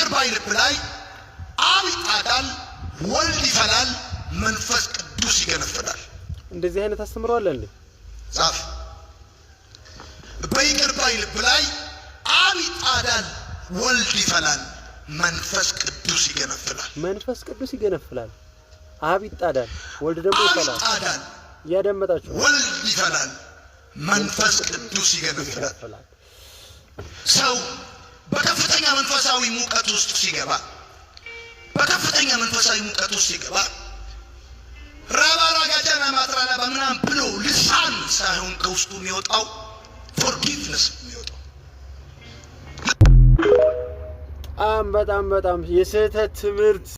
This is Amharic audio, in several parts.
በይቅር ባይ ልብ ላይ አብ ይጣዳል፣ ወልድ ይፈላል፣ መንፈስ ቅዱስ ይገነፍላል። እንደዚህ አይነት አስተምሮ አለ እንዴ? ዛፍ በይቅር ባይ ልብ ላይ አብ ይጣዳል፣ ወልድ ይፈላል፣ መንፈስ ቅዱስ ይገነፍላል። መንፈስ ቅዱስ ይገነፍላል። አብ ይጣዳል፣ ወልድ ደግሞ ይፈላል። ይጣዳል፣ ያደመጣችሁ ወልድ ይፈላል፣ መንፈስ ቅዱስ ይገነፍላል። ሰው በከፍተኛ መንፈሳዊ ሙቀት ውስጥ ሲገባ ራባራ ጋጃና ማጥራላ በምናም ብሎ ልሳን ሳይሆን ከውስጡ የሚወጣው ፎርጊቭነስ የሚወጣው በጣም የስህተት ትምህርት።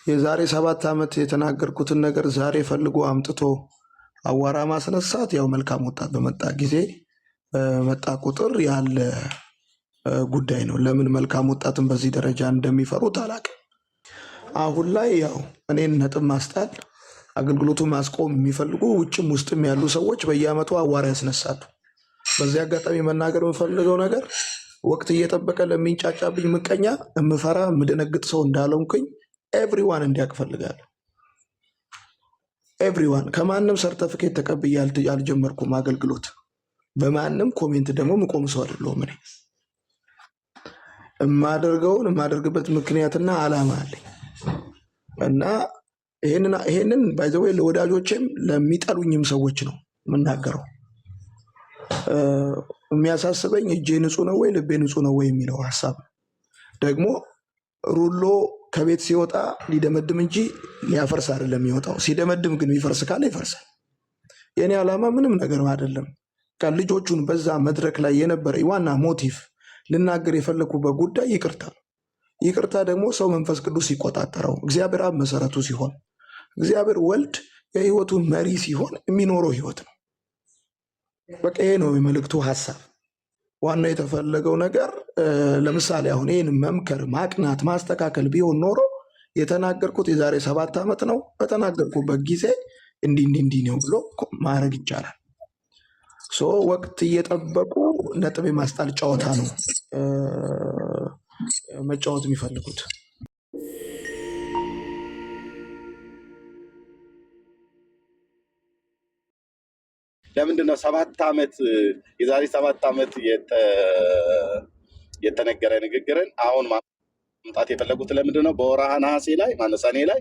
የዛሬ 7 ዓመት የተናገርኩትን ነገር ዛሬ ፈልጎ አምጥቶ አዋራ ማስነሳት ያው መልካም ወጣት በመጣ ጊዜ መጣ ቁጥር ያለ ጉዳይ ነው። ለምን መልካም ወጣትን በዚህ ደረጃ እንደሚፈሩት አላውቅም። አሁን ላይ ያው እኔን ነጥብ ማስጣል አገልግሎቱን ማስቆም የሚፈልጉ ውጭም ውስጥም ያሉ ሰዎች በየዓመቱ አዋራ ያስነሳሉ። በዚህ አጋጣሚ መናገር የምፈልገው ነገር ወቅት እየጠበቀ ለሚንጫጫብኝ ምቀኛ እምፈራ ምደነግጥ ሰው እንዳልሆንኩኝ ኤቭሪዋን እንዲያውቅ እፈልጋለሁ። ኤቭሪዋን ከማንም ሰርተፊኬት ተቀብዬ አልጀመርኩም አገልግሎት። በማንም ኮሜንት ደግሞ ምቆም ሰው አይደለሁም። እኔ የማደርግበት ምክንያትና ዓላማ አለኝ እና ይሄንን ባይ ዘ ዌይ ለወዳጆቼም ለሚጠሉኝም ሰዎች ነው የምናገረው። የሚያሳስበኝ እጄ ንጹህ ነው ወይ ልቤ ንጹህ ነው ወይ የሚለው ሀሳብ ደግሞ ሩሎ ከቤት ሲወጣ ሊደመድም እንጂ ሊያፈርስ አይደለም የሚወጣው። ሲደመድም ግን ይፈርስ ካለ ይፈርሳል። የኔ ዓላማ ምንም ነገር አይደለም። ልጆቹን በዛ መድረክ ላይ የነበረ ዋና ሞቲቭ ልናገር የፈለኩበት ጉዳይ ይቅርታ ደግሞ ሰው መንፈስ ቅዱስ ሲቆጣጠረው፣ እግዚአብሔር አብ መሰረቱ ሲሆን፣ እግዚአብሔር ወልድ የህይወቱ መሪ ሲሆን የሚኖረው ህይወት ነው። በቃ ይሄ ነው የመልእክቱ ሀሳብ። ዋና የተፈለገው ነገር ለምሳሌ አሁን ይህን መምከር፣ ማቅናት፣ ማስተካከል ቢሆን ኖሮ የተናገርኩት የዛሬ 7 ዓመት ነው። በተናገርኩበት ጊዜ እንዲህ ነው ብሎ ማድረግ ይቻላል። ወቅት እየጠበቁ ነጥብ የማስጣል ጨዋታ ነው መጫወት የሚፈልጉት። ለምንድነው 7 ዓመት የዛሬ 7 ዓመት የተነገረ ንግግርን አሁን ማምጣት የፈለጉት? ለምንድነው በወርሃ ነሐሴ ላይ ሰኔ ላይ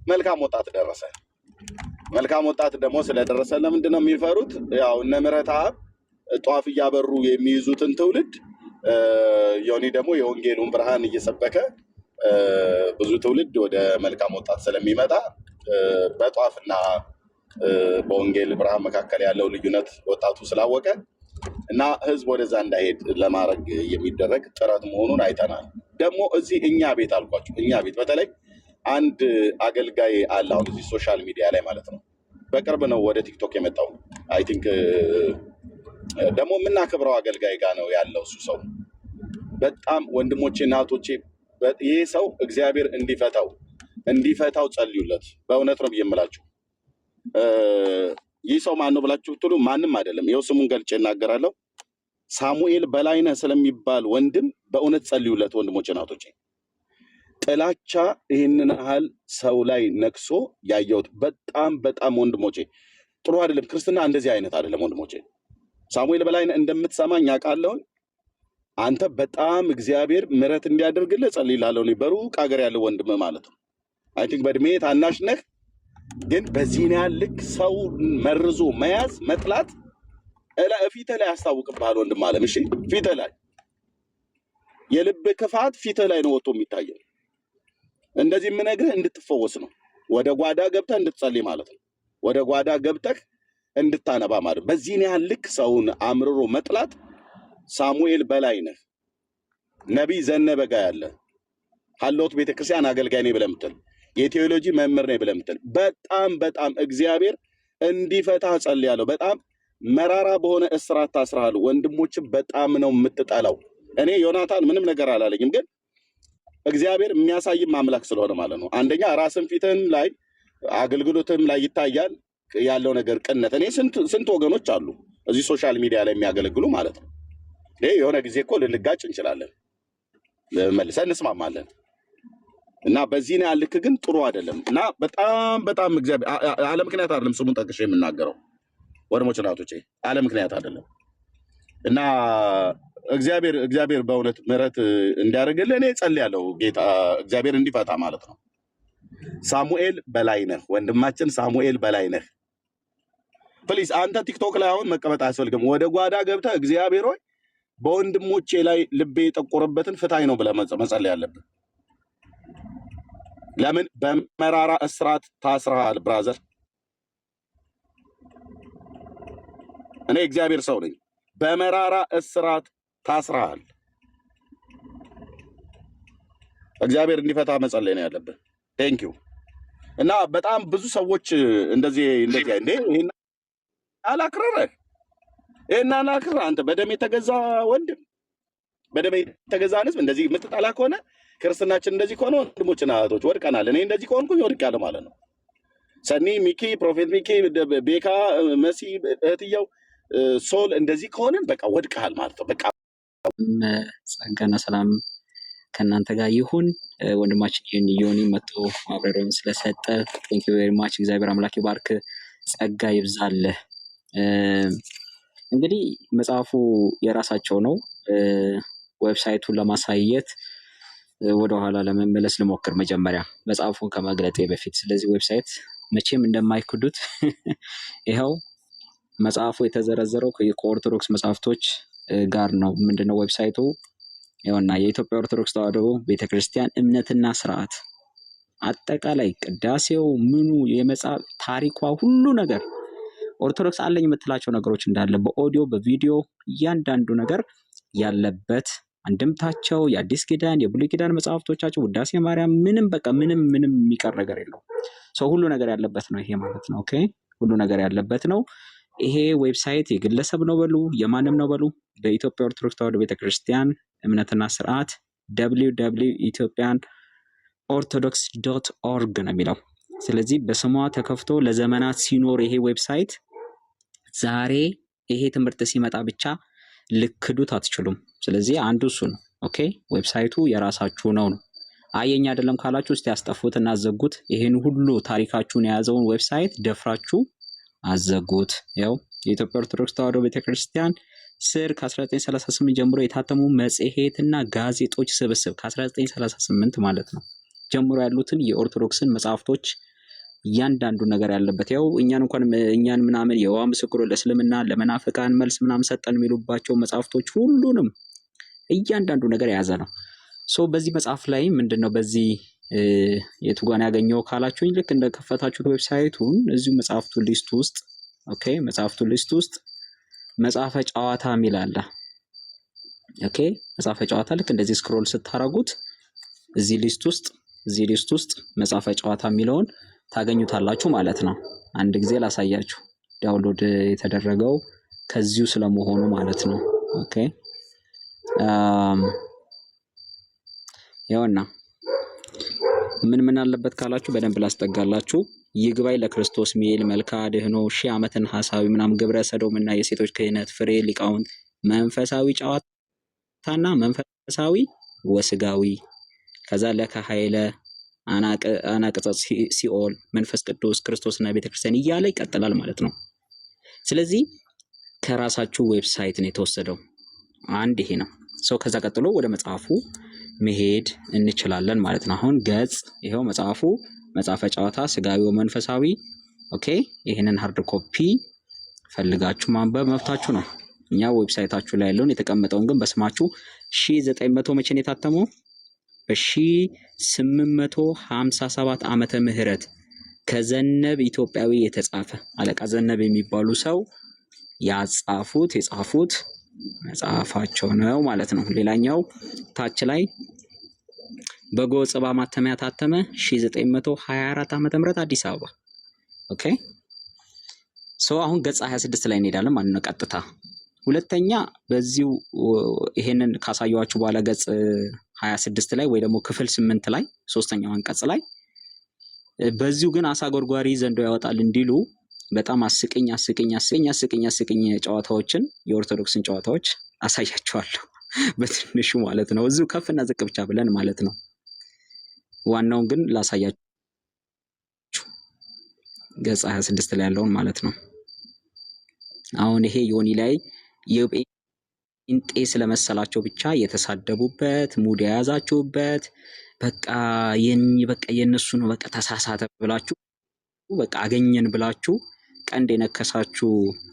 መልካም ወጣት ደረሰ። መልካም ወጣት ደግሞ ስለደረሰ ለምንድነው የሚፈሩት? ያው እነ ምህረተአብ ጧፍ እያበሩ የሚይዙትን ትውልድ ዮኒ ደግሞ የወንጌሉን ብርሃን እየሰበከ ብዙ ትውልድ ወደ መልካም ወጣት ስለሚመጣ በጧፍና በወንጌል ብርሃን መካከል ያለው ልዩነት ወጣቱ ስላወቀ እና ህዝብ ወደዛ እንዳይሄድ ለማድረግ የሚደረግ ጥረት መሆኑን አይተናል። ደግሞ እዚህ እኛ ቤት አልኳችሁ፣ እኛ ቤት በተለይ አንድ አገልጋይ አለ አሁን እዚህ ሶሻል ሚዲያ ላይ ማለት ነው። በቅርብ ነው ወደ ቲክቶክ የመጣው። አይ ቲንክ ደግሞ የምናከብረው አገልጋይ ጋር ነው ያለው እሱ ሰው። በጣም ወንድሞቼ እናቶቼ፣ ይሄ ሰው እግዚአብሔር እንዲፈታው ጸልዩለት። በእውነት ነው የምላችሁ። ይህ ሰው ማን ነው ብላችሁ ትሉ፣ ማንም አይደለም። ይኸው ስሙን ገልጬ እናገራለሁ። ሳሙኤል በላይነህ ስለሚባል ወንድም በእውነት ጸልዩለት ወንድሞቼ እናቶቼ። ጥላቻ ይህንን ያህል ሰው ላይ ነክሶ ያየሁት በጣም ወንድሞቼ ጥሩ አይደለም። ክርስትና እንደዚህ አይነት አይደለም ወንድሞቼ። ሳሙኤል በላይነህ እንደምትሰማኝ አውቃለሁኝ። አንተ በጣም እግዚአብሔር ምሕረት እንዲያደርግልህ ጸልይላለሁ። በሩቅ ሀገር ያለው ወንድም ማለት ነው። አይ ቲንክ በእድሜ ታናሽ ነህ፣ ግን በዚህን ያህል ልክ ሰው መርዞ መያዝ መጥላት ፊትህ ላይ ያስታውቅብሃል ወንድም አለም። እሺ ፊትህ ላይ የልብ ክፋት ፊትህ ላይ ነው ወጥቶ የሚታየው። እንደዚህ የምነግርህ እንድትፈወስ ነው። ወደ ጓዳ ገብተህ እንድትጸልይ ማለት ነው። ወደ ጓዳ ገብተህ እንድታነባ ማለት። በዚህን ያህል ልክ ሰውን አምርሮ መጥላት ሳሙኤል በላይነህ ነቢይ ዘነበ ጋ ያለ ሀሎት ቤተክርስቲያን አገልጋይ ነኝ ብለህ የምትል የቴዎሎጂ መምህር ነኝ ብለህ የምትል በጣም እግዚአብሔር እንዲፈታ ጸልያለሁ። በጣም መራራ በሆነ እስራት ታስረሃል። ወንድሞችም በጣም ነው የምትጠላው። እኔ ዮናታን ምንም ነገር አላለኝም፣ ግን እግዚአብሔር የሚያሳይም አምላክ ስለሆነ ማለት ነው። አንደኛ ራስን ፊትህም ላይ አገልግሎትም ላይ ይታያል ያለው ነገር ቅነት። እኔ ስንት ወገኖች አሉ እዚህ ሶሻል ሚዲያ ላይ የሚያገለግሉ ማለት ነው። የሆነ ጊዜ እኮ ልንጋጭ እንችላለን። መልሰን እንስማማለን። እና በዚህ ነው ያልክ ግን ጥሩ አይደለም። እና በጣም እግዚአብሔር አለ ምክንያት አይደለም ስሙን ጠቅሼ የምናገረው ወንድሞች እናቶቼ፣ አለ ምክንያት አይደለም። እና እግዚአብሔር በእውነት ምሕረት እንዲያደርግልህ እኔ ጸልያለሁ። ጌታ እግዚአብሔር እንዲፈታ ማለት ነው። ሳሙኤል በላይነህ ወንድማችን ሳሙኤል በላይነህ ፕሊዝ አንተ ቲክቶክ ላይ አሁን መቀመጥ አያስፈልግም። ወደ ጓዳ ገብተህ እግዚአብሔር ሆይ በወንድሞቼ ላይ ልቤ የጠቆረበትን ፍታኝ ነው ብለህ መጸለይ ያለብህ። ለምን በመራራ እስራት ታስረሃል ብራዘር። እኔ እግዚአብሔር ሰው ነኝ። በመራራ እስራት ታስረሃል። እግዚአብሔር እንዲፈታ መጸለይ ነው ያለብህ። ቴንክ ዩ። እና በጣም ብዙ ሰዎች እንደዚህ እንዴ ይሄን አላክረረህ ይሄን አላክረህ አንተ በደም የተገዛ ወንድም በደም የተገዛ ህዝብ እንደዚህ የምትጠላ ከሆነ ክርስትናችን እንደዚህ ከሆነ ወንድሞችና እህቶች ወድቀናል። እኔ እንደዚህ ከሆንኩኝ ወድቄያለሁ ማለት ነው። ሰኒ፣ ሚኪ፣ ፕሮፌት ሚኪ፣ ቤካ፣ መሲ፣ እህትየው ሶል እንደዚህ ከሆንን በቃ ወድቀሃል ማለት ነው። በቃ ጸጋና ሰላም ከእናንተ ጋር ይሁን። ወንድማችን ዮኒ መጥቶ ማብራሪያውን ስለሰጠ ቴንክ ዩ ቬሪ ማች። እግዚአብሔር አምላክ ይባርክ፣ ጸጋ ይብዛልህ። እንግዲህ መጽሐፉ የራሳቸው ነው። ዌብሳይቱን ለማሳየት ወደኋላ ለመመለስ ልሞክር መጀመሪያ መጽሐፉን ከመግለጤ በፊት። ስለዚህ ዌብሳይት መቼም እንደማይክዱት ይኸው መጽሐፉ የተዘረዘረው ከኦርቶዶክስ መጽሐፍቶች ጋር ነው። ምንድነው ዌብሳይቱ? ይኸውና የኢትዮጵያ ኦርቶዶክስ ተዋሕዶ ቤተክርስቲያን እምነትና ስርዓት አጠቃላይ ቅዳሴው፣ ምኑ፣ የመጽሐፍ ታሪኳ፣ ሁሉ ነገር ኦርቶዶክስ አለኝ የምትላቸው ነገሮች እንዳለ በኦዲዮ በቪዲዮ እያንዳንዱ ነገር ያለበት አንድምታቸው፣ የአዲስ ኪዳን የብሉይ ኪዳን መጽሐፍቶቻቸው፣ ውዳሴ ማርያም፣ ምንም በቃ ምንም የሚቀር ነገር የለው። ሰው ሁሉ ነገር ያለበት ነው ይሄ ማለት ነው። ኦኬ ሁሉ ነገር ያለበት ነው ይሄ ዌብሳይት። የግለሰብ ነው በሉ የማንም ነው በሉ በኢትዮጵያ ኦርቶዶክስ ተዋሕዶ ቤተክርስቲያን እምነትና ስርዓት www.ethiopianorthodox.org ነው የሚለው። ስለዚህ በስሟ ተከፍቶ ለዘመናት ሲኖር ይሄ ዌብሳይት ዛሬ ይሄ ትምህርት ሲመጣ ብቻ ልክዱት አትችሉም። ስለዚህ አንዱ እሱ ነው። ኦኬ ዌብሳይቱ የራሳችሁ ነው። አየኛ አይደለም ካላችሁ እስቲ ያስጠፉትና አዘጉት። ይሄን ሁሉ ታሪካችሁን የያዘውን ዌብሳይት ደፍራችሁ አዘጉት። ያው የኢትዮጵያ ኦርቶዶክስ ተዋሕዶ ቤተክርስቲያን ስር ከ1938 ጀምሮ የታተሙ መጽሔትና ጋዜጦች ስብስብ ከ1938 ማለት ነው ጀምሮ ያሉትን የኦርቶዶክስን መጽሐፍቶች እያንዳንዱ ነገር ያለበት ያው እኛን ምናምን የዋ ምስክሮ ለእስልምና ለመናፍቃን መልስ ምናምን ሰጠን የሚሉባቸው መጽሐፍቶች ሁሉንም እያንዳንዱ ነገር የያዘ ነው። ሶ በዚህ መጽሐፍ ላይ ምንድነው በዚህ የቱ ጋር ያገኘው ካላችሁኝ ልክ እንደከፈታችሁት ዌብሳይቱን እዚሁ መጽሐፍቱ ሊስት ውስጥ ኦኬ መጽሐፍቱ ሊስት ውስጥ መጽሐፈ ጨዋታ የሚል አለ። ኦኬ መጽሐፈ ጨዋታ ልክ እንደዚህ ስክሮል ስታረጉት እዚህ ሊስት ውስጥ መጽሐፈ ጨዋታ የሚለውን ታገኙታላችሁ ማለት ነው። አንድ ጊዜ ላሳያችሁ ዳውንሎድ የተደረገው ከዚሁ ስለመሆኑ ማለት ነው። ኦኬ ያውና ምን አለበት ካላችሁ በደንብ ላስጠጋላችሁ። ይግባኝ ለክርስቶስ ሚል መልካ ድህኖ 1000 ዓመትን ሐሳዊ ምናም ግብረ ሰዶምና የሴቶች ክህነት ፍሬ ሊቃውንት መንፈሳዊ ጨዋታና መንፈሳዊ ወስጋዊ ከዛ ለከ ኃይለ አናቅጸ ሲኦል መንፈስ ቅዱስ ክርስቶስና ቤተክርስቲያን እያለ ይቀጥላል ማለት ነው። ስለዚህ ከራሳችሁ ዌብሳይት ነው የተወሰደው። አንድ ይሄ ነው። ሰው ከዛ ቀጥሎ ወደ መጽሐፉ መሄድ እንችላለን ማለት ነው። አሁን ገጽ ይሄው መጽሐፉ መጽሐፈ ጨዋታ ስጋዊው መንፈሳዊ። ኦኬ ይሄንን ሃርድ ኮፒ ፈልጋችሁ ማንበብ መብታችሁ ነው። እኛ ዌብሳይታችሁ ላይ ያለውን የተቀመጠውን ግን በስማችሁ 1900 መቼ ነው የታተመው? በ1857 ዓመተ ምህረት ከዘነብ ኢትዮጵያዊ የተጻፈ አለቃ ዘነብ የሚባሉ ሰው የጻፉት መጽሐፋቸው ነው ማለት ነው። ሌላኛው ታች ላይ በጎ ጽባ ማተሚያ ታተመ 1924 ዓመተ ምህረት አዲስ አበባ። ኦኬ አሁን ገጽ 26 ላይ እንሄዳለን ማለት ነው ቀጥታ። ሁለተኛ በዚሁ ይሄንን ካሳየዋችሁ በኋላ ገጽ 26 ላይ ወይ ደግሞ ክፍል 8 ላይ ሶስተኛው አንቀጽ ላይ በዚሁ ግን አሳ ጎርጓሪ ዘንዶ ያወጣል እንዲሉ በጣም አስቂኝ ጨዋታዎችን የኦርቶዶክስን ጨዋታዎች አሳያችኋለሁ። በትንሹ ማለት ነው። እዚሁ ከፍና ዝቅ ብቻ ብለን ማለት ነው። ዋናውን ግን ላሳያችሁ ገጽ 26 ላይ ያለውን ማለት ነው። አሁን ይሄ ዮኒ ላይ የጴንጤ ስለመሰላቸው ብቻ የተሳደቡበት ሙድ የያዛችሁበት በቃ የነሱ ነው በቃ ተሳሳተ ብላችሁ በቃ አገኘን ብላችሁ ቀንድ የነከሳችሁ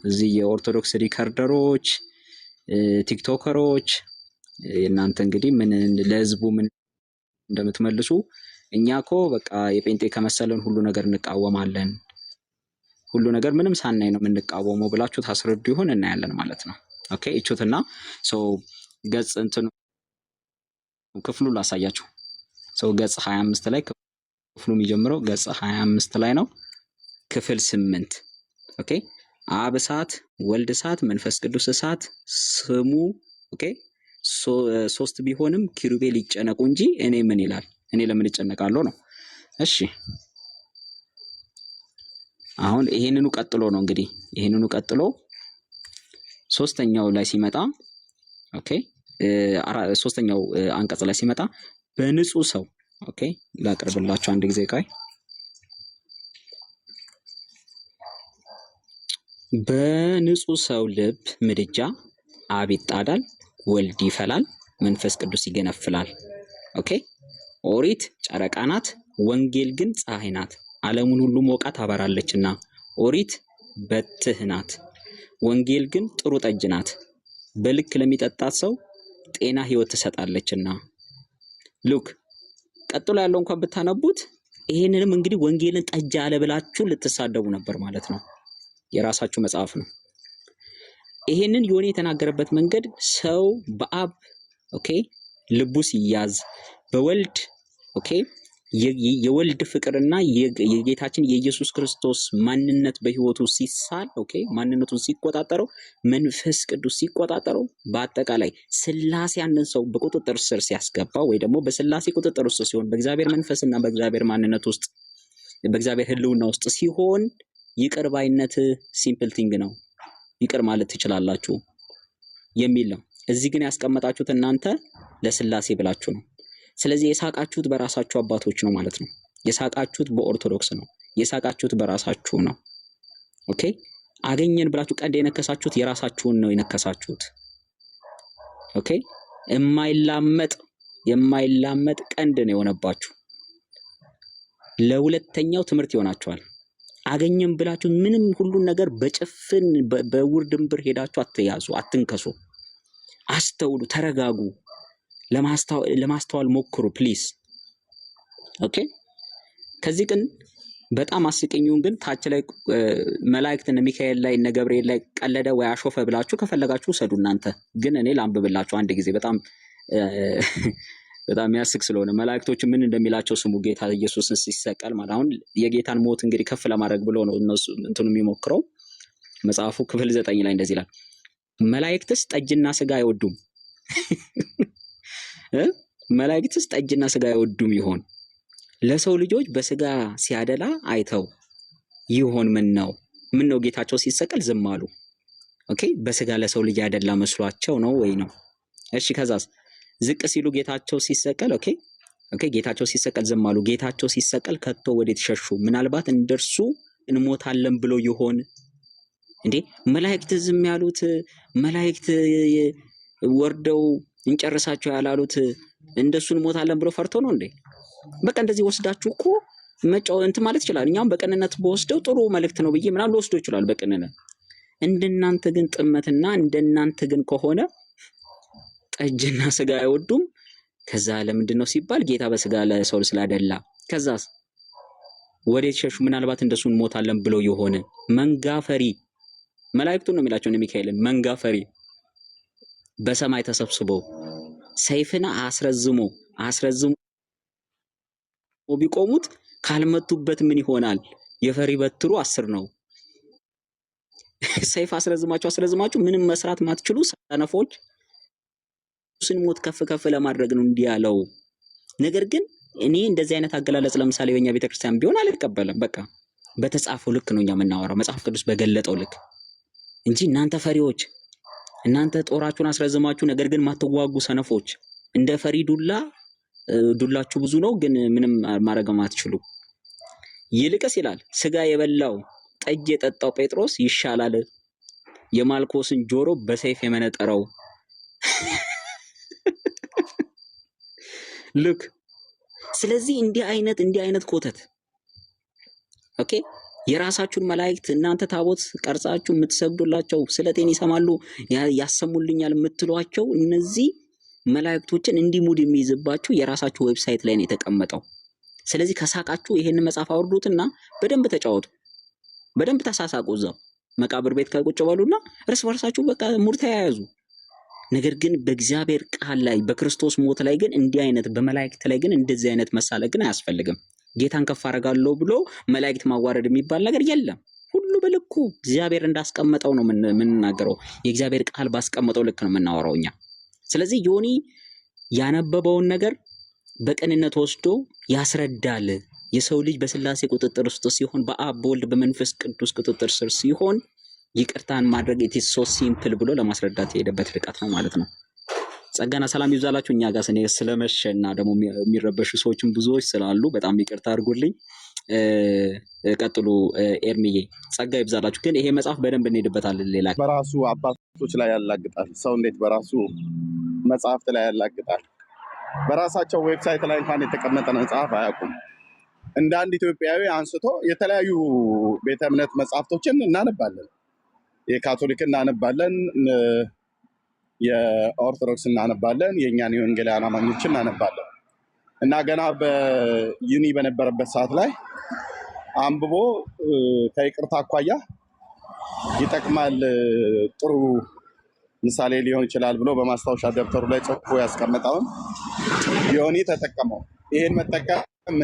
እዚህ የኦርቶዶክስ ሪከርደሮች ቲክቶከሮች እናንተ እንግዲህ ምን ለህዝቡ ምን እንደምትመልሱ እኛኮ በቃ የጴንጤ ከመሰለን ሁሉ ነገር እንቃወማለን፣ ሁሉ ነገር ምንም ሳናይ ነው የምንቃወመው ብላችሁ ታስረዱ ይሆን እናያለን ማለት ነው። ኦኬ እቹትና ገጽ እንትኑ ክፍሉ ላሳያችሁ። ገጽ 25 ላይ ክፍሉ የሚጀምረው ገጽ 25 ላይ ነው። ክፍል 8 ኦኬ አብ እሳት፣ ወልድ እሳት፣ መንፈስ ቅዱስ እሳት ስሙ ኦኬ ሶስት ቢሆንም ኪሩቤል ይጨነቁ እንጂ እኔ ምን ይላል? እኔ ለምን እጨነቃለሁ ነው። እሺ አሁን ይሄንኑ ቀጥሎ ነው እንግዲህ ይሄንኑ ቀጥሎ ሶስተኛው ላይ ሲመጣ ኦኬ ሶስተኛው አንቀጽ ላይ ሲመጣ በንጹህ ሰው ኦኬ ላቀርብላችሁ አንድ ጊዜ ቃይ በንጹህ ሰው ልብ ምድጃ አብ ይጣዳል፣ ወልድ ይፈላል፣ መንፈስ ቅዱስ ይገነፍላል። ኦኬ ኦሪት ጨረቃ ናት፣ ወንጌል ግን ፀሐይ ናት። ዓለሙን ሁሉ ሞቃ ታበራለችና። ኦሪት በትህ ናት፣ ወንጌል ግን ጥሩ ጠጅ ናት። በልክ ለሚጠጣት ሰው ጤና ህይወት ትሰጣለችና። ሉክ ቀጥሎ ያለው እንኳን ብታነቡት ይሄንንም እንግዲህ ወንጌልን ጠጅ አለ ብላችሁ ልትሳደቡ ነበር ማለት ነው። የራሳችሁ መጽሐፍ ነው። ይሄንን ዮኒ የተናገረበት መንገድ ሰው በአብ ኦኬ ልቡ ሲያዝ በወልድ ኦኬ የወልድ ፍቅርና የጌታችን የኢየሱስ ክርስቶስ ማንነት በህይወቱ ሲሳል ኦኬ ማንነቱን ሲቆጣጠረው መንፈስ ቅዱስ ሲቆጣጠረው በአጠቃላይ ስላሴ አንድን ሰው በቁጥጥር ስር ሲያስገባ ወይ ደግሞ በስላሴ ቁጥጥር ውስጥ ሲሆን በእግዚአብሔር መንፈስና በእግዚአብሔር ማንነት ውስጥ በእግዚአብሔር ህልውና ውስጥ ሲሆን ይቅር ባይነት ሲምፕል ቲንግ ነው፣ ይቅር ማለት ትችላላችሁ የሚል ነው። እዚህ ግን ያስቀመጣችሁት እናንተ ለስላሴ ብላችሁ ነው። ስለዚህ የሳቃችሁት በራሳችሁ አባቶች ነው ማለት ነው። የሳቃችሁት በኦርቶዶክስ ነው። የሳቃችሁት በራሳችሁ ነው። ኦኬ አገኘን ብላችሁ ቀንድ የነከሳችሁት የራሳችሁን ነው የነከሳችሁት። ኦኬ የማይላመጥ ቀንድ ነው የሆነባችሁ። ለሁለተኛው ትምህርት ይሆናችኋል። አገኘን ብላችሁ ምንም ሁሉን ነገር በጭፍን በውር ድንብር ሄዳችሁ አትያዙ፣ አትንከሱ። አስተውሉ፣ ተረጋጉ፣ ለማስተዋል ሞክሩ ፕሊዝ። ኦኬ ከዚህ ግን በጣም አስቀኙን ግን ታች ላይ መላእክት እነ ሚካኤል ላይ እነ ገብርኤል ላይ ቀለደ ወይ አሾፈ ብላችሁ ከፈለጋችሁ ሰዱ። እናንተ ግን እኔ ላንብብላችሁ አንድ ጊዜ በጣም ያስቅ ስለሆነ መላእክቶች ምን እንደሚላቸው ስሙ። ጌታ ኢየሱስን ሲሰቀል ማለት አሁን የጌታን ሞት እንግዲህ ከፍ ለማድረግ ብሎ ነው እነሱ እንትኑ የሚሞክረው። መጽሐፉ ክፍል 9 ላይ እንደዚህ ይላል፣ መላእክትስ ጠጅና ስጋ አይወዱም መላእክትስ ጠጅና ስጋ አይወዱም ይሆን? ለሰው ልጆች በስጋ ሲያደላ አይተው ይሆን? ምን ነው ጌታቸው ሲሰቀል ዝም አሉ? ኦኬ በስጋ ለሰው ልጅ ያደላ መስሏቸው ነው ወይ ነው? እሺ ከዛስ ዝቅ ሲሉ ጌታቸው ሲሰቀል ኦኬ ጌታቸው ሲሰቀል ዝም አሉ። ጌታቸው ሲሰቀል ከቶ ወዴት ሸሹ? ምናልባት እንደርሱ እንሞታለን ብሎ ይሆን እንዴ? መላእክት ዝም ያሉት መላእክት ወርደው እንጨርሳቸው ያላሉት እንደሱ እንሞታለን ብሎ ፈርቶ ነው እንዴ? በቃ እንደዚህ ወስዳችሁ እኮ መጫው እንት ማለት ይችላል። እኛም በቅንነት በወስደው ጥሩ መልእክት ነው ብዬ ምናምን ወስዶ ይችላል በቅንነት። እንደናንተ ግን ጥመትና እንደናንተ ግን ከሆነ ጠጅና ስጋ አይወዱም። ከዛ ለምንድን ነው ሲባል ጌታ በስጋ ለሰው ስላደላ። ከዛስ ወዴት ሸሹ? ምናልባት እንደሱ እንሞታለን ብሎ የሆነ መንጋፈሪ መላእክቱ ነው የሚላቸው እነ ሚካኤልን መንጋፈሪ በሰማይ ተሰብስበው ሰይፍና አስረዝሞ ቢቆሙት ካልመቱበት ምን ይሆናል? የፈሪ በትሩ 10 ነው። ሰይፍ አስረዝማችሁ ምንም መስራት ማትችሉ ሰነፎች ሞት ከፍ ለማድረግ ነው እንዲህ ያለው። ነገር ግን እኔ እንደዚህ አይነት አገላለጽ ለምሳሌ በእኛ ቤተክርስቲያን ቢሆን አልቀበልም። በቃ በተጻፈው ልክ ነው እኛ የምናወራው፣ መጽሐፍ ቅዱስ በገለጠው ልክ እንጂ እናንተ ፈሪዎች እናንተ ጦራችሁን አስረዝማችሁ ነገር ግን ማትዋጉ ሰነፎች እንደ ፈሪዱላ ዱላችሁ ብዙ ነው ግን ምንም ማድረግ ማትችሉ። ይልቅስ ይላል ስጋ የበላው ጠጅ የጠጣው ጴጥሮስ ይሻላል የማልኮስን ጆሮ በሰይፍ የመነጠረው። ልክ ስለዚህ እንዲህ አይነት ኮተት ኦኬ የራሳችሁን መላእክት እናንተ ታቦት ቀርጻችሁ የምትሰግዱላቸው ስለቴን ይሰማሉ ያሰሙልኛል የምትሏቸው እነዚህ መላእክቶችን እንዲሙድ የሚይዝባችሁ የራሳችሁ ዌብሳይት ላይ ነው የተቀመጠው። ስለዚህ ከሳቃችሁ ይሄን መጽሐፍ አውርዱትና በደንብ ተጫወቱ፣ በደንብ ተሳሳቁ። እዛው መቃብር ቤት ከቁጭ በሉና እርስ በርሳችሁ በቃ ሙድ ተያያዙ። ነገር ግን በእግዚአብሔር ቃል ላይ በክርስቶስ ሞት ላይ ግን እንዲህ አይነት በመላእክት ላይ ግን እንደዚህ አይነት መሳለቅ ግን አያስፈልግም። ጌታን ከፍ አደርጋለሁ ብሎ መላእክት ማዋረድ የሚባል ነገር የለም። ሁሉ በልኩ እግዚአብሔር እንዳስቀመጠው ነው የምንናገረው። የእግዚአብሔር ቃል ባስቀመጠው ልክ ነው የምናወራው እኛ። ስለዚህ ዮኒ ያነበበውን ነገር በቅንነት ወስዶ ያስረዳል። የሰው ልጅ በስላሴ ቁጥጥር ውስጥ ሲሆን በአብ በወልድ በመንፈስ ቅዱስ ቁጥጥር ስር ሲሆን ይቅርታን ማድረግ ኢት ኢዝ ሶ ሲምፕል ብሎ ለማስረዳት የሄደበት ርቀት ነው ማለት ነው። ጸጋና ሰላም ይብዛላችሁ። እኛ ጋር ስለመሸና ደግሞ የሚረበሹ ሰዎችም ብዙዎች ስላሉ በጣም ይቅርታ አድርጉልኝ። ቀጥሉ ኤርሚዬ፣ ጸጋ ይብዛላችሁ። ግን ይሄ መጽሐፍ በደንብ እንሄድበታለን። ሌላ በራሱ አባቶች ላይ ያላግጣል። ሰው እንዴት በራሱ መጽሐፍት ላይ ያላግጣል? በራሳቸው ዌብሳይት ላይ እንኳን የተቀመጠ መጽሐፍ አያውቁም። እንደ አንድ ኢትዮጵያዊ አንስቶ የተለያዩ ቤተ እምነት መጽሐፍቶችን እናነባለን። የካቶሊክ እናነባለን፣ የኦርቶዶክስ እናነባለን፣ የእኛን የወንጌላውያን አማኞችን እናነባለን። እና ገና በዩኒ በነበረበት ሰዓት ላይ አንብቦ ከይቅርታ አኳያ ይጠቅማል፣ ጥሩ ምሳሌ ሊሆን ይችላል ብሎ በማስታወሻ ደብተሩ ላይ ጽፎ ያስቀመጠውን ዮኒ ተጠቀመው። ይህን መጠቀም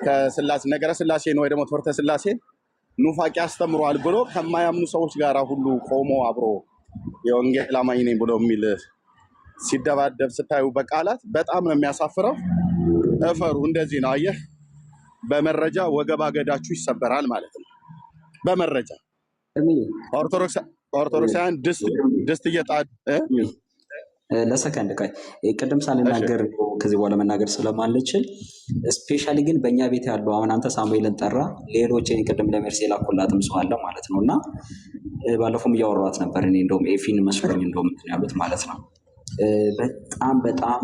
ከስላሴ ነገረ ስላሴን ወይ ደግሞ ትምህርተ ስላሴን ኑፋቄ አስተምሯል ብሎ ከማያምኑ ሰዎች ጋር ሁሉ ቆሞ አብሮ የወንጌል አማኝ ነኝ ብሎ የሚል ሲደባደብ ስታዩ በቃላት በጣም ነው የሚያሳፍረው። እፈሩ። እንደዚህ ነው አየህ፣ በመረጃ ወገብ አገዳችሁ ይሰበራል ማለት ነው። በመረጃ ኦርቶዶክሳውያን ድስት እየጣዱ ለሰከንድ ቆይ፣ ቅድም ሳልናገር ከዚህ በኋላ መናገር ስለማልችል ስፔሻሊ ግን በእኛ ቤት ያሉ አሁን አንተ ሳሙኤልን ጠራ፣ ሌሎች ቅድም ለሜርሴ ላኩላትም ሰው አለ ማለት ነው። እና ባለፈውም እያወሯት ነበር። እኔ እንደውም ኤፊን መስሎኝ እንደውም እንትን ያሉት ማለት ነው። በጣም በጣም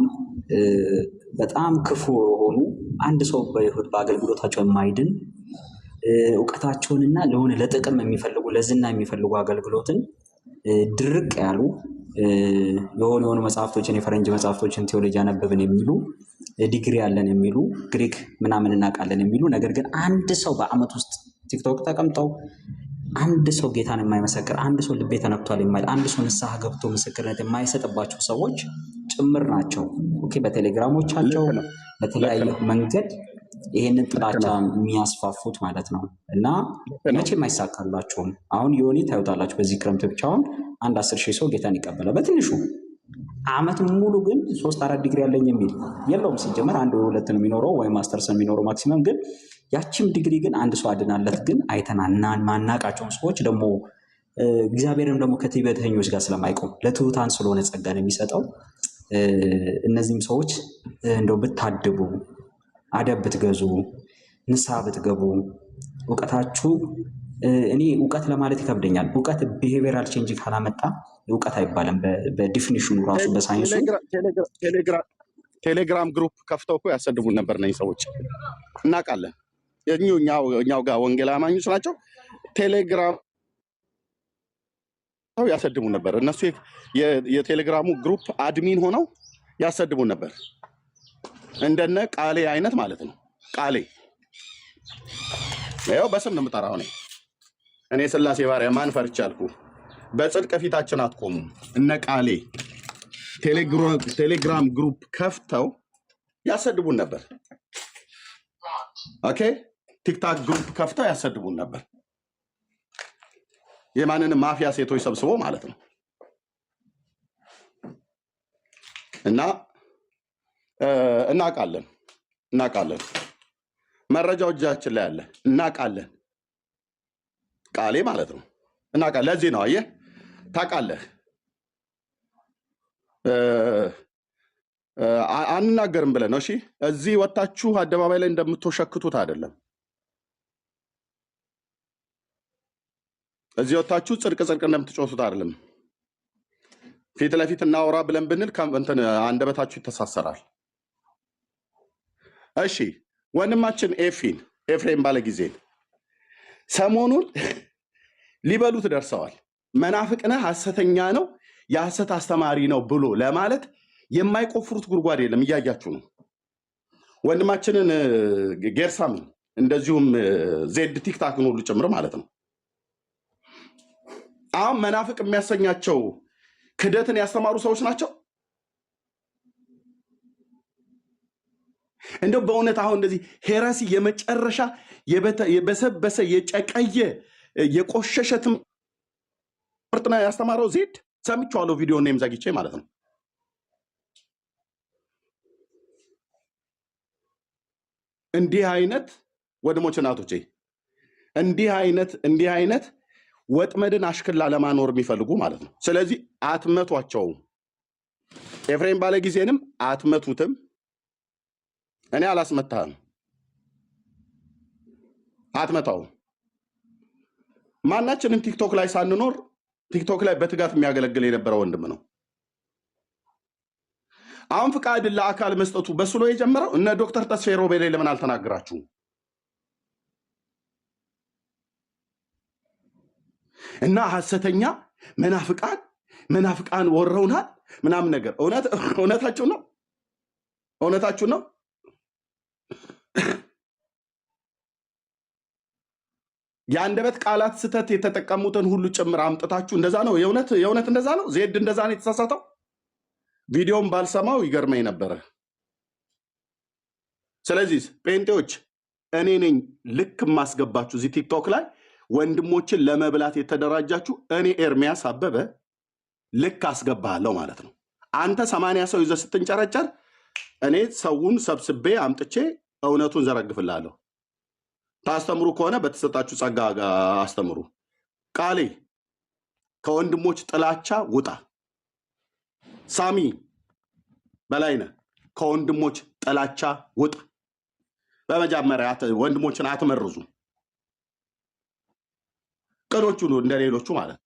በጣም ክፉ የሆኑ አንድ ሰው በይሁድ በአገልግሎታቸው የማይድን እውቀታቸውንና ለሆነ ለጥቅም የሚፈልጉ ለዝና የሚፈልጉ አገልግሎትን ድርቅ ያሉ የሆኑ መጽሐፍቶችን የፈረንጅ መጽሐፍቶችን ቴዎሎጂ ያነበብን የሚሉ ዲግሪ ያለን የሚሉ ግሪክ ምናምን እናውቃለን የሚሉ ነገር ግን አንድ ሰው በአመት ውስጥ ቲክቶክ ተቀምጠው አንድ ሰው ጌታን የማይመሰክር አንድ ሰው ልቤ ተነክቷል የማይል አንድ ሰው ንስሐ ገብቶ ምስክርነት የማይሰጥባቸው ሰዎች ጭምር ናቸው። ኦኬ፣ በቴሌግራሞቻቸው በተለያየ መንገድ ይሄንን ጥላቻ የሚያስፋፉት ማለት ነው። እና መቼም አይሳካላችሁም። አሁን ዮኒ ታዩታላችሁ። በዚህ ክረምት ብቻውን አንድ 10,000 ሰው ጌታን ይቀበላል በትንሹ። አመት ሙሉ ግን 3-4 ዲግሪ ያለኝ የሚል የለውም። ሲጀመር 1-2 ነው የሚኖረው ወይም ማስተርስ ነው የሚኖረው ማክሲመም። ግን ያቺም ዲግሪ ግን አንድ ሰው አድናለት ግን አይተናናን ማናቃቸውን ሰዎች ደግሞ እግዚአብሔርም ደግሞ ከትዕቢተኞች ጋር ስለማይቆም ለትሑታን ስለሆነ ጸጋን የሚሰጠው እነዚህም ሰዎች እንደው ብታድቡ አደብ ብትገዙ ንስሐ ብትገቡ እውቀታችሁ እኔ እውቀት ለማለት ይከብደኛል። እውቀት ቢሄቪራል ቼንጅ ካላመጣ እውቀት አይባልም። በዲፊኒሽኑ ራሱ በሳይንሱ ቴሌግራም ግሩፕ ከፍተው እኮ ያሰድቡን ነበር። እነዚህ ሰዎች እናውቃለን። እኛው ጋር ወንጌል አማኞች ናቸው። ቴሌግራም ያሰድቡን ነበር። እነሱ የቴሌግራሙ ግሩፕ አድሚን ሆነው ያሰድቡን ነበር። እንደነ ቃሌ አይነት ማለት ነው። ቃሌ ያው በስም ነው የምጠራው እኔ ስላሴ ባሪያ ማን ፈርቻልኩ? በጽድቅ ፊታችን አትቆሙ። እነ ቃሌ ቴሌግራም ግሩፕ ከፍተው ያሰድቡን ነበር። ኦኬ፣ ቲክታክ ግሩፕ ከፍተው ያሰድቡን ነበር። የማንንም ማፊያ ሴቶች ሰብስቦ ማለት ነው። እና እናውቃለን። መረጃው እጃችን ላይ አለ። እናውቃለን። ቃሌ ማለት ነው። እና ለዚህ ነው አየህ ታውቃለህ አንናገርም ብለን ነው። እሺ እዚህ ወጣችሁ አደባባይ ላይ እንደምትወሸክቱት አይደለም። እዚህ ወጣችሁ ጽድቅ እንደምትጮቱት አይደለም። ፊት ለፊት እናወራ ብለን ብንል እንትን አንደበታችሁ ይተሳሰራል። እሺ ወንድማችን ኤፍሬም ባለ ጊዜ ሰሞኑን ሊበሉት ደርሰዋል። መናፍቅ ነህ፣ ሐሰተኛ ነው፣ የሐሰት አስተማሪ ነው ብሎ ለማለት የማይቆፍሩት ጉድጓድ የለም። እያያችሁ ነው። ወንድማችንን ጌርሳምን እንደዚሁም ዜድ ቲክታክን ሁሉ ጭምር ማለት ነው። አሁን መናፍቅ የሚያሰኛቸው ክደትን ያስተማሩ ሰዎች ናቸው። እንደው በእውነት አሁን እንደዚህ ሄረሲ የመጨረሻ የበሰበሰ የጨቀየ የቆሸሸ ትምህርት ነው ያስተማረው ዜድ። ሰምቼዋለሁ ቪዲዮ ነው ዘግቼ ማለት ነው። እንዲህ አይነት ወንድሞች እናቶቼ እንዲህ አይነት ወጥመድን አሽክላ ለማኖር የሚፈልጉ ማለት ነው። ስለዚህ አትመቷቸውም። ኤፍሬም ባለ ጊዜንም አትመቱትም። እኔ አላስመታህም፣ አትመታውም። ማናችንም ቲክቶክ ላይ ሳንኖር ቲክቶክ ላይ በትጋት የሚያገለግል የነበረ ወንድም ነው። አሁን ፍቃድን ለአካል መስጠቱ በስሎ የጀመረው እነ ዶክተር ተስፋዬ ሮቤሌ ለምን አልተናገራችሁም? እና ሐሰተኛ መናፍቃን ወረውናል ምናምን ነገር እውነታችሁ ነው። የአንደበት ቃላት ስተት የተጠቀሙትን ሁሉ ጭምር አምጥታችሁ እንደዛ ነው። የእውነት እንደዛ ነው። ዜድ እንደዛ ነው የተሳሳተው። ቪዲዮም ባልሰማው ይገርመኝ ነበረ። ስለዚህ ጴንጤዎች እኔ ነኝ ልክ ማስገባችሁ እዚህ ቲክቶክ ላይ ወንድሞችን ለመብላት የተደራጃችሁ እኔ ኤርሚያስ አበበ ልክ አስገባለሁ ማለት ነው። አንተ 80 ሰው ይዘህ ስትንጨረጨር እኔ ሰውን ሰብስቤ አምጥቼ እውነቱን ዘረግፍላለሁ። ታስተምሩ ከሆነ በተሰጣችሁ ጸጋ አስተምሩ። ቃሌ ከወንድሞች ጥላቻ ውጣ። ሳሚ በላይነህ ከወንድሞች ጥላቻ ውጣ። በመጀመሪያ ወንድሞችን አትመርዙ። ቅኖቹ ነው እንደሌሎቹ ማለት ነው።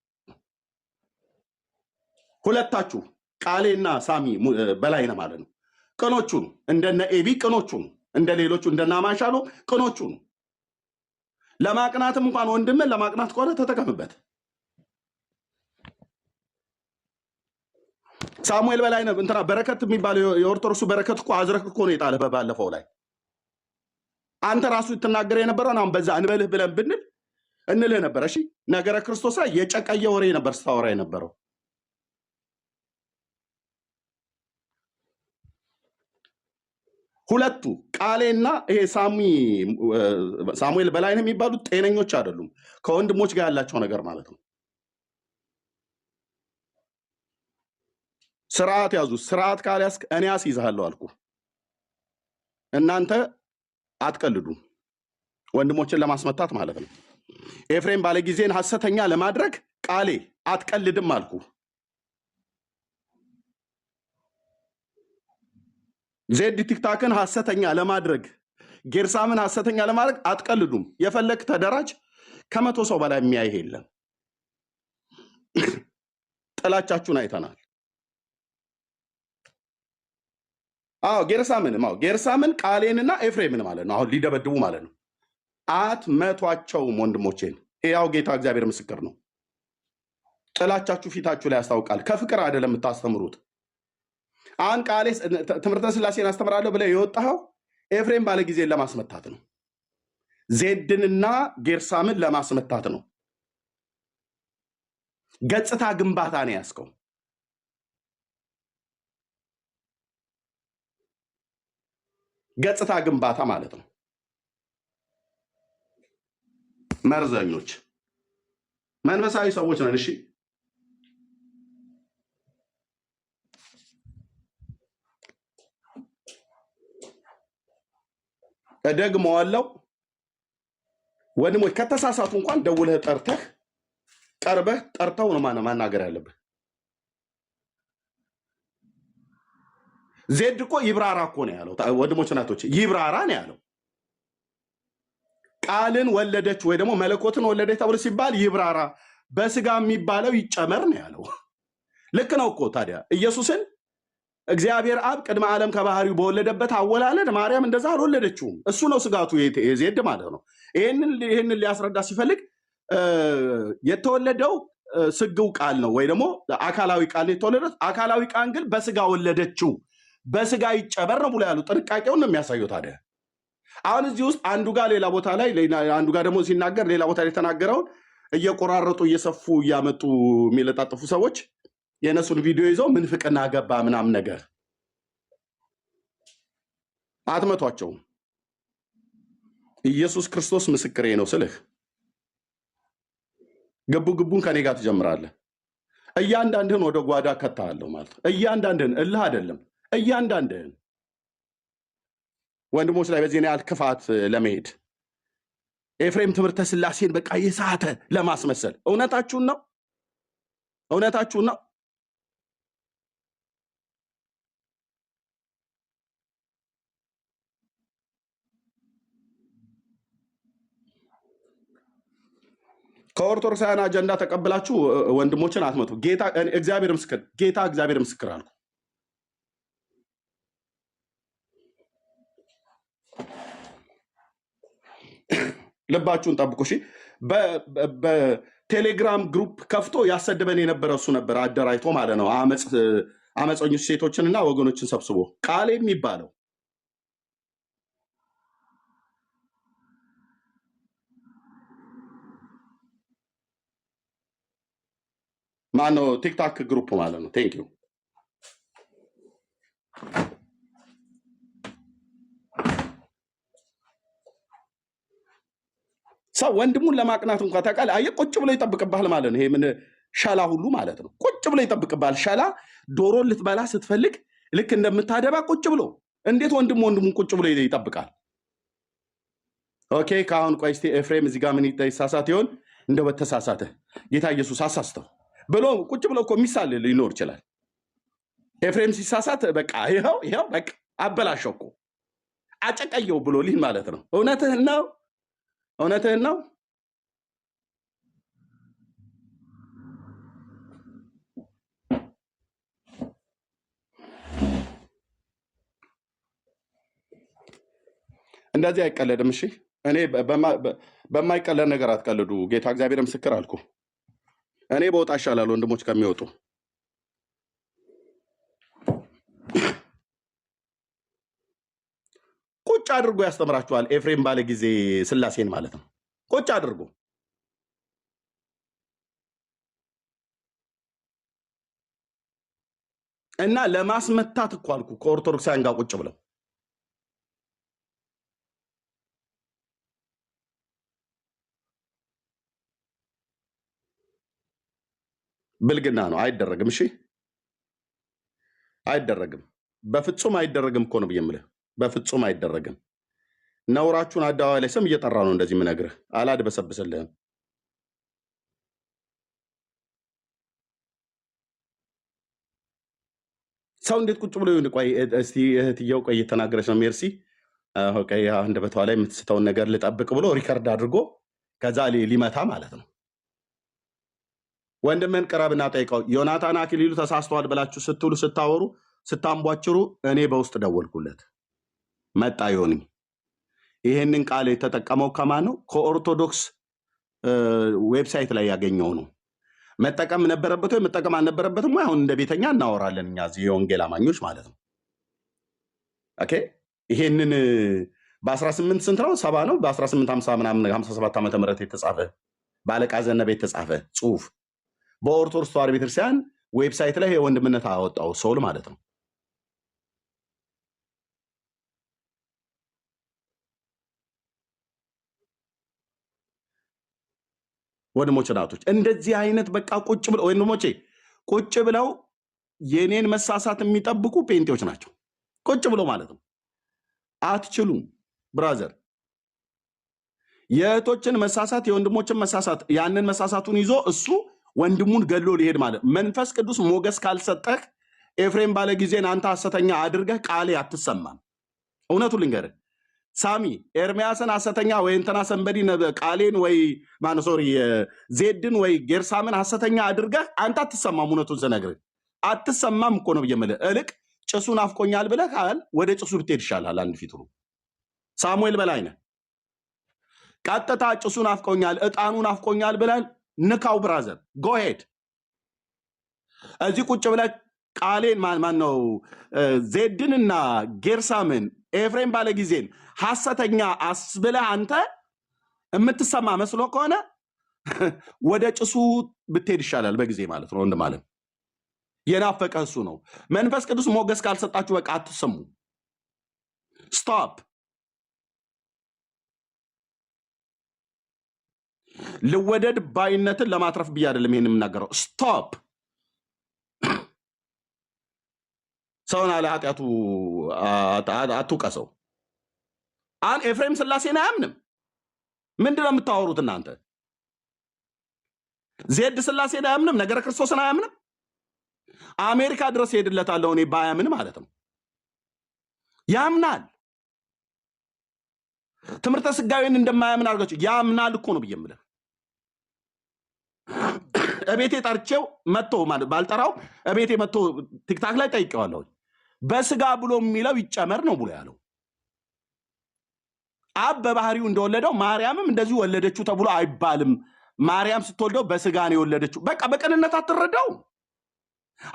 ሁለታችሁ ቃሌና ሳሚ በላይነህ ማለት ነው። ቅኖቹ ነው እንደነ ኤቢ ቅኖቹ ነው እንደሌሎቹ እንደና ማሻሎ ቅኖቹ ነው። ለማቅናትም እንኳን ወንድምን ለማቅናት ከሆነ ተጠቀምበት። ሳሙኤል በላይነህ እንትና በረከት የሚባለው የኦርቶዶክሱ በረከት እኮ አዝረክ እኮ ነው የጣለህ ባለፈው ላይ። አንተ ራሱ ትናገር የነበረውን አሁን በዛ እንበልህ ብለን ብንል እንልህ ነበር። እሺ ነገረ ክርስቶስ ላይ የጨቀየ ወሬ ነበር ስታወራ የነበረው። ሁለቱ ቃሌና ይሄ ሳሙኤል በላይነህ የሚባሉት ጤነኞች አይደሉም። ከወንድሞች ጋር ያላቸው ነገር ማለት ነው። ስርዓት ያዙ። ስርዓት ካልያዝክ እኔ አስይዝሃለሁ አልኩ። እናንተ አትቀልዱ፣ ወንድሞችን ለማስመታት ማለት ነው። ኤፍሬም ባለጊዜን ሐሰተኛ ለማድረግ ቃሌ አትቀልድም አልኩ። ዜድ ቲክታክን ሐሰተኛ ለማድረግ ጌርሳምን ሐሰተኛ ለማድረግ አትቀልዱም። የፈለክ ተደራጅ። 100 ሰው በላይ የሚያይህ የለም። ጥላቻችሁን አይተናል። ጌርሳምን ቃሌንና ኤፍሬምን ማለት ነው አሁን ሊደበድቡ ማለት ነው። አትመቷቸውም ወንድሞቼን። ያው ጌታ እግዚአብሔር ምስክር ነው። ጥላቻችሁ ፊታችሁ ላይ ያስታውቃል። ከፍቅር አይደለም የምታስተምሩት። አሁን ቃሌ ትምህርተ ስላሴን አስተምራለሁ ብለህ የወጣኸው ኤፍሬም ባለጊዜን ለማስመታት ነው። ዜድንና ጌርሳምን ለማስመታት ነው። ገጽታ ግንባታ ነው ያስከው። ገጽታ ግንባታ ማለት ነው። መርዘኞች መንፈሳዊ ሰዎች ነን። እሺ እደግመዋለሁ። ወንድሞች ከተሳሳቱ እንኳን ደውለህ ጠርተህ ቀርበህ ጠርተው ነው ማናገር ያለብህ። ዜድ እኮ ይብራራ እኮ ነው ያለው። ወንድሞች እናቶች ይብራራ ነው ያለው። ቃልን ወለደች ወይ ደግሞ መለኮትን ወለደች ተብሎ ሲባል ይብራራ፣ በስጋ የሚባለው ይጨመር ነው ያለው። ልክ ነው እኮ ታዲያ ኢየሱስን እግዚአብሔር አብ ቅድመ ዓለም ከባህሪው በወለደበት አወላለድ ማርያም እንደዛ አልወለደችውም። እሱ ነው ስጋቱ የዜድ ማለት ነው። ይህንን ሊያስረዳ ሲፈልግ የተወለደው ስግው ቃል ነው ወይ ደግሞ አካላዊ ቃል ነው የተወለደው። አካላዊ ቃል ግን በስጋ ወለደችው፣ በስጋ ይጨመር ነው ብሎ ያሉ ጥንቃቄውን ነው የሚያሳየው። ታዲያ አሁን እዚህ ውስጥ አንዱ ጋር ሌላ ቦታ ላይ አንዱ ጋር ደግሞ ሲናገር ሌላ ቦታ ላይ የተናገረውን እየቆራረጡ እየሰፉ እያመጡ የሚለጣጥፉ ሰዎች የነሱን ቪዲዮ ይዘው ምንፍቅና ገባ ምናምን ነገር አትመቷቸውም። ኢየሱስ ክርስቶስ ምስክሬ ነው ስልህ ግቡን ከኔ ጋር ትጀምራለህ። እያንዳንድህን ወደ ጓዳ ከታለሁ ማለት ነው። እያንዳንድህን እልህ አይደለም፣ እያንዳንድህን ወንድሞች ላይ በዚህ ያህል ክፋት ለመሄድ ኤፍሬም ትምህርተ ስላሴን በቃ የሳተ ለማስመሰል እውነታችሁን ነው፣ እውነታችሁን ነው። ከኦርቶዶክሳውያን አጀንዳ ተቀብላችሁ ወንድሞችን አትመቱ። ጌታ እግዚአብሔር ምስክር አልኩ። ልባችሁን ጠብቁ እሺ። በቴሌግራም ግሩፕ ከፍቶ ያሰድበን የነበረ እሱ ነበር፣ አደራጅቶ ማለት ነው። አመፀኞች ሴቶችንና ወገኖችን ሰብስቦ ቃል የሚባለው ማነው? ቲክታክ ግሩፕ ማለት ነው። ቴንክ ዩ። ሰው ወንድሙን ለማቅናት እንኳን ታውቃለህ፣ አየህ ቁጭ ብሎ ይጠብቅብሃል ማለት ነው። ይሄ ምን ሸላ ሁሉ ማለት ነው። ቁጭ ብሎ ይጠብቅብሃል። ሸላ ዶሮ ልትበላ ስትፈልግ ልክ እንደምታደባ ቁጭ ብሎ እንዴት ወንድሙን ቁጭ ብሎ ይጠብቃል? ኦኬ ከአሁን ቆይ እስቲ ኤፍሬም እዚህ ጋር ምን ይሳሳት ይሆን? እንደው በተሳሳተ ጌታ ኢየሱስ አሳስተው ብሎ ቁጭ ብሎ እኮ የሚሳል ሊኖር ይችላል። ኤፍሬም ሲሳሳት በቃ ይኸው በቃ አበላሸው እኮ አጨቀየው ብሎ ሊል ማለት ነው። እውነትህን ነው፣ እውነትህን ነው። እንደዚህ አይቀለድም። እሺ እኔ በማይቀለድ ነገር አትቀልዱ። ጌታ እግዚአብሔር ምስክር አልኩ። እኔ በወጣ ይሻላል ወንድሞች ከሚወጡ። ቁጭ አድርጎ ያስተምራችኋል። ኤፍሬም ባለ ጊዜ ስላሴን ማለት ነው። ቁጭ አድርጎ እና ለማስመታት እኮ አልኩ ከኦርቶዶክሳውያን ጋር ቁጭ ብለው ብልግና ነው። አይደረግም። እሺ አይደረግም፣ በፍጹም አይደረግም እኮ ነው ብዬ የምልህ። በፍጹም አይደረግም። ነውራችሁን አደባባይ ላይ ስም እየጠራ ነው እንደዚህ የምነግርህ። አላድበሰብስልህም። ሰው እንዴት ቁጭ ብሎ ይሁን? ቆይ እስቲ እህትየው ቆይ እየተናገረች ነው። ሜርሲ ቆይ አንደበቷ ላይ የምትስተውን ነገር ልጠብቅ ብሎ ሪከርድ አድርጎ ከዛ ሊመታ ማለት ነው። ወንድምን ቅረብና ጠይቀው። ዮናታን አክሊሉ ተሳስተዋል ብላችሁ ስትሉ ስታወሩ ስታንቧችሩ እኔ በውስጥ ደወልኩለት መጣ። ዮኒ ይሄንን ቃል የተጠቀመው ከማን ነው? ከኦርቶዶክስ ዌብሳይት ላይ ያገኘው ነው። መጠቀም ነበረበት ወይ መጠቀም አልነበረበትም ወይ? አሁን እንደ ቤተኛ እናወራለን እኛ እዚህ የወንጌል አማኞች ማለት ነው። ኦኬ ይሄንን በ18 ስንት ነው? 70 ነው። በ1850 ምናምን 57 ዓመተ ምህረት የተጻፈ በአለቃ ዘነበ የተጻፈ ጽሁፍ በኦርቶዶክስ ተዋሕዶ ቤተክርስቲያን ዌብሳይት ላይ የወንድምነት አወጣው ሰውል ማለት ነው። ወንድሞች ናቶች እንደዚህ አይነት በቃ ቁጭ ብለው ወንድሞቼ ቁጭ ብለው የኔን መሳሳት የሚጠብቁ ፔንቴዎች ናቸው። ቁጭ ብለው ማለት ነው። አትችሉም ብራዘር። የእህቶችን መሳሳት የወንድሞችን መሳሳት ያንን መሳሳቱን ይዞ እሱ ወንድሙን ገሎ ሊሄድ ማለት መንፈስ ቅዱስ ሞገስ ካልሰጠህ ኤፍሬም ባለ ጊዜን አንተ ሐሰተኛ አድርገህ ቃሌ አትሰማም። እውነቱ ልንገርህ ሳሚ ኤርሚያስን ሐሰተኛ ወይ እንትና ሰንበዲ ቃሌን ወይ ሶሪ ዜድን ወይ ጌርሳምን ሐሰተኛ አድርገህ አንተ አትሰማም። እውነቱን ስነግርህ አትሰማም እኮ ነው ብየምልህ። እልቅ ጭሱን አፍቆኛል ብለህ ካል ወደ ጭሱ ብትሄድ ይሻላል። አንድ ፊት ሳሙኤል በላይነህ ቀጥታ ጭሱን አፍቆኛል ዕጣኑን አፍቆኛል ብለህ ንካው ብራዘር ጎሄድ። እዚህ ቁጭ ብለህ ቃሌን ማን ነው ዜድንና ጌርሳምን ኤፍሬም ባለ ጊዜን ሐሰተኛ አስብለህ አንተ የምትሰማ መስሎ ከሆነ ወደ ጭሱ ብትሄድ ይሻላል በጊዜ ማለት ነው። ወንድ ማለት የናፈቀ እሱ ነው። መንፈስ ቅዱስ ሞገስ ካልሰጣችሁ በቃ አትሰሙ። ስቶፕ። ልወደድ ባይነትን ለማትረፍ ብዬ አይደለም ይሄን የምናገረው። ስቶፕ። ሰውን አለ ኃጢአቱ አትውቀሰው። ኤፍሬም ስላሴን አያምንም። ምንድነው የምታወሩት እናንተ? ዜድ ስላሴን አያምንም። ነገረ ክርስቶስን አያምንም። አሜሪካ ድረስ ሄድለታለሁ እኔ ባያምን ማለት ነው። ያምናል። ትምህርተ ስጋዊን እንደማያምን አድርጋችሁ ያምናል እኮ ነው ብዬ የምልህ። እቤቴ ጠርቼው መጥቶ ማለት ባልጠራው እቤቴ መጥቶ ቲክታክ ላይ ጠይቄዋለሁ። በስጋ ብሎ የሚለው ይጨመር ነው ብሎ ያለው። አብ በባህሪው እንደወለደው ማርያምም እንደዚሁ ወለደችው ተብሎ አይባልም። ማርያም ስትወልደው በስጋ ነው የወለደችው። በቃ በቅንነት አትረዳው።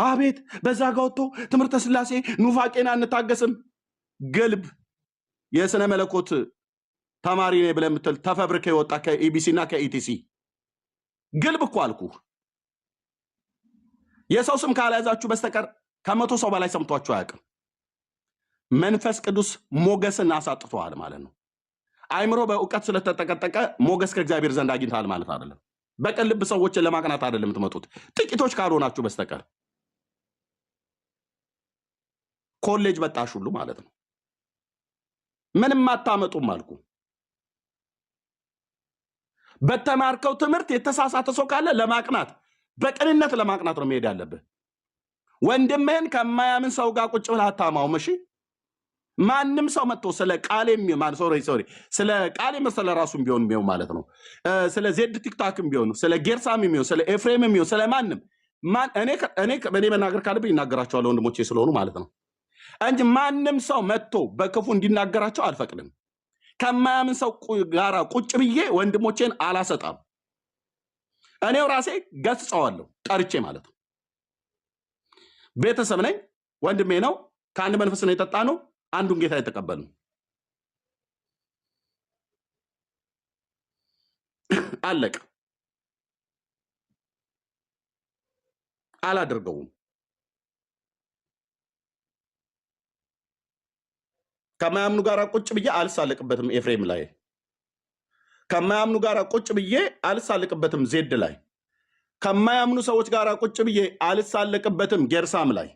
አቤት በዛ ጋር ወጥቶ ትምህርተ ስላሴ ኑፋቄን አንታገስም። ግልብ የስነ መለኮት ተማሪ ነኝ ብለህ የምትል ተፈብርከ የወጣ ከኢቢሲ እና ከኢቲሲ ግልብ እኮ አልኩህ። የሰው ስም ካልያዛችሁ በስተቀር ከመቶ ሰው በላይ ሰምቷችሁ አያውቅም። መንፈስ ቅዱስ ሞገስን አሳጥቷል ማለት ነው። አይምሮ በእውቀት ስለተጠቀጠቀ ሞገስ ከእግዚአብሔር ዘንድ አግኝታል ማለት አይደለም። በቅን ልብ ሰዎችን ለማቅናት አይደለም የምትመጡት፣ ጥቂቶች ካልሆናችሁ በስተቀር ኮሌጅ በጣሽ ሁሉ ማለት ነው። ምንም አታመጡም አልኩ። በተማርከው ትምህርት የተሳሳተ ሰው ካለ ለማቅናት በቅንነት ለማቅናት ነው መሄድ ያለብህ። ወንድምህን ከማያምን ሰው ጋር ቁጭ ብለህ አታማውም። እሺ ማንም ሰው መጥቶ ስለ ቃሌም ስለ ቃሌም ስለ ራሱም ቢሆን ማለት ነው ስለ ዜድ ቲክታክም ቢሆን ስለ ጌርሳም ቢሆን ስለ ኤፍሬምም ቢሆን ስለ ማንም እኔ መናገር ካለብኝ ይናገራቸዋለሁ ወንድሞቼ ስለሆኑ ማለት ነው እንጂ ማንም ሰው መጥቶ በክፉ እንዲናገራቸው አልፈቅድም። ከማያምን ሰው ጋራ ቁጭ ብዬ ወንድሞቼን አላሰጣም። እኔው ራሴ ገስጸዋለሁ ጠርቼ ማለት ነው። ቤተሰብ ነኝ፣ ወንድሜ ነው፣ ከአንድ መንፈስ ነው የጠጣ ነው፣ አንዱን ጌታ የተቀበል ነው። አለቀ። አላደርገውም። ከማያምኑ ጋር ቁጭ ብዬ አልሳለቅበትም። ኤፍሬም ላይ ከማያምኑ ጋር ቁጭ ብዬ አልሳለቅበትም። ዜድ ላይ ከማያምኑ ሰዎች ጋር ቁጭ ብዬ አልሳለቅበትም። ጌርሳም ላይ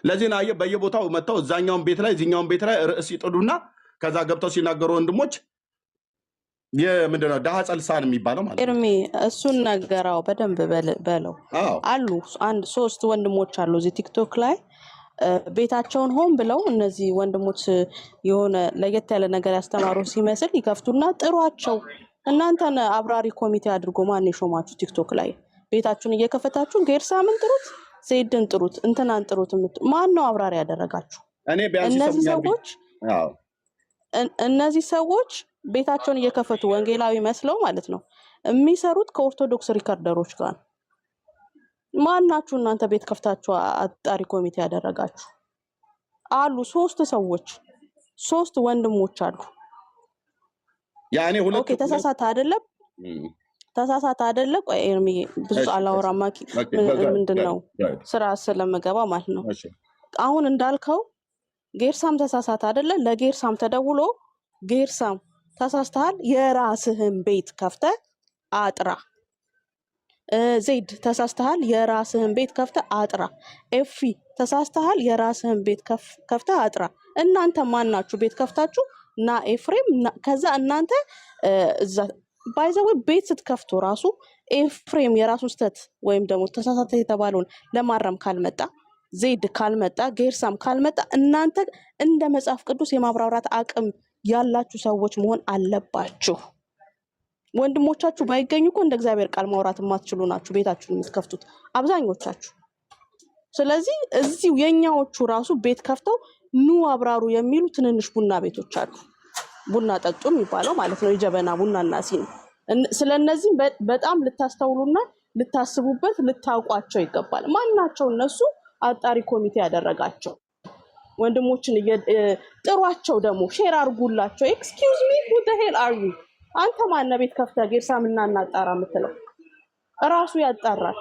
ለዚህ ነው በየቦታው መጥተው እዛኛውን ቤት ላይ እዚኛውን ቤት ላይ ርዕስ ይጥዱና ከዛ ገብተው ሲናገሩ ወንድሞች የምንድነው ዳሃ ጸልሳን የሚባለው ማለት ነው። ኤርሚ እሱን ነገራው በደንብ በለው አሉ። አንድ 3 ወንድሞች አሉ እዚህ ቲክቶክ ላይ ቤታቸውን ሆን ብለው እነዚህ ወንድሞች የሆነ ለየት ያለ ነገር ያስተማሩ ሲመስል ይከፍቱና ጥሯቸው። እናንተን አብራሪ ኮሚቴ አድርጎ ማን የሾማችሁ? ቲክቶክ ላይ ቤታችሁን እየከፈታችሁ ጌርሳምን ጥሩት፣ ዜድን ጥሩት፣ እንትናን ጥሩት። ማን ነው አብራሪ ያደረጋችሁ? እነዚህ ሰዎች ቤታቸውን እየከፈቱ ወንጌላዊ መስለው ማለት ነው የሚሰሩት ከኦርቶዶክስ ሪከርደሮች ጋር። ማናችሁ እናንተ ቤት ከፍታችሁ አጣሪ ኮሚቴ ያደረጋችሁ? አሉ 3 ሰዎች 3 ወንድሞች አሉ። ያኔ ሁለት ኦኬ ተሳሳተ አይደለም? ተሳሳተ አይደለም? ቆይ ኤርሚ ብዙ አላወራማ ምንድነው ስራ ስለምገባ ማለት ነው። አሁን እንዳልከው ጌርሳም ተሳሳተ አይደለ? ለጌርሳም ተደውሎ ጌርሳም ተሳስተሃል፣ የራስህን ቤት ከፍተህ አጥራ። ዜድ ተሳስተሃል፣ የራስህን ቤት ከፍተህ አጥራ። ኤፊ ተሳስተሃል፣ የራስህን ቤት ከፍተህ አጥራ። እናንተ ማናችሁ ቤት ከፍታችሁ እና ኤፍሬም ከዛ እናንተ እዛ ባይዘው ቤት ስትከፍቱ ራሱ ኤፍሬም የራሱ ስተት ወይም ደግሞ ተሳሳተ የተባለውን ለማረም ካልመጣ፣ ዜድ ካልመጣ፣ ጌርሳም ካልመጣ እናንተ እንደ መጽሐፍ ቅዱስ የማብራራት አቅም ያላችሁ ሰዎች መሆን አለባችሁ። ወንድሞቻችሁ ባይገኙ እኮ እንደ እግዚአብሔር ቃል ማውራት የማትችሉ ናችሁ ቤታችሁን የምትከፍቱት አብዛኞቻችሁ። ስለዚህ እዚሁ የኛዎቹ ራሱ ቤት ከፍተው ኑ አብራሩ የሚሉ ትንንሽ ቡና ቤቶች አሉ። ቡና ጠጡ የሚባለው ማለት ነው፣ የጀበና ቡናና ሲኒ። ስለነዚህ በጣም ልታስተውሉና ልታስቡበት ልታውቋቸው ይገባል። ማናቸው እነሱ አጣሪ ኮሚቴ ያደረጋቸው ወንድሞችን ጥሯቸው፣ ደግሞ ሼር አርጉላቸው። ኤክስኪውዝ ሚ who the hell are you? አንተ ማን ቤት ከፍተህ ጌርሳምና እናጣራ የምትለው? እራሱ ያጣራል።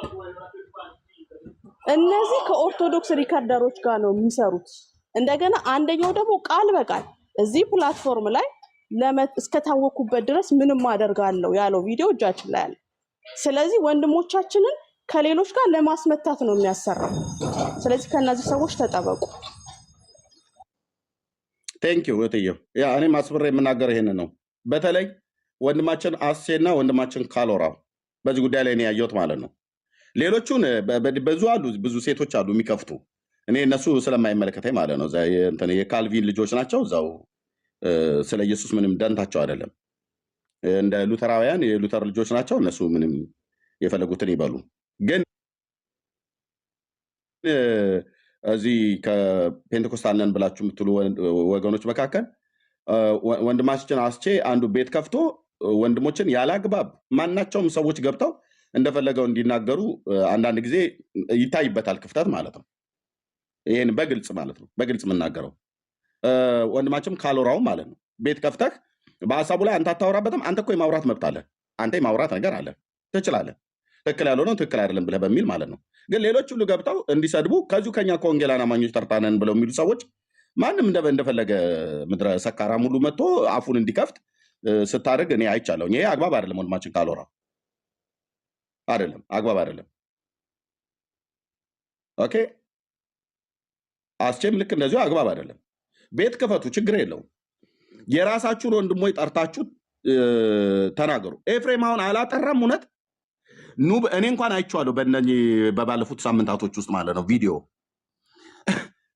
እነዚህ ከኦርቶዶክስ ሪከርደሮች ጋር ነው የሚሰሩት። እንደገና አንደኛው ደግሞ ቃል በቃል እዚህ ፕላትፎርም ላይ እስከታወኩበት ድረስ ምንም አደርጋለሁ ያለው ቪዲዮ እጃችን ላይ አለ። ስለዚህ ወንድሞቻችንን ከሌሎች ጋር ለማስመታት ነው የሚያሰራው። ስለዚህ ከነዚህ ሰዎች ተጠበቁ። ቴንክ ዩ እትዬው። ያ እኔ ማስበራ የምናገር ይሄን ነው። በተለይ ወንድማችን አሴና ወንድማችን ካሎራ በዚህ ጉዳይ ላይ ነው ያየሁት ማለት ነው። ሌሎቹን ብዙ አሉ፣ ብዙ ሴቶች አሉ የሚከፍቱ። እኔ እነሱ ስለማይመለከተኝ ማለት ነው። የካልቪን ልጆች ናቸው። እዛው ስለ ኢየሱስ ምንም ደንታቸው አይደለም። እንደ ሉተራውያን የሉተር ልጆች ናቸው። እነሱ ምንም የፈለጉትን ይበሉ። ግን እዚህ ከፔንቴኮስታል ነን ብላችሁ የምትሉ ወገኖች መካከል ወንድማችን አስቼ አንዱ ቤት ከፍቶ ወንድሞችን ያላግባብ ማናቸውም ሰዎች ገብተው እንደፈለገው እንዲናገሩ አንዳንድ ጊዜ ይታይበታል ክፍተት ማለት ነው። ይሄን በግልጽ ማለት ነው፣ በግልጽ የምናገረው ወንድማችን ካሎራው ማለት ነው። ቤት ከፍተህ በሀሳቡ ላይ አንተ አታወራበትም። አንተ እኮ የማውራት መብት አለ። አንተ የማውራት ነገር አለ፣ ትችላለህ። ትክክል ያልሆነው ትክክል አይደለም ብለህ በሚል ማለት ነው። ግን ሌሎች ሁሉ ገብተው እንዲሰድቡ ከዚሁ ከኛ ከወንጌላን አማኞች ተርታነን ብለው የሚሉ ሰዎች ማንም እንደፈለገ ምድረ ሰካራም ሁሉ መጥቶ አፉን እንዲከፍት ስታደርግ እኔ አይቻለሁ። ይሄ አግባብ አይደለም። ወንድማችን ካሎራ አይደለም፣ አግባብ አይደለም። ኦኬ፣ አስቼም ልክ እንደዚሁ አግባብ አይደለም። ቤት ክፈቱ፣ ችግር የለውም። የራሳችሁን ወንድሞች ጠርታችሁ ተናገሩ። ኤፍሬም አሁን አላጠራም። እውነት እኔ እንኳን አይቼዋለሁ በእነኚህ በባለፉት ሳምንታቶች ውስጥ ማለት ነው። ቪዲዮ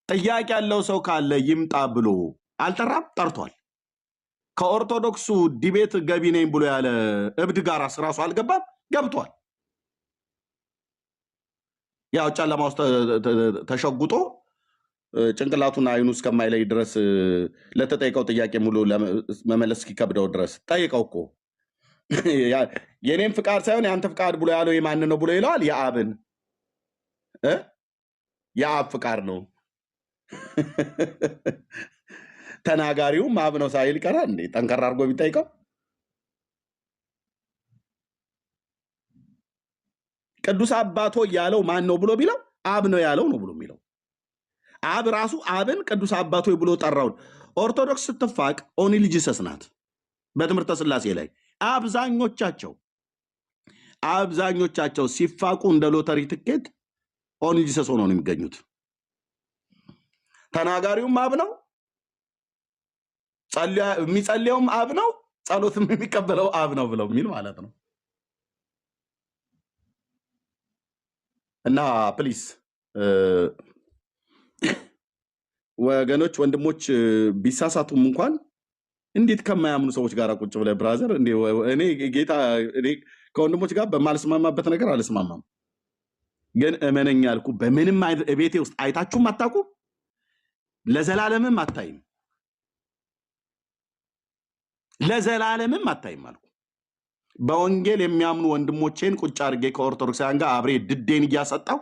ጥያቄ ያለው ሰው ካለ ይምጣ ብሎ አልጠራም፣ ጠርቷል። ከኦርቶዶክሱ ዲቤት ገቢ ነኝ ብሎ ያለ እብድ ጋር ራሱ አልገባም፣ ገብቷል። ያው ጨለማ ውስጥ ተሸጉጦ ጭንቅላቱና አይኑ እስከማይለይ ድረስ ለተጠይቀው ጥያቄ ሙሉ መመለስ እስኪከብደው ድረስ ጠይቀው እኮ የኔም ፍቃድ ሳይሆን የአንተ ፍቃድ ብሎ ያለው የማን ነው ብሎ ይለዋል። የአብን የአብ ፍቃድ ነው። ተናጋሪውም አብ ነው ሳይል ይቀራል እንዴ? ጠንከራ አድርጎ ቢጠይቀው ቅዱስ አባቶ ያለው ማን ነው ብሎ ቢለው አብ ነው ያለው ነው ብሎ የሚለው አብ ራሱ አብን ቅዱስ አባቶ ብሎ ጠራው። ኦርቶዶክስ ስትፋቅ ኦንሊ ጂሰስ ናት። በትምህርተ ስላሴ ላይ አብዛኞቻቸው ሲፋቁ እንደ ሎተሪ ትኬት ኦንሊ ጂሰስ ሆኖ ነው የሚገኙት። ተናጋሪውም አብ ነው፣ የሚጸልየውም አብ ነው፣ ጸሎትም የሚቀበለው አብ ነው ብለው የሚል ማለት ነው። እና ፕሊስ ወገኖች፣ ወንድሞች ቢሳሳቱም እንኳን እንዴት ከማያምኑ ሰዎች ጋር ቁጭ ብለህ ብራዘር፣ እኔ ጌታ ከወንድሞች ጋር በማልስማማበት ነገር አልስማማም። ግን እመነኝ ያልኩ በምንም ቤቴ ውስጥ አይታችሁም አታውቁም፣ ለዘላለምም አታይም፣ ለዘላለምም አታይም አልኩ። በወንጌል የሚያምኑ ወንድሞቼን ቁጭ አድርጌ ከኦርቶዶክሳውያን ጋር አብሬ ድዴን እያሰጣው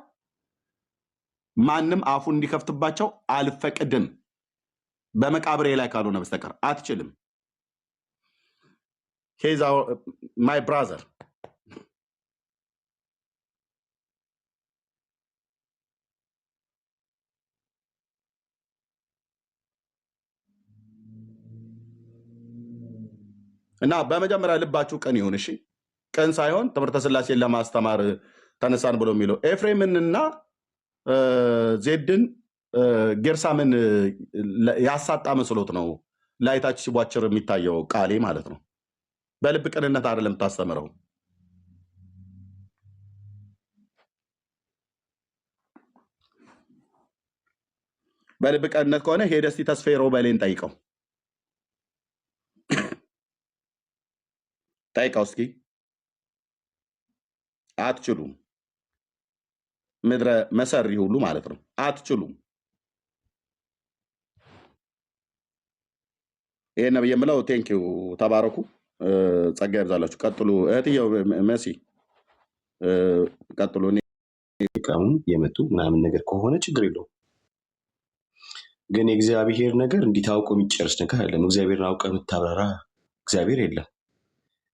ማንም አፉን እንዲከፍትባቸው አልፈቅድም። በመቃብሬ ላይ ካልሆነ በስተቀር አትችልም። ሄዝ ማይ ብራዘር። እና በመጀመሪያ ልባችሁ ቅን ይሁን። እሺ ቅን ሳይሆን ትምህርተ ሥላሴን ለማስተማር ተነሳን ብሎ የሚለው ኤፍሬምንና ዜድን ጌርሳምን ያሳጣ መስሎት ነው ላይታች ሲቧችር የሚታየው ቃሌ ማለት ነው። በልብ ቅንነት አይደለም ታስተምረው። በልብ ቅንነት ከሆነ ሄደህ እስቲ ተስፋዬ ሮበሌን ጠይቀው እስኪ። አትችሉም። ምድረ መሰሪ ሁሉ ማለት ነው። አትችሉም። ይሄን ነው የምለው። ቴንኪው ተባረኩ። ጸጋ ይብዛላችሁ። ቀጥሉ። እህትየው መሲ ቀጥሉ። ቀሙን የመጡ ምናምን ነገር ከሆነ ችግር የለውም። ግን የእግዚአብሔር ነገር እንዲታውቁ የሚጨርስ ነገር አይደለም። እግዚአብሔርን አውቀ የምታብራራ እግዚአብሔር የለም።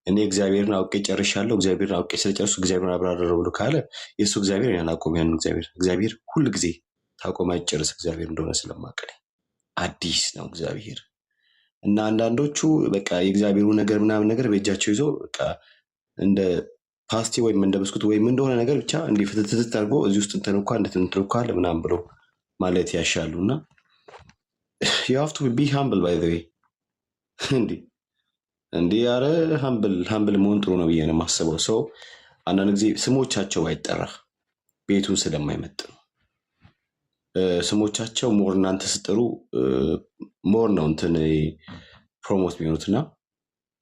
እኔ እግዚአብሔርን አውቄ ጨርሻለሁ፣ እግዚአብሔርን አውቄ ስለጨርሱ እግዚአብሔርን አብራራለሁ ብሎ ካለ የእሱ እግዚአብሔር ያን አላውቀውም። ያንን እግዚአብሔር ሁል ጊዜ ታውቆ ማይጨርስ እግዚአብሔር እንደሆነ ስለማቀል አዲስ ነው እግዚአብሔር። እና አንዳንዶቹ በቃ የእግዚአብሔሩ ነገር ምናምን ነገር በእጃቸው ይዞ በቃ እንደ ፓስቲ ወይም እንደ ብስኩት ወይም እንደሆነ ነገር ብቻ እንዲህ ፍትትት አድርጎ እዚህ ውስጥ እንትንኳ እንደትንትንኳል ምናምን ብሎ ማለት ያሻሉ። እና you have to be humble by the way እንዲህ ያረ ሀምብል መሆን ጥሩ ነው ብዬ ነው የማስበው። ሰው አንዳንድ ጊዜ ስሞቻቸው አይጠራ ቤቱን ስለማይመጥ ነው። ስሞቻቸው ሞር እናንተ ስጥሩ ሞር ነው እንትን ፕሮሞት የሚሆኑትና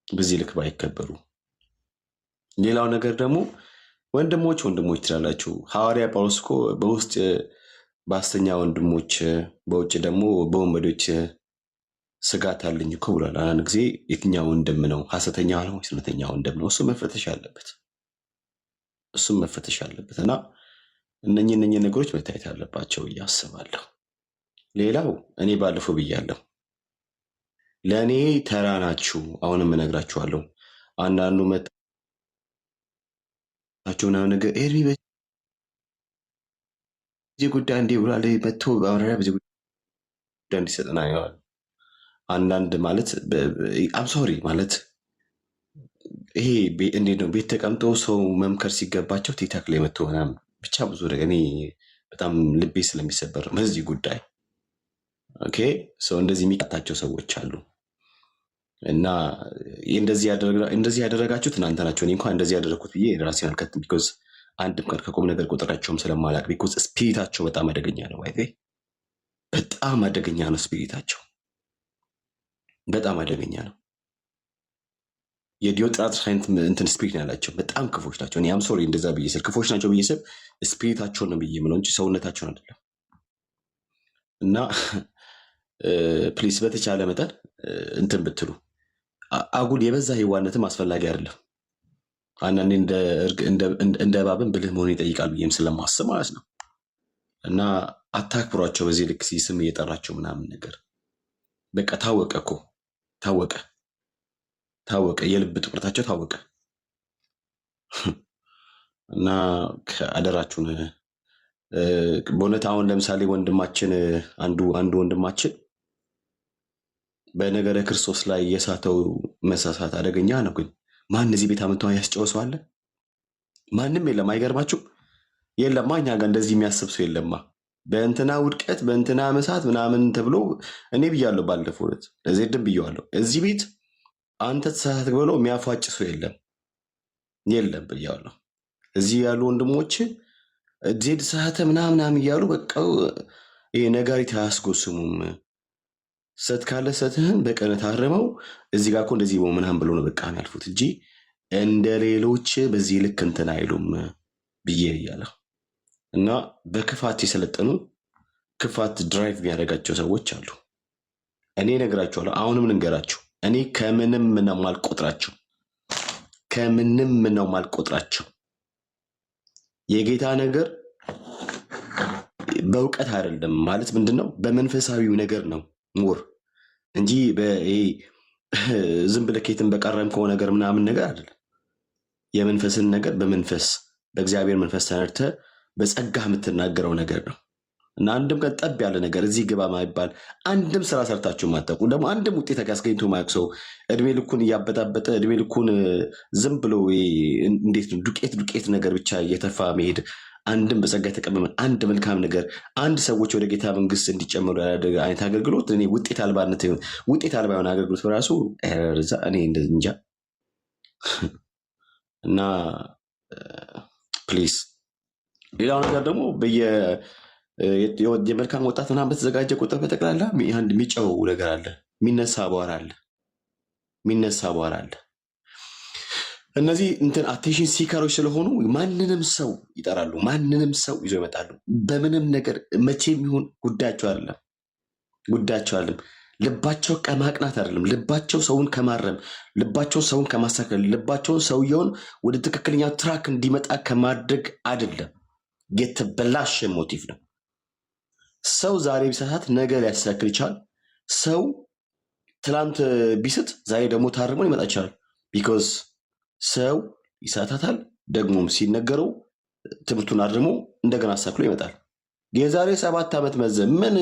በዚህ ልክ ባይከበሩ። ሌላው ነገር ደግሞ ወንድሞች ትላላችሁ። ሐዋርያ ጳውሎስ እኮ በውስጥ በሐሰተኛ ወንድሞች በውጭ ደግሞ በወንበዶች ስጋት አለኝ እኮ ብሏል። አንዳንድ ጊዜ የትኛው ወንድም ነው ሐሰተኛ ነው ወይስ እውነተኛ ወንድም ነው? እሱም መፈተሽ አለበት እና እነኚህ ነገሮች መታየት አለባቸው ብዬ አስባለሁ። ሌላው እኔ ባለፈው ብያለሁ፣ ለእኔ ተራ ናችሁ። አሁንም እነግራችኋለሁ። አንዳንዱ መጣችሁ ምናምን ነገር ኤርሚ በዚህ ጉዳይ እንዲህ ብሏል መጥቶ በማብራሪያ በዚህ ጉዳይ እንዲሰጠና ይዋል። አንዳንድ ማለት አምሶሪ ማለት ይሄ እንዴት ነው ቤት ተቀምጦ ሰው መምከር ሲገባቸው ቲክታክ ላይ መጥቶ ምናምን ብቻ ብዙ ነገር እኔ በጣም ልቤ ስለሚሰበር በዚህ ጉዳይ ኦኬ ሰው እንደዚህ የሚቃታቸው ሰዎች አሉ። እና እንደዚህ ያደረጋችሁት እናንተ ናችሁ። እኔ እንኳን እንደዚህ ያደረኩት ብዬ ራሴን አልከትም። ቢኮዝ አንድም ቀን ከቁም ነገር ቁጥራቸውም ስለማላቅ ቢኮዝ ስፒሪታቸው በጣም አደገኛ ነው። በጣም አደገኛ ነው ስፒሪታቸው፣ በጣም አደገኛ ነው። የዲዮጥራጥስ አይነት እንትን ስፒሪት ያላቸው በጣም ክፎች ናቸው። እኔ አም ሶሪ እንደዛ ብዬ ስል ክፎች ናቸው ብዬ ስል ስፒሪታቸውን ነው ብዬ የምለው እንጂ ሰውነታቸውን አይደለም። እና ፕሊስ በተቻለ መጠን እንትን ብትሉ አጉል የበዛ ህዋነትም አስፈላጊ አይደለም። አንዳንዴ እንደ እባብን ብልህ መሆን ይጠይቃል ብዬም ስለማስብ ማለት ነው። እና አታክብሯቸው በዚህ ልክ ስም እየጠራቸው ምናምን ነገር በቃ ታወቀ እኮ ታወቀ፣ የልብ ጥቁረታቸው ታወቀ። እና አደራችሁን በእውነት አሁን ለምሳሌ ወንድማችን አንዱ ወንድማችን በነገረ ክርስቶስ ላይ የሳተው መሳሳት አደገኛ ነው። ግን ማን እዚህ ቤት አመጣው ያስጨወሰው አለ? ማንም የለም። አይገርማችሁ? የለማ እኛ ጋር እንደዚህ የሚያስብ ሰው የለማ። በእንትና ውድቀት በእንትና መሳት ምናምን ተብሎ እኔ ብያለሁ፣ ባለፈው ዕለት ለዜድም ብያለሁ። እዚህ ቤት አንተ ተሳሳት ብሎ የሚያፏጭ ሰው የለም ብያለሁ። እዚህ ያሉ ወንድሞች ዜድ ተሳሳተ ምናምን እያሉ በቃ ይሄ ነጋሪት አያስጎስሙም። ሰት ካለ ሰትህን በቀነት አርመው እዚህ ጋር እኮ እንደዚህ ምናምን ብሎ ነው በቃ ያልፉት እንጂ እንደ ሌሎች በዚህ ልክ እንትን አይሉም ብዬ ብያለሁ። እና በክፋት የሰለጠኑ ክፋት ድራይቭ የሚያደርጋቸው ሰዎች አሉ። እኔ እነግራቸዋለሁ፣ አሁንም ልንገራችሁ፣ እኔ ከምንም ነው ማልቆጥራቸው። የጌታ ነገር በእውቀት አይደለም ማለት ምንድነው? በመንፈሳዊው ነገር ነው ሞር እንጂ ዝም ብለህ ኬትን በቀረምከው ነገር ምናምን ነገር አይደለም። የመንፈስን ነገር በመንፈስ በእግዚአብሔር መንፈስ ተነድተህ በጸጋ የምትናገረው ነገር ነው። እና አንድም ቀን ጠብ ያለ ነገር እዚህ ግባ ማይባል አንድም ስራ ሰርታችሁ ማታውቁ ደግሞ አንድም ውጤት ያስገኝቶ ማያውቅ ሰው እድሜ ልኩን እያበጣበጠ እድሜ ልኩን ዝም ብሎ እንዴት ነው ዱቄት ነገር ብቻ እየተፋ መሄድ አንድም በጸጋ የተቀመመ አንድ መልካም ነገር አንድ ሰዎች ወደ ጌታ መንግስት እንዲጨመሩ ያደረገ አይነት አገልግሎት እኔ ውጤት አልባ የሆነ አገልግሎት በራሱ እኔ እንጃ። እና ፕሊዝ ሌላው ነገር ደግሞ የመልካም ወጣት ምናምን በተዘጋጀ ቁጥር በጠቅላላ አንድ የሚጨው ነገር አለ፣ የሚነሳ አቧራ አለ። እነዚህ እንትን አቴንሽን ሲከሮች ስለሆኑ ማንንም ሰው ይጠራሉ፣ ማንንም ሰው ይዞ ይመጣሉ። በምንም ነገር መቼም ይሁን ጉዳያቸው አይደለም። ልባቸው ከማቅናት አይደለም፣ ልባቸው ሰውን ከማረም፣ ልባቸው ሰውን ከማሳከል፣ ልባቸውን ሰውየውን ወደ ትክክለኛ ትራክ እንዲመጣ ከማድረግ አይደለም። የተበላሸ ሞቲቭ ነው። ሰው ዛሬ ቢሳሳት ነገ ሊያስተካክል ይችላል። ሰው ትላንት ቢስት ዛሬ ደግሞ ታርሞ ሊመጣ ይችላል። ቢኮዝ ሰው ይሳታታል፣ ደግሞም ሲነገረው ትምህርቱን አድርሞ እንደገና አሳክሎ ይመጣል። የዛሬ 7 ዓመት መዘ ምን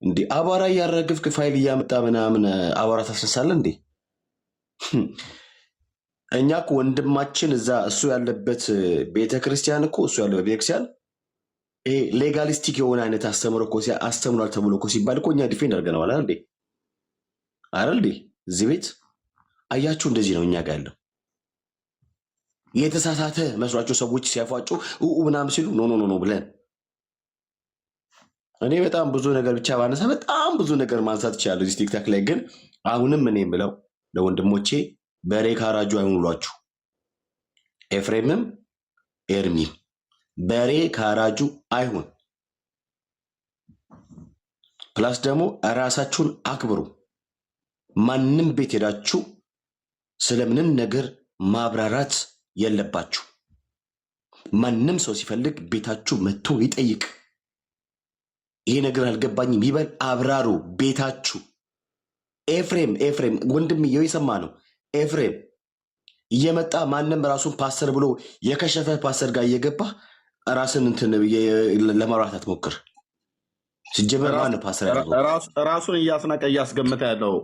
እንዴ አቧራ እያረግፍክ ፋይል እያመጣ ምናምን አቧራ ታስነሳለህ እንዴ? እኛ እኮ ወንድማችን እዛ እሱ ያለበት ቤተክርስቲያን እኮ እሱ ያለበት ቤተክርስቲያን ይሄ ሌጋሊስቲክ የሆነ አይነት አስተምሮ እኮ አስተምሯል ተብሎ እኮ ሲባል እኮ እኛ ዲፌንድ አድርገነዋል አይደል እንዴ? እዚህ ቤት አያችሁ፣ እንደዚህ ነው እኛ ጋር ያለው። የተሳሳተ መስሏቸው ሰዎች ሲያፏጩ ምናምን ሲሉ ኖ ብለን እኔ በጣም ብዙ ነገር ብቻ ባነሳ በጣም ብዙ ነገር ማንሳት ይችላል እዚህ ቲክታክ ላይ። ግን አሁንም እኔ የምለው ለወንድሞቼ በሬ ካራጁ አይሆኑሏችሁ። ኤፍሬምም ኤርሚም በሬ ካራጁ አይሁን። ፕላስ ደግሞ ራሳችሁን አክብሩ። ማንም ቤት ሄዳችሁ ስለምንም ነገር ማብራራት የለባችሁ። ማንም ሰው ሲፈልግ ቤታችሁ መጥቶ ይጠይቅ። ይሄ ነገር አልገባኝም ይበል፣ አብራሩ ቤታችሁ። ኤፍሬም ወንድምየው የሰማ ነው። ኤፍሬም እየመጣ ማንም ራሱን ፓስተር ብሎ የከሸፈ ፓስተር ጋር እየገባ ራስን እንትን ለማውራት አትሞክር። ሲጀመር ማን ፓስተር ያለው ራሱን እያስናቀ እያስገመተ ያለው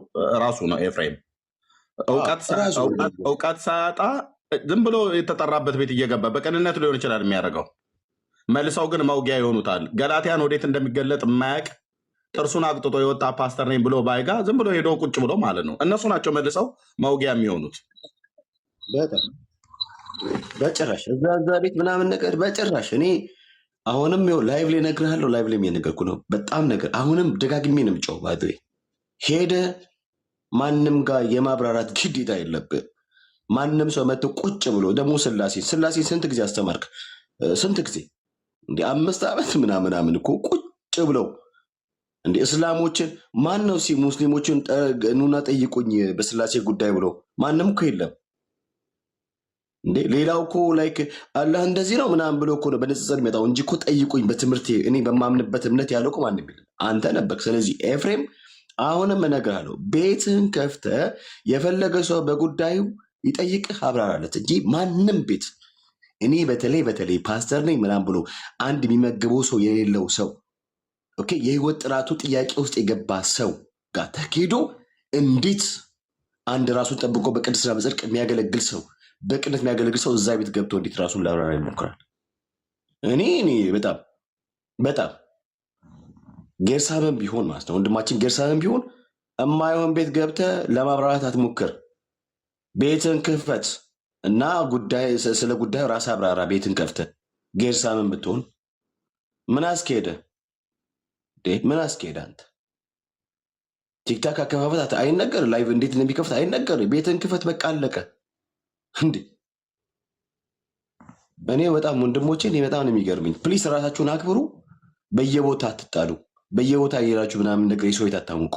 ራሱ ነው። ኤፍሬም እውቀት ሳያጣ ዝም ብሎ የተጠራበት ቤት እየገባ በቅንነት ሊሆን ይችላል የሚያደርገው። መልሰው ግን መውጊያ ይሆኑታል። ገላትያን ወዴት እንደሚገለጥ የማያውቅ ጥርሱን አቅጥጦ የወጣ ፓስተር ነኝ ብሎ ባይጋ ዝም ብሎ ሄዶ ቁጭ ብሎ ማለት ነው። እነሱ ናቸው መልሰው መውጊያ የሚሆኑት። በጭራሽ እዛ ቤት ምናምን ነገር በጭራሽ። እኔ አሁንም ላይቭ ላይ እነግርሃለሁ፣ ላይቭ ላይ የነገርኩ ነው። በጣም ነገር አሁንም ደጋግሜ ነው የምጨው። ባይዘ ሄደ ማንም ጋር የማብራራት ግዴታ የለብህ። ማንም ሰው መጥቶ ቁጭ ብሎ ደግሞ ስላሴ ስንት ጊዜ አስተማርክ? ስንት ጊዜ እንደ 5 ዓመት ምናምን እኮ ቁጭ ብለው እንደ እስላሞችን ማን ነው ሙስሊሞችን ኑና ጠይቁኝ በስላሴ ጉዳይ ብሎ ማንም እኮ የለም እንዴ። ሌላው እኮ ላይክ አላህ እንደዚህ ነው ምናምን ብሎ እኮ ነው በንጽጽር የሚመጣው እንጂ እኮ ጠይቁኝ በትምህርት እኔ በማምንበት እምነት ያለው እኮ ማንም የለም፣ አንተ ነበርክ። ስለዚህ ኤፍሬም አሁንም እነግርሃለሁ፣ ቤትህን ከፍተህ የፈለገ ሰው በጉዳዩ ይጠይቅህ፣ አብራራለት እንጂ ማንም ቤት እኔ በተለይ ፓስተር ነኝ ምናምን ብሎ አንድ የሚመግበው ሰው የሌለው ሰው ኦኬ፣ የህይወት ጥራቱ ጥያቄ ውስጥ የገባ ሰው ጋር ተኬዶ እንዴት አንድ ራሱን ጠብቆ በቅድስና በጽድቅ የሚያገለግል ሰው በቅነት የሚያገለግል ሰው እዛ ቤት ገብቶ እንዴት ራሱን ላብራራ ይሞክራል? እኔ በጣም ጌርሳምን ቢሆን ማለት ነው ወንድማችን ጌርሳምን ቢሆን እማይሆን ቤት ገብተህ ለማብራራት አትሞክር። ቤትን ክፈት እና ስለ ጉዳዩ ራስ አብራራ። ቤትን ከፍተህ ጌርሳምን ብትሆን ምን አስኬደ? አንተ ቲክታክ አከፋፈት አይነገር፣ ላይቭ እንዴት እንደሚከፍት አይነገር። ቤትን ክፈት፣ በቃ አለቀ። እንዴ እኔ በጣም ወንድሞቼ በጣም ነው የሚገርምኝ። ፕሊስ ራሳችሁን አክብሩ። በየቦታ አትጣሉ። በየቦታ እየሄዳችሁ ምናምን ነገር የሰው ቤት አታሙቁ።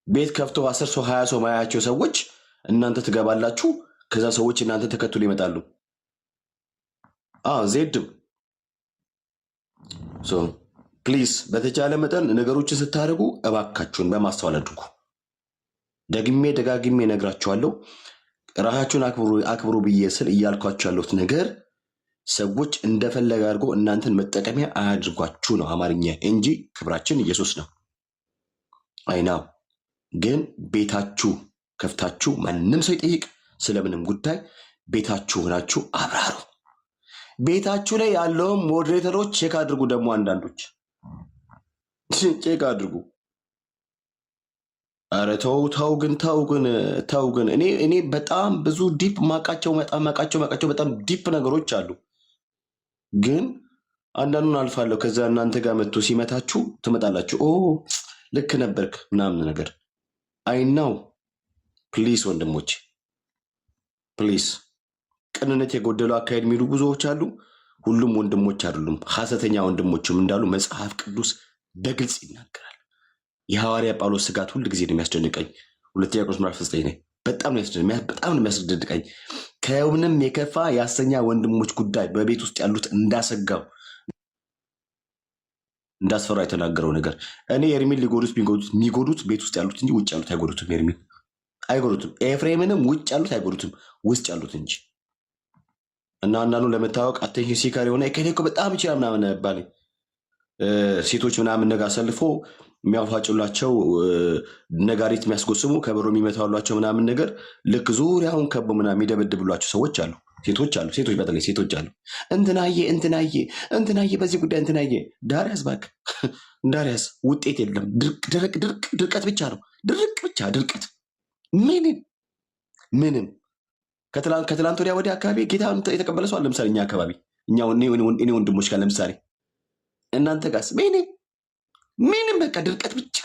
ቤት ከፍቶ 10 ሰው 20 ሰው ማያቸው ሰዎች እናንተ ትገባላችሁ። ከዛ ሰዎች እናንተ ተከትሎ ይመጣሉ። ዜድም ፕሊዝ በተቻለ መጠን ነገሮችን ስታደርጉ እባካችሁን በማስተዋል አድርጉ። ደጋግሜ እነግራችኋለሁ። ራሳችሁን አክብሩ ብዬ ስል እያልኳቸው ያለሁት ነገር ሰዎች እንደፈለገ አድርጎ እናንተን መጠቀሚያ አያድርጓችሁ ነው አማርኛ እንጂ ክብራችን ኢየሱስ ነው። አይናው ግን ቤታችሁ ከፍታችሁ ማንም ሰው ይጠይቅ ስለምንም ጉዳይ ቤታችሁ ሆናችሁ አብራሩ። ቤታችሁ ላይ ያለውን ሞዴሬተሮች ቼክ አድርጉ። ደግሞ አንዳንዶች ቼክ አድርጉ። አረ ተው ግን እኔ በጣም ብዙ ዲፕ ማቃቸው በጣም ዲፕ ነገሮች አሉ። ግን አንዳንዱን አልፋለሁ። ከዛ እናንተ ጋር መጥቶ ሲመታችሁ ትመጣላችሁ። ኦ ልክ ነበርክ ምናምን ነገር አይናው። ፕሊስ ወንድሞች ፕሊስ፣ ቅንነት የጎደለው አካሄድ የሚሉ ብዙዎች አሉ። ሁሉም ወንድሞች አይደሉም፣ ሐሰተኛ ወንድሞችም እንዳሉ መጽሐፍ ቅዱስ በግልጽ ይናገራል። የሐዋርያ ጳውሎስ ስጋት ሁል ጊዜ ነው የሚያስደንቀኝ። ሁለተኛ ቆሮንቶስ ምዕራፍ 9 ላይ በጣም ነው የሚያስደንቀኝ። ከምንም የከፋ የሐሰተኛ ወንድሞች ጉዳይ በቤት ውስጥ ያሉት እንዳስፈራ የተናገረው ነገር እኔ ኤርሚን የሚጎዱት ቤት ውስጥ ያሉት እንጂ ውጭ ያሉት አይጎዱትም። ኤርሚን አይጎዱትም። ኤፍሬምንም ውጭ ያሉት አይጎዱትም፣ ውስጥ ያሉት እንጂ። እና አንዳንዱ ለመታወቅ አቴንሽን ሲከር የሆነ ከሌኮ በጣም ይችላል ምናምን ባለ ሴቶች ምናምን ነገር አሰልፎ የሚያፋጭላቸው ነጋሪት የሚያስጎስሙ ከበሮ የሚመታሏቸው ምናምን ነገር ልክ ዙሪያውን ከቦ ምናምን የሚደበድብሏቸው ሰዎች አሉ። ሴቶች በተለይ ሴቶች አሉ። እንትናዬ በዚህ ጉዳይ እንትናዬ ዳሪያስ እባክህ ዳሪያስ ውጤት የለም። ድርቀት ብቻ ነው። ድርቀት ምንም ከትላንት ወዲያ አካባቢ ጌታ የተቀበለ ሰው አለ። ለምሳሌ እኛ አካባቢ እኔ ወንድሞች ጋር ለምሳሌ እናንተ ጋርስ ምንም በቃ ድርቀት ብቻ